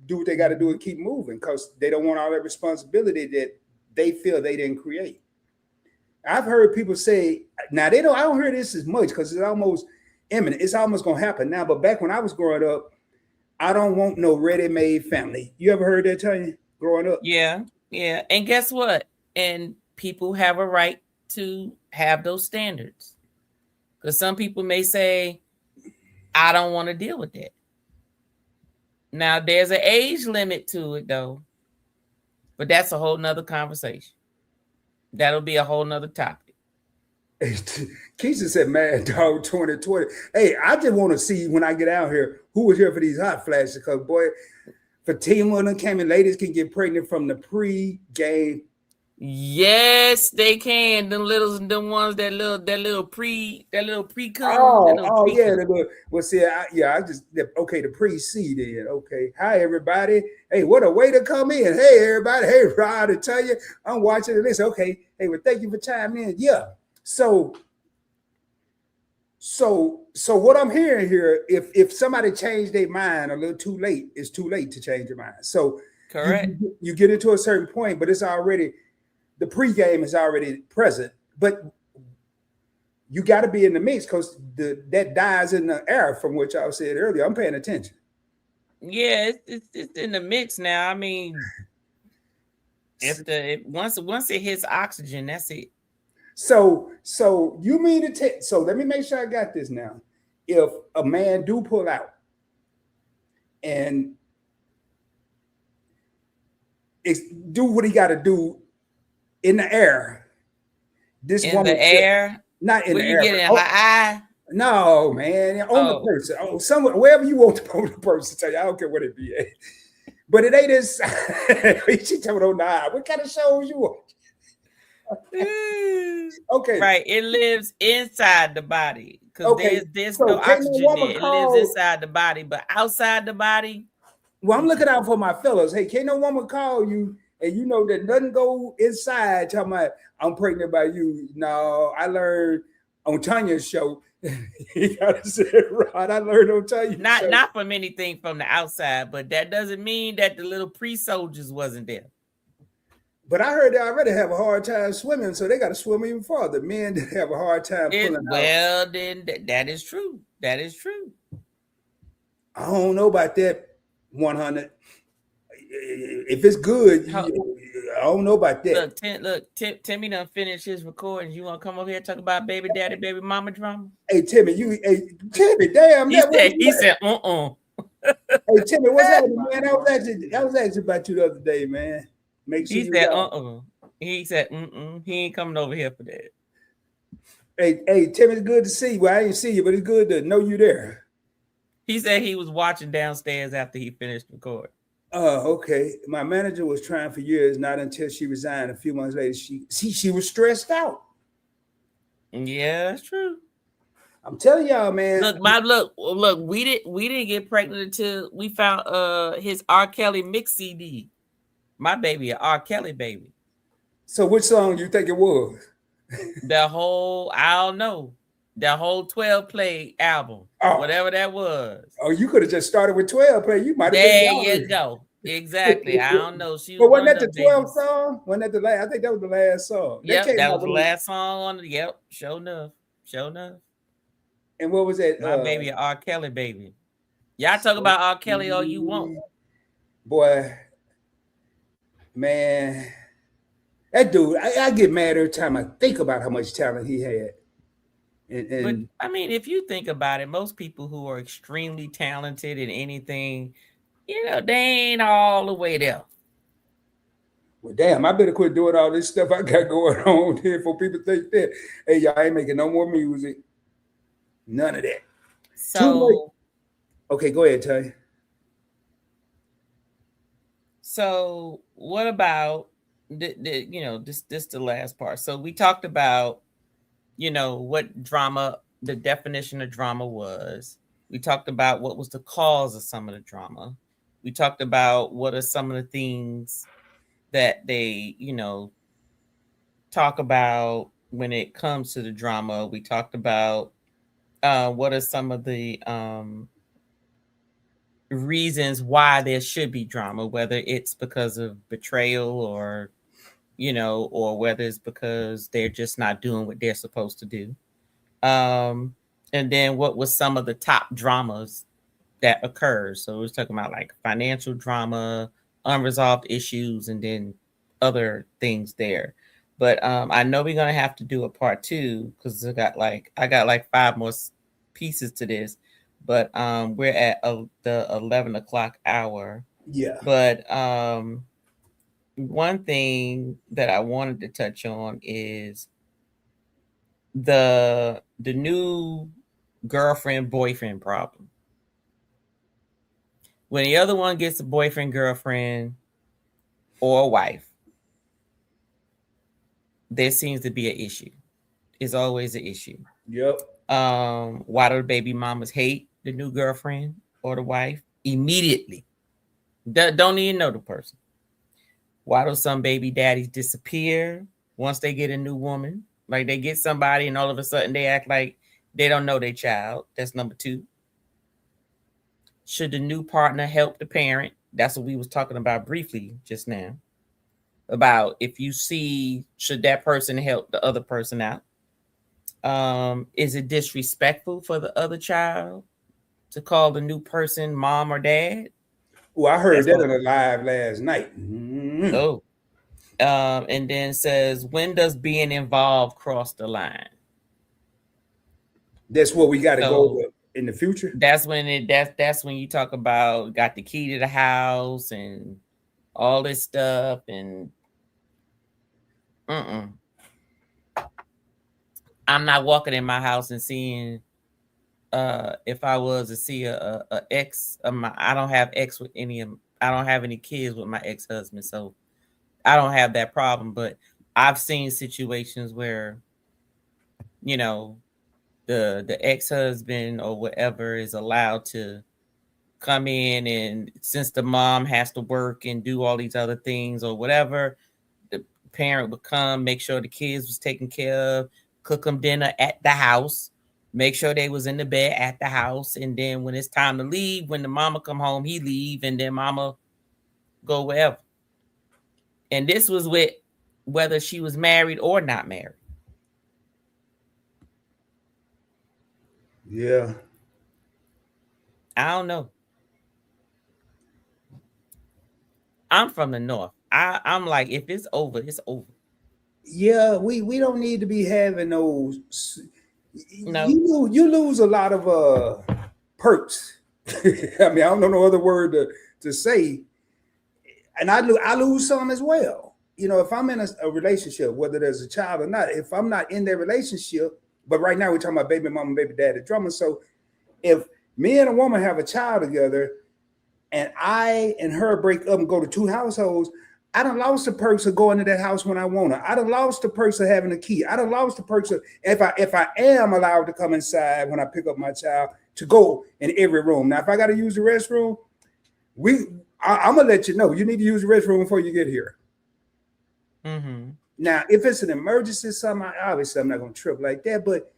do what they got to do and keep moving because they don't want all that responsibility that they feel they didn't create. I've heard people say, now I don't hear this as much because it's almost imminent. It's almost gonna happen now. But back when I was growing up, I don't want no ready-made family. You ever heard that, Tanya, growing up? Yeah. And guess what? And people have a right to have those standards. Because some people may say, I don't want to deal with that. Now, there's an age limit to it, though. But that's a whole nother conversation. That'll be a whole nother topic. Keisha said, Mad Dog 2020. Hey, I just want to see when I get out here who was here for these hot flashes. Because, boy, Fatima and them came in, ladies can get pregnant from the pre-game. Yes, they can. Them ones that little pre cum. Oh yeah. Well, see, the pre-C then. Okay. Hi everybody. Hey, what a way to come in. Hey everybody. Hey Rod, to tell you, I'm watching this. Okay. Hey, well, thank you for chiming in. Yeah. So what I'm hearing here, if somebody changed their mind a little too late, it's too late to change your mind. So correct. You get into a certain point, but it's already. The pregame is already present, but you got to be in the mix because that dies in the air from which I said earlier. I'm paying attention. Yeah, it's in the mix now. I mean, once it hits oxygen, that's it. So you mean to take? So let me make sure I got this now. If a man do pull out and do what he got to do in the air, this In woman the air, not in where the you air, get in but high. no, man, on the Oh, person, somewhere, wherever you want on the person. Tell you, I don't care what it be. But it ain't this. She told me, "Oh, nah, what kind of shows you watch?" Okay, right. It lives inside the body because okay. there's So no can no oxygen woman there. It lives call? inside the body, but outside the body. Well, I'm looking out for my fellas. Hey, can't no woman call you and you know that nothing go inside talking about I'm pregnant by you. No, I learned on Tanya's show. You gotta say it right. I learned on Tanya's show. Not from anything from the outside, but that doesn't mean that the little pre-soldiers wasn't there. But I heard they already have a hard time swimming, so they got to swim even farther. Men have a hard time pulling out. Well, then that is true. That is true. I don't know about that 100. If it's good, I don't know about that. Look, Timmy done finished his recordings. You want to come over here and talk about baby daddy, baby mama drama? Hey Timmy, damn. He said, Hey Timmy, what's happening, man? I was actually about you the other day, man. Make sure he said, He said, he ain't coming over here for that. Hey, Tim, it's good to see you. Well, I didn't see you, but it's good to know you there. He said he was watching downstairs after he finished recording. Oh, okay. My manager was trying for years, not until she resigned. A few months later, she was stressed out. Yeah, that's true. I'm telling y'all, man. Look. We didn't get pregnant until we found his R. Kelly mix CD. My baby, an R. Kelly baby. So which song you think it was? The whole, I don't know. The whole 12 play album, whatever that was. Oh, you could have just started with 12 play. You might have been. There you go. Exactly. I don't know. She was. But wasn't that the 12th song? Wasn't that the last? I think that was the last song. Yep, that was the last song on it. Yep, sure enough. And what was that? My baby, R. Kelly baby. Y'all talk about R. Kelly all you want. Boy, man, that dude, I get mad every time I think about how much talent he had. But I mean, if you think about it, most people who are extremely talented in anything, they ain't all the way there. Well, damn, I better quit doing all this stuff I got going on here for people to think that, hey, y'all ain't making no more music. None of that. So, okay, go ahead, Tay. So, what about this the last part? So we talked about what drama, the definition of drama was. We talked about what was the cause of some of the drama. We talked about what are some of the things that they, talk about when it comes to the drama. We talked about what are some of the reasons why there should be drama, whether it's because of betrayal or whether it's because they're just not doing what they're supposed to do. And then what was some of the top dramas that occurs? So we're talking about like financial drama, unresolved issues, and then other things there. But I know we're gonna have to do a part 2 because I got like 5 more pieces to this. But we're at the 11 o'clock hour. Yeah. But one thing that I wanted to touch on is the new girlfriend boyfriend problem. When the other one gets a boyfriend, girlfriend, or a wife, there seems to be an issue. It's always an issue. Yep. Why do the baby mamas hate the new girlfriend or the wife immediately? Don't even know the person. Why do some baby daddies disappear once they get a new woman? Like they get somebody and all of a sudden they act like they don't know their child. That's number 2. Should the new partner help the parent? That's what we was talking about briefly just now. About if you see, should that person help the other person out? Is it disrespectful for the other child to call the new person mom or dad? Oh, I heard That's that what. on the live last night. Mhm. Oh. And then says, when does being involved cross the line? That's what we got to go So over in the future. that's when you talk about got the key to the house and all this stuff and I'm not walking in my house and seeing if I was to see a ex of my, I don't have ex with any of, I don't have any kids with my ex-husband, so I don't have that problem. But I've seen situations where, you know, the ex-husband or whatever is allowed to come in, and since the mom has to work and do all these other things or whatever, the parent would come, make sure the kids was taken care of, cook them dinner at the house, make sure they was in the bed at the house, and then when it's time to leave, when the mama come home, he leave, and then mama go wherever. And this was with whether she was married or not married. Yeah. I don't know. I'm from the north. I'm like, if it's over, it's over. Yeah, we don't need to be having those. No. You lose a lot of perks. I mean, I don't know no other word to say, and I lose some as well. You know, if I'm in a relationship, whether there's a child or not, if I'm not in that relationship, but right now we're talking about baby mama, baby daddy drama. So if me and a woman have a child together, and I and her break up and go to two households, I done lost the perks of going to that house when I want to. I done lost the perks of having a key. I done lost the perks of if I am allowed to come inside when I pick up my child to go in every room. Now, if I got to use the restroom, I'm gonna let you know. You need to use the restroom before you get here. Mm-hmm. Now, if it's an emergency, something obviously I'm not gonna trip like that. But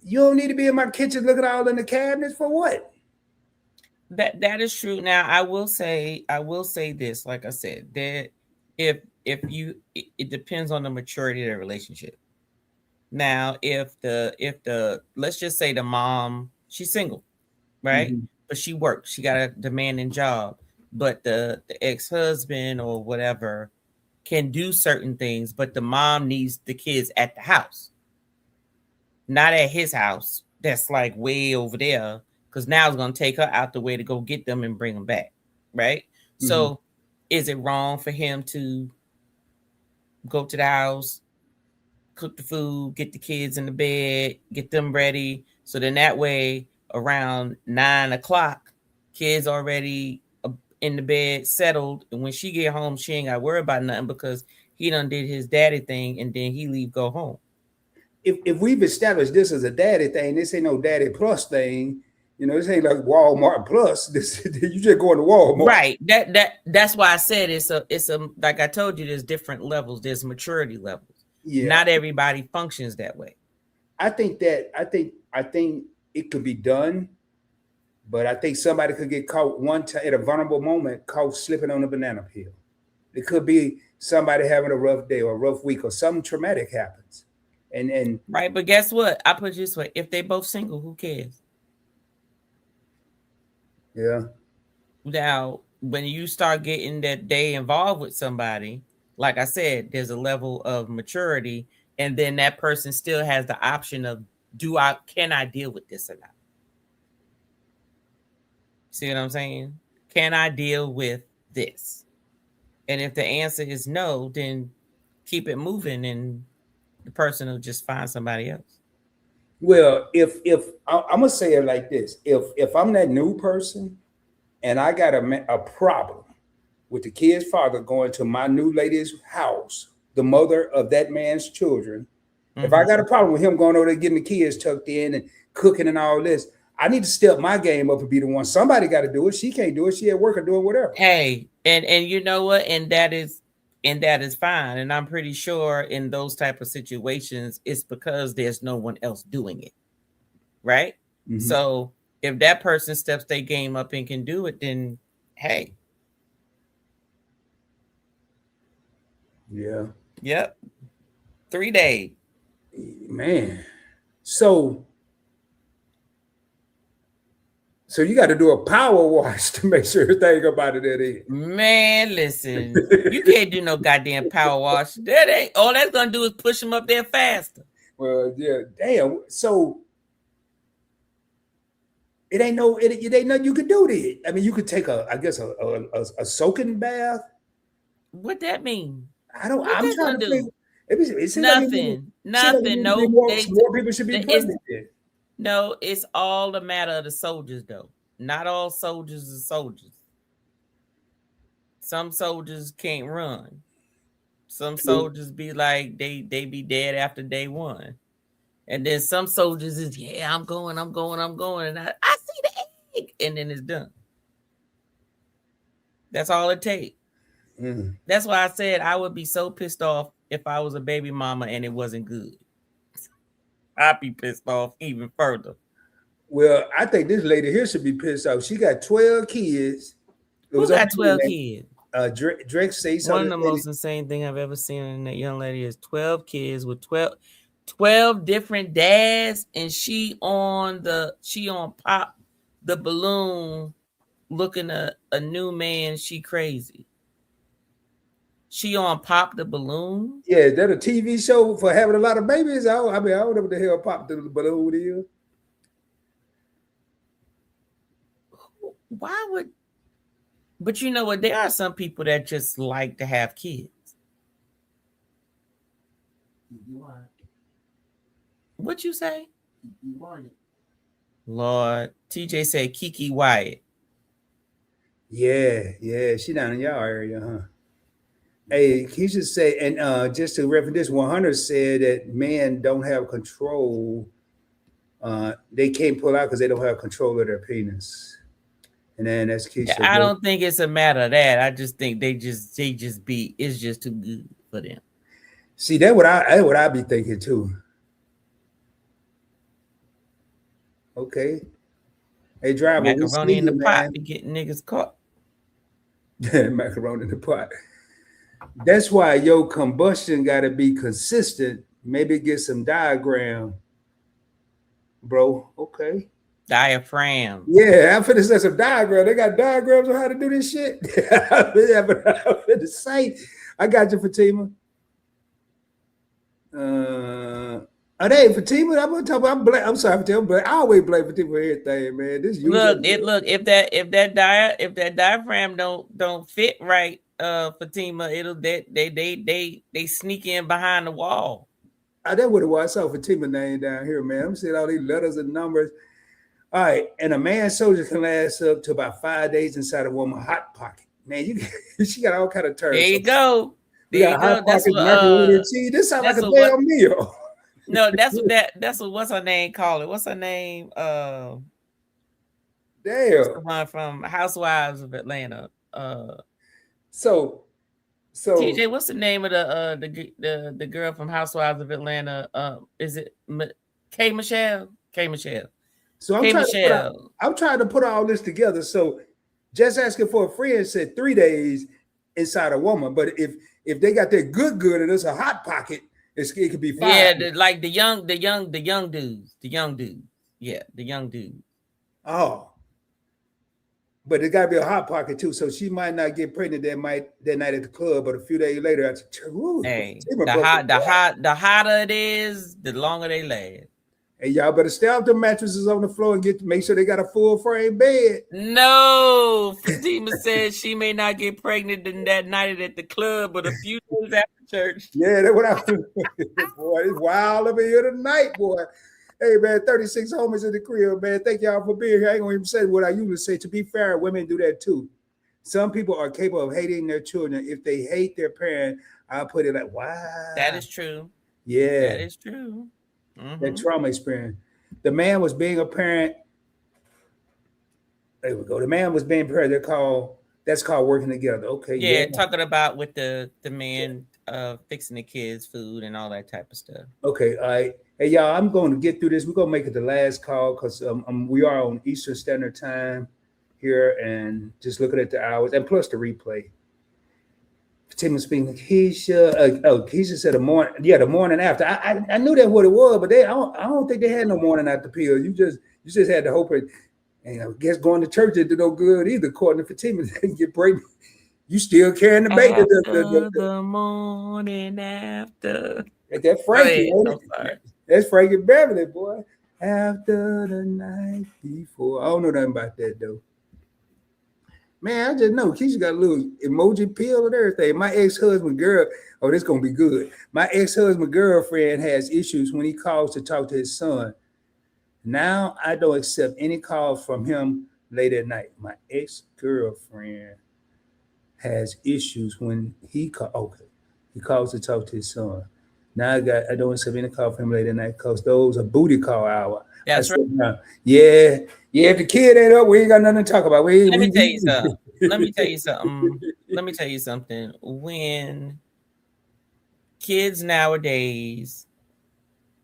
you don't need to be in my kitchen looking all in the cabinets for what? That is true. Now I will say this, like I said, that if you it depends on the maturity of the relationship. Now, if the let's just say the mom, she's single, right? Mm-hmm. But she works, she got a demanding job, but the ex-husband or whatever can do certain things, but the mom needs the kids at the house, not at his house. That's like way over there, because now it's gonna take her out the way to go get them and bring them back, right? Mm-hmm. So, is it wrong for him to go to the house, cook the food, get the kids in the bed, get them ready, so then that way around 9 o'clock, kids already in the bed settled, and when she get home, she ain't got to worry about nothing because he done did his daddy thing, and then he leave go home. If we've established this as a daddy thing, this ain't no daddy plus thing. You know, this ain't like Walmart plus. This you just going to Walmart. Right. That's why I said it's a like I told you, there's different levels, there's maturity levels. Yeah. Not everybody functions that way. I think it could be done, but I think somebody could get caught one time at a vulnerable moment, caught slipping on a banana peel. It could be somebody having a rough day or a rough week or something traumatic happens. And right, but guess what? I put it this way: if they both single, who cares? yeah. Now, when you start getting that day involved with somebody, like I said, there's a level of maturity, and then that person still has the option of can I deal with this or not? See what I'm saying? Can I deal with this? And if the answer is no, then keep it moving, and the person will just find somebody else. Well, if I'm gonna say it like this, if I'm that new person and I got a problem with the kid's father going to my new lady's house, the mother of that man's children, if I got a problem with him going over there getting the kids tucked in and cooking and all this, I need to step my game up and be the one. Somebody got to do it. She can't do it. She at work or doing whatever. Hey, and you know what? And that is fine. And I'm pretty sure in those type of situations, it's because there's no one else doing it, right? Mm-hmm. So if that person steps their game up and can do it, then hey. Yeah. Yep. 3 days. Man. So So you got to do a power wash to make sure everything about it is. Man, listen, you can't do no goddamn power wash. That ain't all that's gonna do is push them up there faster. Well, yeah, damn. So it ain't nothing you could do to it. I mean, you could take a soaking bath. What that mean? I'm that trying gonna to do? think. It seems Nothing. Nope. More people should be pregnant. No, it's all a matter of the soldiers, though. Not all soldiers are soldiers. Some soldiers can't run. Some soldiers be like they be dead after day one. And then some soldiers is, yeah, I'm going. And I see the egg. And then it's done. That's all it takes. Mm. That's why I said I would be so pissed off if I was a baby mama and it wasn't good. I'd be pissed off even further. Well, I think this lady here should be pissed off. She got 12 kids. Who got 12 kids? Drake says one of the most insane thing I've ever seen in that young lady is 12 kids with 12 different dads, and she on pop the balloon looking at a new man. She crazy. She on Pop the Balloon? Yeah, is that a TV show for having a lot of babies? I don't know what the hell Pop the Balloon is. Why would... But you know what? There are some people that just like to have kids. What you say? Lord, TJ said Kiki Wyatt. Yeah, she down in y'all area, huh? Hey, he should say, and just to reference this, 100 said that men don't have control. They can't pull out because they don't have control of their penis. And then that's Keisha. I don't think it's a matter of that. I just think it's just too good for them. See, that's what I be thinking too. Okay. Hey, driver, macaroni in the pot to get niggas caught. Macaroni in the pot. That's why your combustion got to be consistent. Maybe get some diagram, bro. Okay. Diaphragm. Yeah, I'm finna say some diagram. They got diagrams on how to do this shit. I'm finna say, I got you, Fatima. Hey, Fatima, I'm gonna talk about. I'm sorry, Fatima, but I always blame Fatima for everything, man. This if that diaphragm don't fit right, Fatima, they sneak in behind the wall. That's what it was. I saw Fatima name down here, man. I'm seeing all these letters and numbers. All right, and a man soldier can last up to about 5 days inside a woman hot pocket. Man, she got all kind of terms. There you go. There you go. That's what, this sounds like a damn meal. No, that's what what's her name call it? What's her name? Damn. The one from Housewives of Atlanta. So TJ, what's the name of the girl from Housewives of Atlanta? Is it K Michelle? K Michelle. So I'm trying to put all this together. So just asking for a friend said 3 days inside a woman, but if they got that good and it's a hot pocket, it could be 5. Yeah, like the young dudes. Yeah, the young dudes. Oh, but it got to be a hot pocket too. So she might not get pregnant that night at the club, but a few days later, the hotter it is, the longer they last. Hey, y'all better stay off the mattresses on the floor and make sure they got a full frame bed. No, Fatima said she may not get pregnant that night at the club, but a few days after church. Yeah, that's what I was. Boy, it's wild over here tonight, boy. Hey, man, 36 homies in the crib, man. Thank y'all for being here. I ain't gonna even say what I usually say. To be fair, women do that too. Some people are capable of hating their children. If they hate their parent, I'll put it like, wow. That is true. Yeah. That is true. Mm-hmm. That trauma experience. The man was being a parent. There we go. The man was being a parent. That's called working together. Okay. Yeah, talking about with the man fixing the kids' food and all that type of stuff. Okay. All right. Hey, y'all, I'm going to get through this. We're going to make it the last call because we are on Eastern Standard Time here and just looking at the hours and plus the replay. Fatima speaking, Keisha. Keisha said the morning. Yeah, the morning after. I knew that what it was, but I don't think they had no morning after pill. You just had to hope it. And I guess going to church didn't do no good either, according to Fatima. Get pregnant. You still carrying the baby. After the morning after. That Go Frankie, ahead. ain't I'm it? sorry. That's Frankie Beverly, boy. After the night before. I don't know nothing about that, though. Man, I just know Keisha got a little emoji pill and everything. My ex-husband girl, oh, this gonna be good. My ex-husband girlfriend has issues when he calls to talk to his son. Now I don't accept any calls from him late at night. My ex-girlfriend has issues when he he calls to talk to his son. Now I don't accept any call from him late at night because those are booty call hour. That's right. Yeah. If the kid ain't up, we ain't got nothing to talk about. Let me tell you something. Let me tell you something. Let me tell you something. When kids nowadays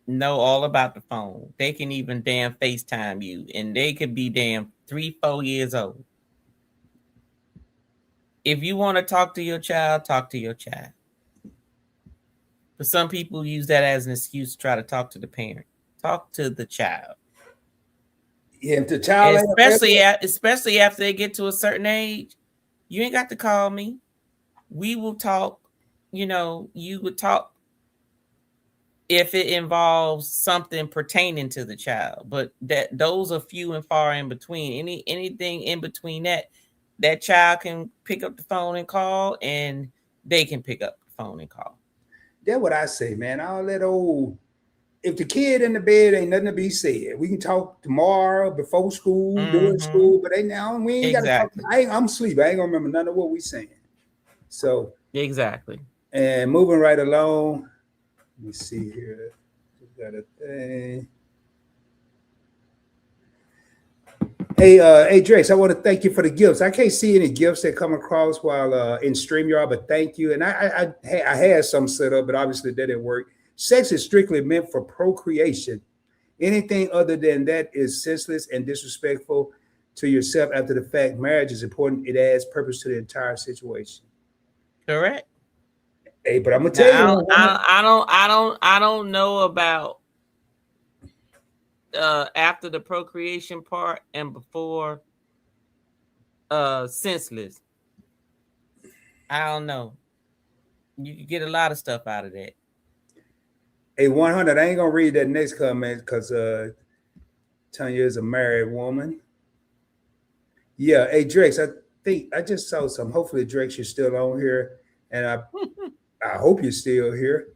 know all about the phone, they can even damn FaceTime you, and they could be damn 3-4 years old. If you want to talk to your child, talk to your child. But some people use that as an excuse to try to talk to the parent. Talk to the child. Yeah, if the child especially after they get to a certain age, you ain't got to call me. We will talk. You would talk if it involves something pertaining to the child, but those are few and far in between. Anything in between that child can pick up the phone and call, and they can pick up the phone and call. That's what I say, man. All that old. If the kid in the bed, ain't nothing to be said. We can talk tomorrow, before school, during school, but we ain't got to talk. I'm asleep. I ain't gonna remember none of what we saying. So exactly. And moving right along. Let me see here. Got a thing. Hey, Drace, I want to thank you for the gifts. I can't see any gifts that come across while in StreamYard, but thank you. And I had some set up, but obviously that didn't work. Sex is strictly meant for procreation. Anything other than that is senseless and disrespectful to yourself after the fact. Marriage is important. It adds purpose to the entire situation. Correct. Hey, but I'm gonna tell you, I don't know about after the procreation part and before senseless. I don't know. You can get a lot of stuff out of that. Hey, 100. I ain't gonna read that next comment because Tanya is a married woman. Yeah, hey Drex, I think I just saw some. Hopefully, Drex, you're still on here, and I hope you're still here.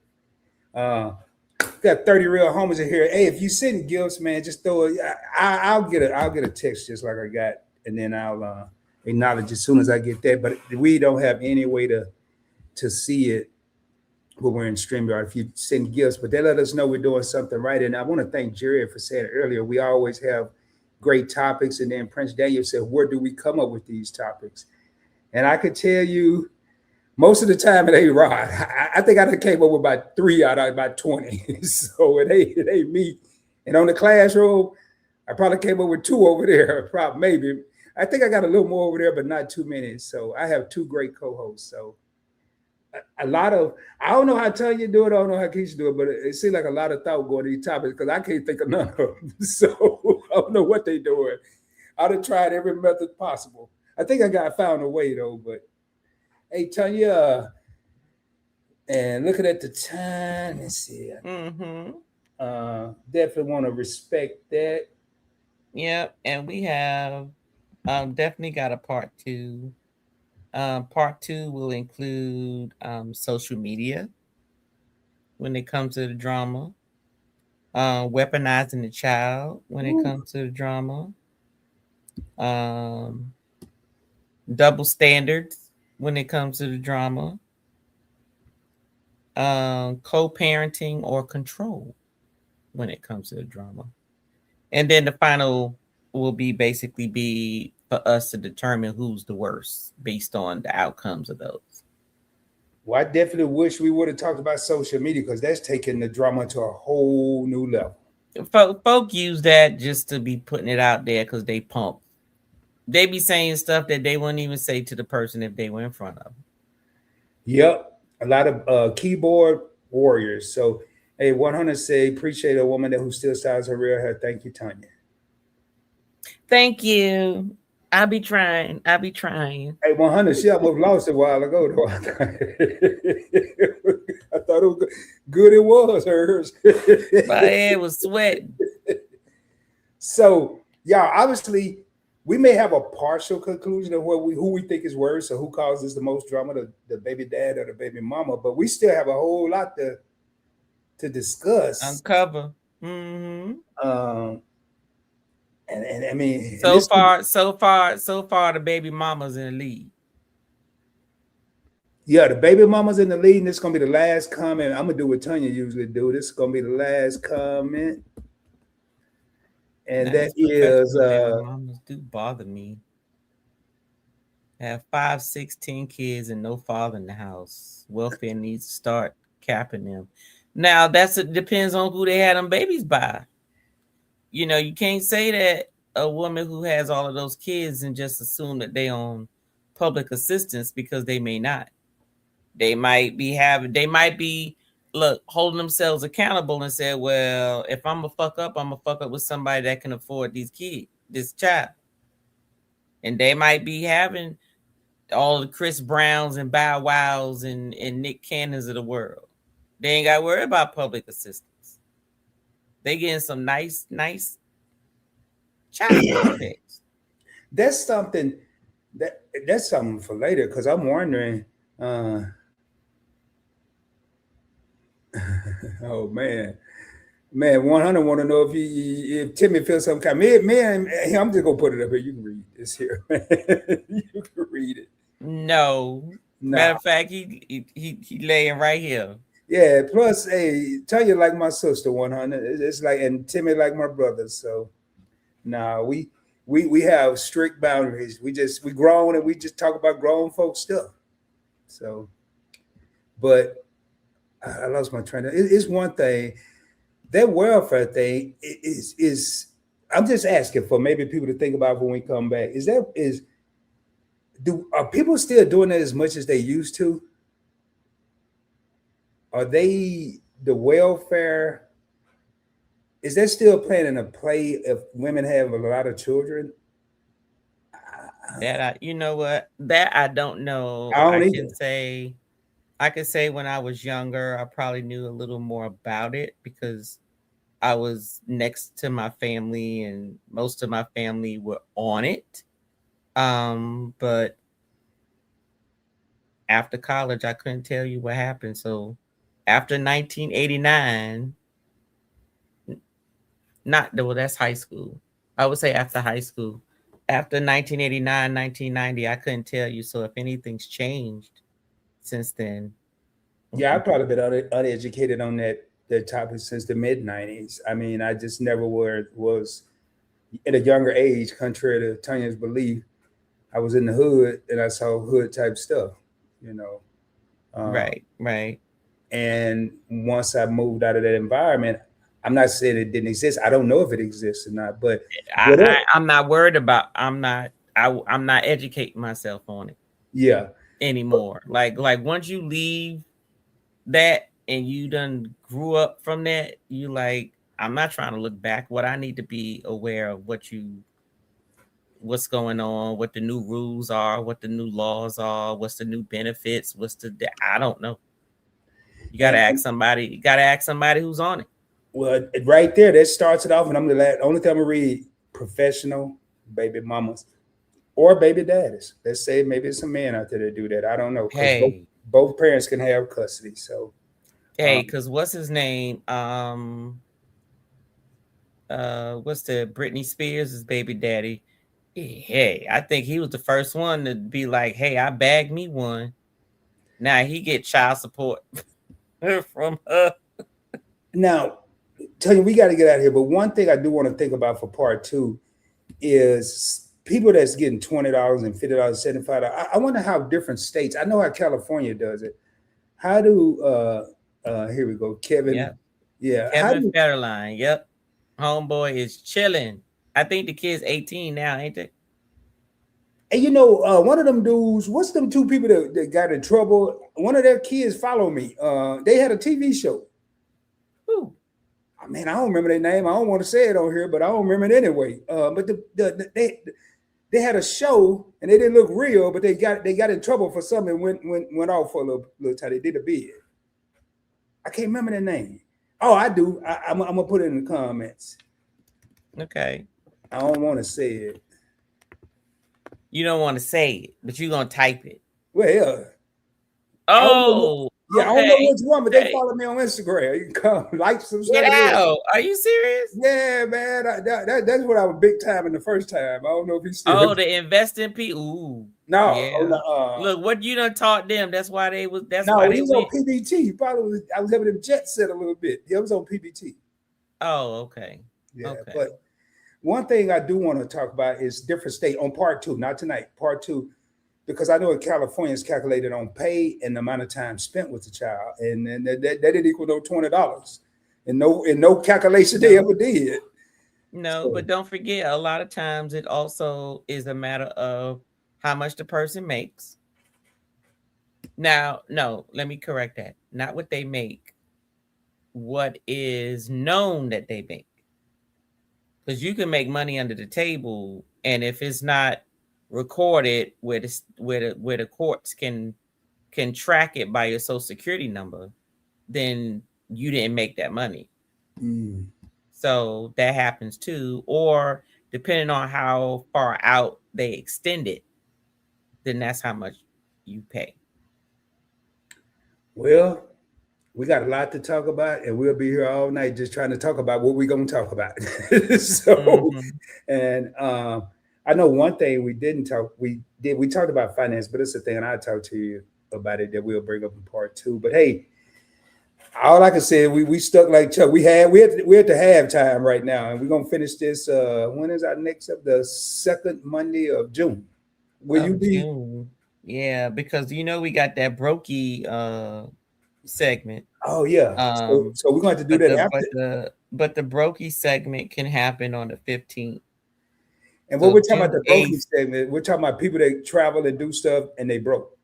Got 30 real homies in here. Hey, if you send gifts, man, just throw it. I'll get a text just like I got, and then I'll acknowledge as soon as I get that. But we don't have any way to see it when we're in StreamYard if you send gifts, but they let us know we're doing something right. And I want to thank Jerry for saying it earlier. We always have great topics. And then Prince Daniel said, where do we come up with these topics? And I could tell you most of the time it ain't right. I think I came up with about 3 out of about 20. So it ain't me. And on the classroom, I probably came up with 2 over there. Probably maybe. I think I got a little more over there, but not too many. So I have 2 great co-hosts. So a lot of, I don't know how Tanya do it, I don't know how Keisha do it, but it seems like a lot of thought going to these topics because I can't think of none of them. So I don't know what they doing. I'd have tried every method possible. I think I found a way though, but hey Tanya, and looking at the time, let's see. Definitely want to respect that. Yep, and we have definitely got a part 2. Part 2 will include social media when it comes to the drama, weaponizing the child when it comes to the drama, double standards when it comes to the drama, co-parenting or control when it comes to the drama. And then the final will basically be for us to determine who's the worst based on the outcomes of those. Well, I definitely wish we would have talked about social media because that's taking the drama to a whole new level. Folk use that just to be putting it out there because they pump. They be saying stuff that they wouldn't even say to the person if they were in front of them. Yep. A lot of keyboard warriors. So, hey, 100 say, appreciate a woman who still styles her real hair. Thank you, Tanya. Thank you. I'll be trying. I'll be trying. Hey, 100, she almost lost it a while ago, though. I thought it was good. It was hers. My head was sweating. So, yeah, obviously, we may have a partial conclusion of who we think is worse or who causes the most drama, the baby dad or the baby mama, but we still have a whole lot to discuss. Uncover. Mm-hmm. And I mean, so far, the baby mama's in the lead. Yeah, the baby mama's in the lead, and this is gonna be the last comment. I'm gonna do what Tanya usually do. This is gonna be the last comment, and that is baby mamas do bother me. I have 5, 16 kids and no father in the house. Welfare needs to start capping them. Now it depends on who they had them babies by. You know, you can't say that a woman who has all of those kids and just assume that they on public assistance, because they may not. They might be holding themselves accountable and say, well, if I'm a fuck up, I'm a fuck up with somebody that can afford this child. And they might be having all the Chris Browns and Bow Wows and Nick Cannons of the world. They ain't got to worry about public assistance. They getting some nice child checks. That's something for later, because I'm wondering. Oh man, 100 want to know if Timmy feels some kind. Man, I'm just gonna put it up here. You can read this here. You can read it. No. Matter of fact, he laying right here. Yeah. Plus, hey, tell you like my sister, 100. It's like, and Timmy like my brother. So, we have strict boundaries. We grown and we just talk about grown folk stuff. So, but I lost my train. It's one thing. That welfare thing is. I'm just asking for maybe people to think about when we come back. Are people still doing that as much as they used to? Are the welfare? Is that still playing a play if women have a lot of children? You know what? That I don't know. I can say when I was younger, I probably knew a little more about it because I was next to my family and most of my family were on it. But after college, I couldn't tell you what happened. So after 1989, that's high school. I would say after high school. After 1989, 1990, I couldn't tell you. So if anything's changed since then. Yeah, I've probably been uneducated on that topic since the mid-90s. I mean, I just never was at a younger age, contrary to Tanya's belief. I was in the hood and I saw hood type stuff, you know. Right. And once I moved out of that environment, I'm not saying it didn't exist. I don't know if it exists or not, but I'm not worried about. I'm not educating myself on it. Yeah. Anymore. Like once you leave that and you done grew up from that, you like, I'm not trying to look back. What I need to be aware of what's going on, what the new rules are, what the new laws are, what's the new benefits, I don't know. You gotta ask somebody. You gotta ask somebody who's on it. Well, right there, that starts it off, and only time I read professional baby mamas or baby daddies. Let's say maybe it's a man out there that do that. I don't know. Hey, both parents can have custody. So, hey, because what's his name? What's the Britney Spears' baby daddy? Hey, I think he was the first one to be like, "Hey, I bagged me one." Now he get child support from her. Now, tell you, we got to get out of here. But one thing I do want to think about for part 2 is people that's getting $20 and $50, $75. I wonder how different states. I know how California does it. How do here we go, Kevin? Yeah, Kevin Federline. Yep, homeboy is chilling. I think the kid's 18 now, ain't they? And you know, one of them dudes, what's them two people that got in trouble? One of their kids follow me. They had a TV show. Who? man, I don't remember their name. I don't want to say it on here, but I don't remember it anyway. But they had a show and they didn't look real, but they got in trouble for something and went off for a little time. They did a bid. I can't remember their name. Oh, I do. I'm gonna put it in the comments. Okay. I don't want to say it. You don't want to say it, but you're gonna type it. Well, oh, I don't know which one, but they follow me on Instagram. You can come like some stuff. Get out. Are you serious? Yeah, man. That's what I was big time in the first time. I don't know if he's still. Oh, the invest in people. Ooh. No. Yeah. Look, what you done taught them. That's why they was. That's no, why he was on PBT. Probably I was having him jet set a little bit. He was on PBT. Oh, okay. Yeah, okay. But one thing I do want to talk about is different state on part 2, not tonight, part 2, because I know in California it's calculated on pay and the amount of time spent with the child, and that didn't equal no $20, and no calculation they ever did. No, so, but don't forget, a lot of times it also is a matter of how much the person makes. Now, no, let me correct that. Not what they make, what is known that they make. Because you can make money under the table, and if it's not recorded where the courts can track it by your social security number, then you didn't make that money. So that happens too. Or depending on how far out they extend it, then that's how much you pay. Well, we got a lot to talk about, and we'll be here all night just trying to talk about what we're going to talk about. So, and I know one thing we didn't talk. We talked about finance, but it's a thing, and I'll talk to you about it that we'll bring up in part 2. But hey, all I can say, we stuck like Chuck. We're at the halftime right now, and we're gonna finish this. When is our next up? The second Monday of June. Will you be? June. Yeah, because we got that brokey segment. Oh yeah. So we're going to have to do that after. But the brokey segment can happen on the 15th. And what we're talking about the brokey segment, we're talking about people that travel and do stuff and they broke.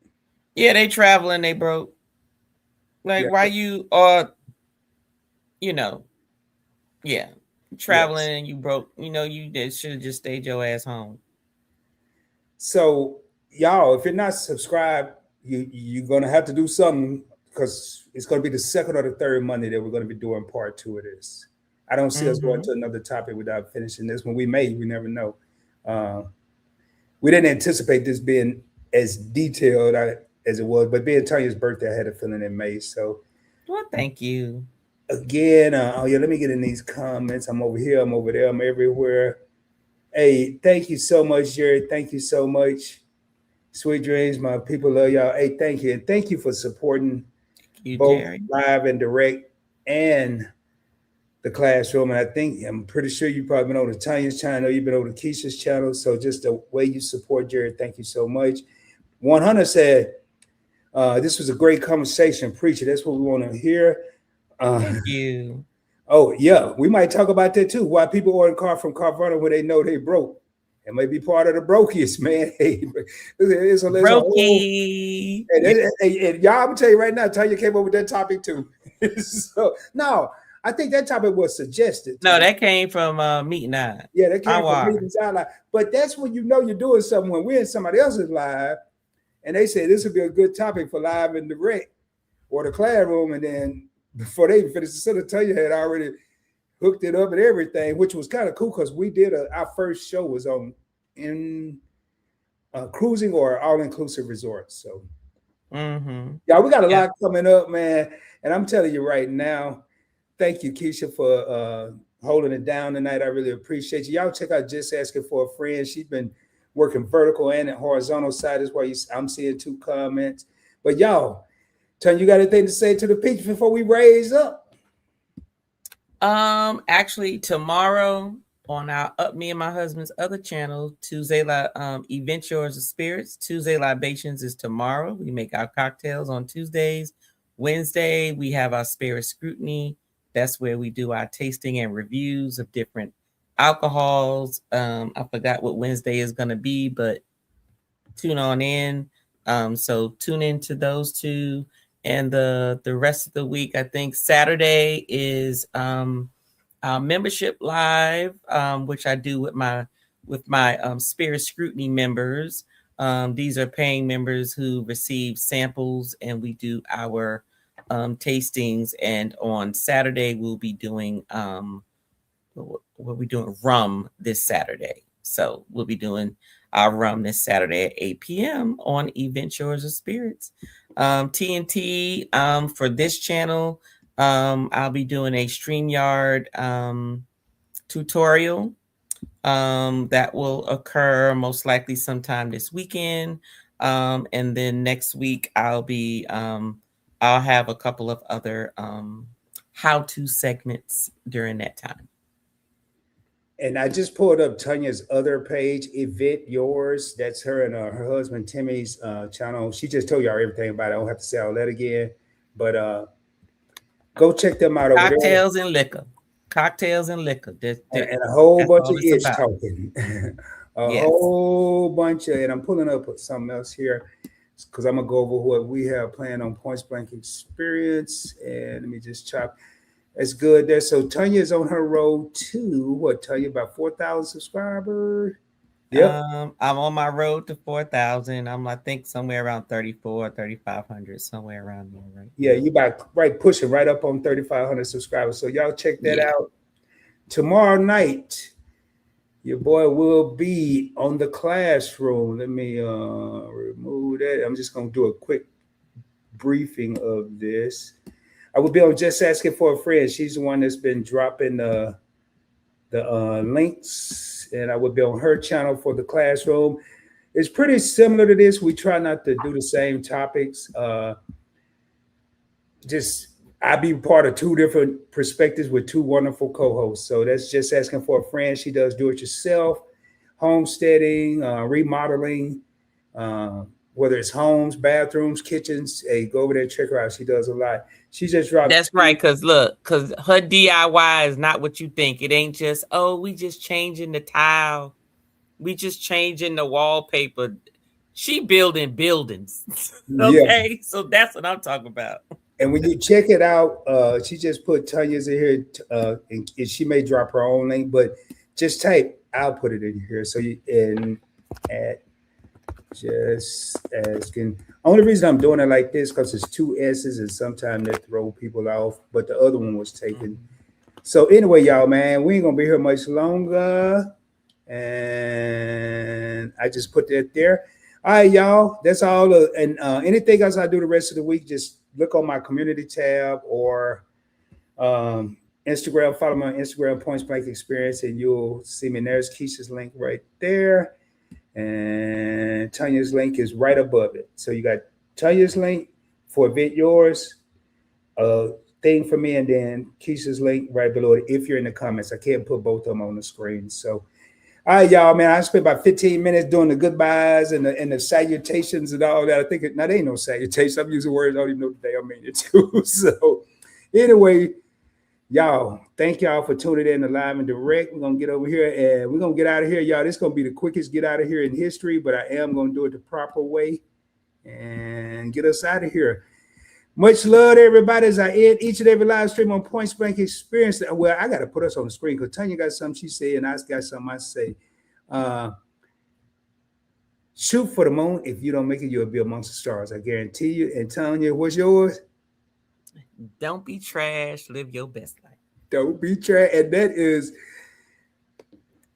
Yeah, they travel and they broke. Like why you traveling and you broke, you should have just stayed your ass home. So y'all, if you're not subscribed, you're gonna have to do something, because it's gonna be the second or the third Monday that we're gonna be doing part 2 of this. I don't see us going to another topic without finishing this one. We never know. We didn't anticipate this being as detailed as it was, but being Tanya's birthday, I had a feeling in May. So, well, thank you again. Let me get in these comments. I'm over here. I'm over there. I'm everywhere. Hey, thank you so much, Jerry. Thank you so much. Sweet dreams, my people love y'all. Hey, thank you, and thank you for supporting both Jerry. Live and direct and the classroom. And I'm pretty sure you've probably been on the Tanya's channel. You've been over to Keisha's channel. So just the way you support Jerry, thank you so much. 100 said, this was a great conversation, preacher. That's what we want to hear. Thank you. Oh, yeah. We might talk about that too. Why people order a car from Carvana when they know they broke. It may be part of the brokiest, man. It's brokey. And y'all, I'm gonna tell you right now, Tanya came up with that topic too. So no, I think that topic was suggested. No, that came from Meeting Eye. Yeah, that came from Meeting Eye. But that's when you're doing something when we're in somebody else's live, and they say this would be a good topic for live and direct or the classroom, and then before they finish the center, Tanya had already hooked it up and everything, which was kind of cool because we did our first show was on cruising or all-inclusive resorts. So yeah, we got a lot coming up, man. And I'm telling you right now, thank you, Keisha, for holding it down tonight. I really appreciate you. Y'all check out Just Asking for a Friend. She's been working vertical and at horizontal side. Is why I'm seeing 2 comments. But y'all, Tanya, you got anything to say to the people before we raise up? Actually, tomorrow on our me and my husband's other channel, Tuesday Event Yours of Spirits. Tuesday Libations is tomorrow. We make our cocktails on Tuesdays. Wednesday, we have our Spirit Scrutiny. That's where we do our tasting and reviews of different alcohols. I forgot what Wednesday is going to be, but tune on in. So tune into those 2. And the rest of the week, I think Saturday is membership live, which I do with my Spirit Scrutiny members. These are paying members who receive samples, and we do our tastings. And on Saturday, we'll be doing rum this Saturday. So we'll be doing our rum this Saturday at 8 p.m. on Event Shores of Spirits. TNT, for this channel, I'll be doing a StreamYard tutorial that will occur most likely sometime this weekend. And then next week I'll have a couple of other how-to segments during that time. And I just pulled up Tanya's other page, Event Yours. That's her and her husband Timmy's channel. She just told y'all everything about it. I don't have to say all that again. But go check them out over there. Cocktails and liquor. And a whole bunch of ish talking. Whole bunch of, and I'm pulling up something else here because I'm going to go over what we have planned on Points Blank Experience. And let me just chop. That's good there. So Tanya's on her road to Tanya, about 4,000 subscribers. Yep. I'm on my road to 4,000. I think somewhere around 3,500, somewhere around there, right? Yeah, you about pushing right up on 3,500 subscribers. So y'all check that out. Tomorrow night, your boy will be on the classroom. Let me remove that. I'm just gonna do a quick briefing of this. I will be on Just Asking for a Friend. She's the one that's been dropping the links, and I will be on her channel for the classroom. It's pretty similar to this. We try not to do the same topics. I'll be part of two different perspectives with two wonderful co-hosts. So that's Just Asking for a Friend. She does do-it-yourself, homesteading, remodeling, whether it's homes, bathrooms, kitchens. Hey, go over there and check her out. She does a lot. She just dropped. That's right, because her DIY is not what you think. It ain't just, we just changing the tile. We just changing the wallpaper. She building buildings. Okay, yeah. So that's what I'm talking about. And when you check it out, she just put Tanya's in here, and she may drop her own link, but just type, I'll put it in here. So at Just Asking. Only reason I'm doing it like this because it's two S's and sometimes they throw people off, but the other one was taken. So anyway, y'all, man, we ain't gonna be here much longer. And I just put that there. All right, y'all. That's all. And anything else I do the rest of the week, just look on my community tab or Instagram. Follow me on Instagram, Points Blank Experience, and you'll see me. And there's Keisha's link right there. And Tanya's link is right above it. So you got Tanya's link for Event Yours, a thing for me, and then Keisha's link right below it if you're in the comments. I can't put both of them on the screen. So, all right, y'all, man, I spent about 15 minutes doing the goodbyes and the salutations and all that. I think they ain't no salutations. I'm using words I don't even know the damn meaning to. So anyway, y'all, thank y'all for tuning in to Live and Direct. We're going to get over here and we're going to get out of here, y'all. This is going to be the quickest get out of here in history, but I am going to do it the proper way and get us out of here. Much love to everybody as I end each and every live stream on Points Blank Experience. Well, I got to put us on the screen because Tanya got something she said and I got something I say. Shoot for the moon. If you don't make it, you'll be amongst the stars. I guarantee you. And Tanya, what's yours? Don't be trash. Live your best life. Don't be trash. And that is,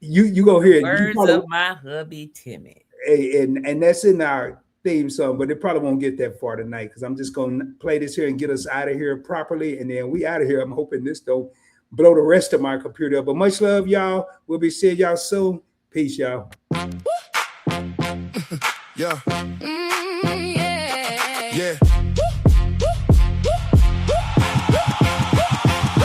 you go here. Words of my hubby, Timmy. And that's in our theme song, but it probably won't get that far tonight because I'm just going to play this here and get us out of here properly. And then we out of here. I'm hoping this don't blow the rest of my computer up. But much love, y'all. We'll be seeing y'all soon. Peace, y'all. Yeah. Yeah.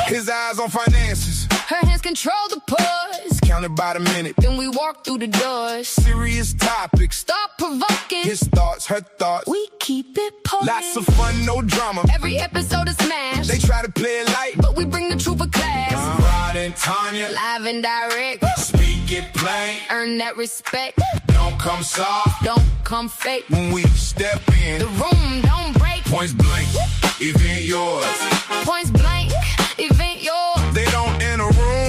His eyes on finances. Her hands control the pause. Counted by the minute. Then we walk through the doors. Serious topics. Stop provoking. His thoughts, her thoughts. We keep it potent. Lots of fun, no drama. Every episode is smashed. They try to play it light, but we bring the truth of class. Rod and Tanya. Live and direct. Speak it plain. Earn that respect. Don't come soft. Don't come fake. When we step in, the room don't break. Points blank. Event yours. Points blank. Event yours. They don't in a room.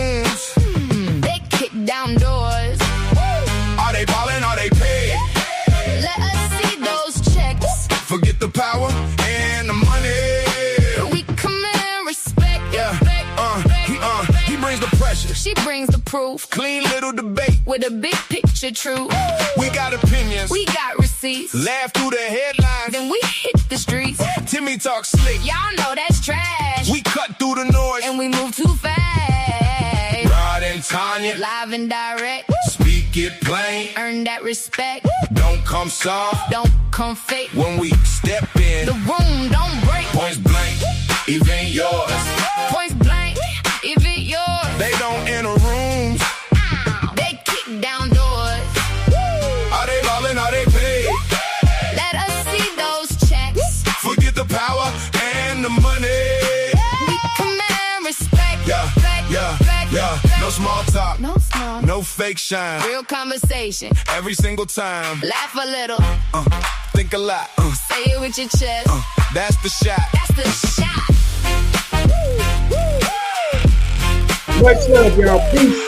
brings the pressure. She brings the proof. Clean little debate. With a big picture truth. We got opinions. We got receipts. Laugh through the headlines. Then we hit the streets. Timmy talk slick. Y'all know that's trash. We cut through the noise. And we move too fast. Rod and Tanya. Live and direct. Speak it plain. Earn that respect. Don't come soft. Don't come fake. When we step in. The room don't break. Points blank. Even yours. Points blank. Even yours. They don't enter rooms. They kick down doors. Are they ballin'? Are they paid? Let us see those checks. Forget the power and the money. We command respect. Yeah, Respect, yeah, respect, yeah. respect. No small talk. No small. No fake shine. Real conversation. Every single time. Laugh a little. Think a lot. Say it with your chest. That's the shot. That's the shot. Much love, y'all. Peace.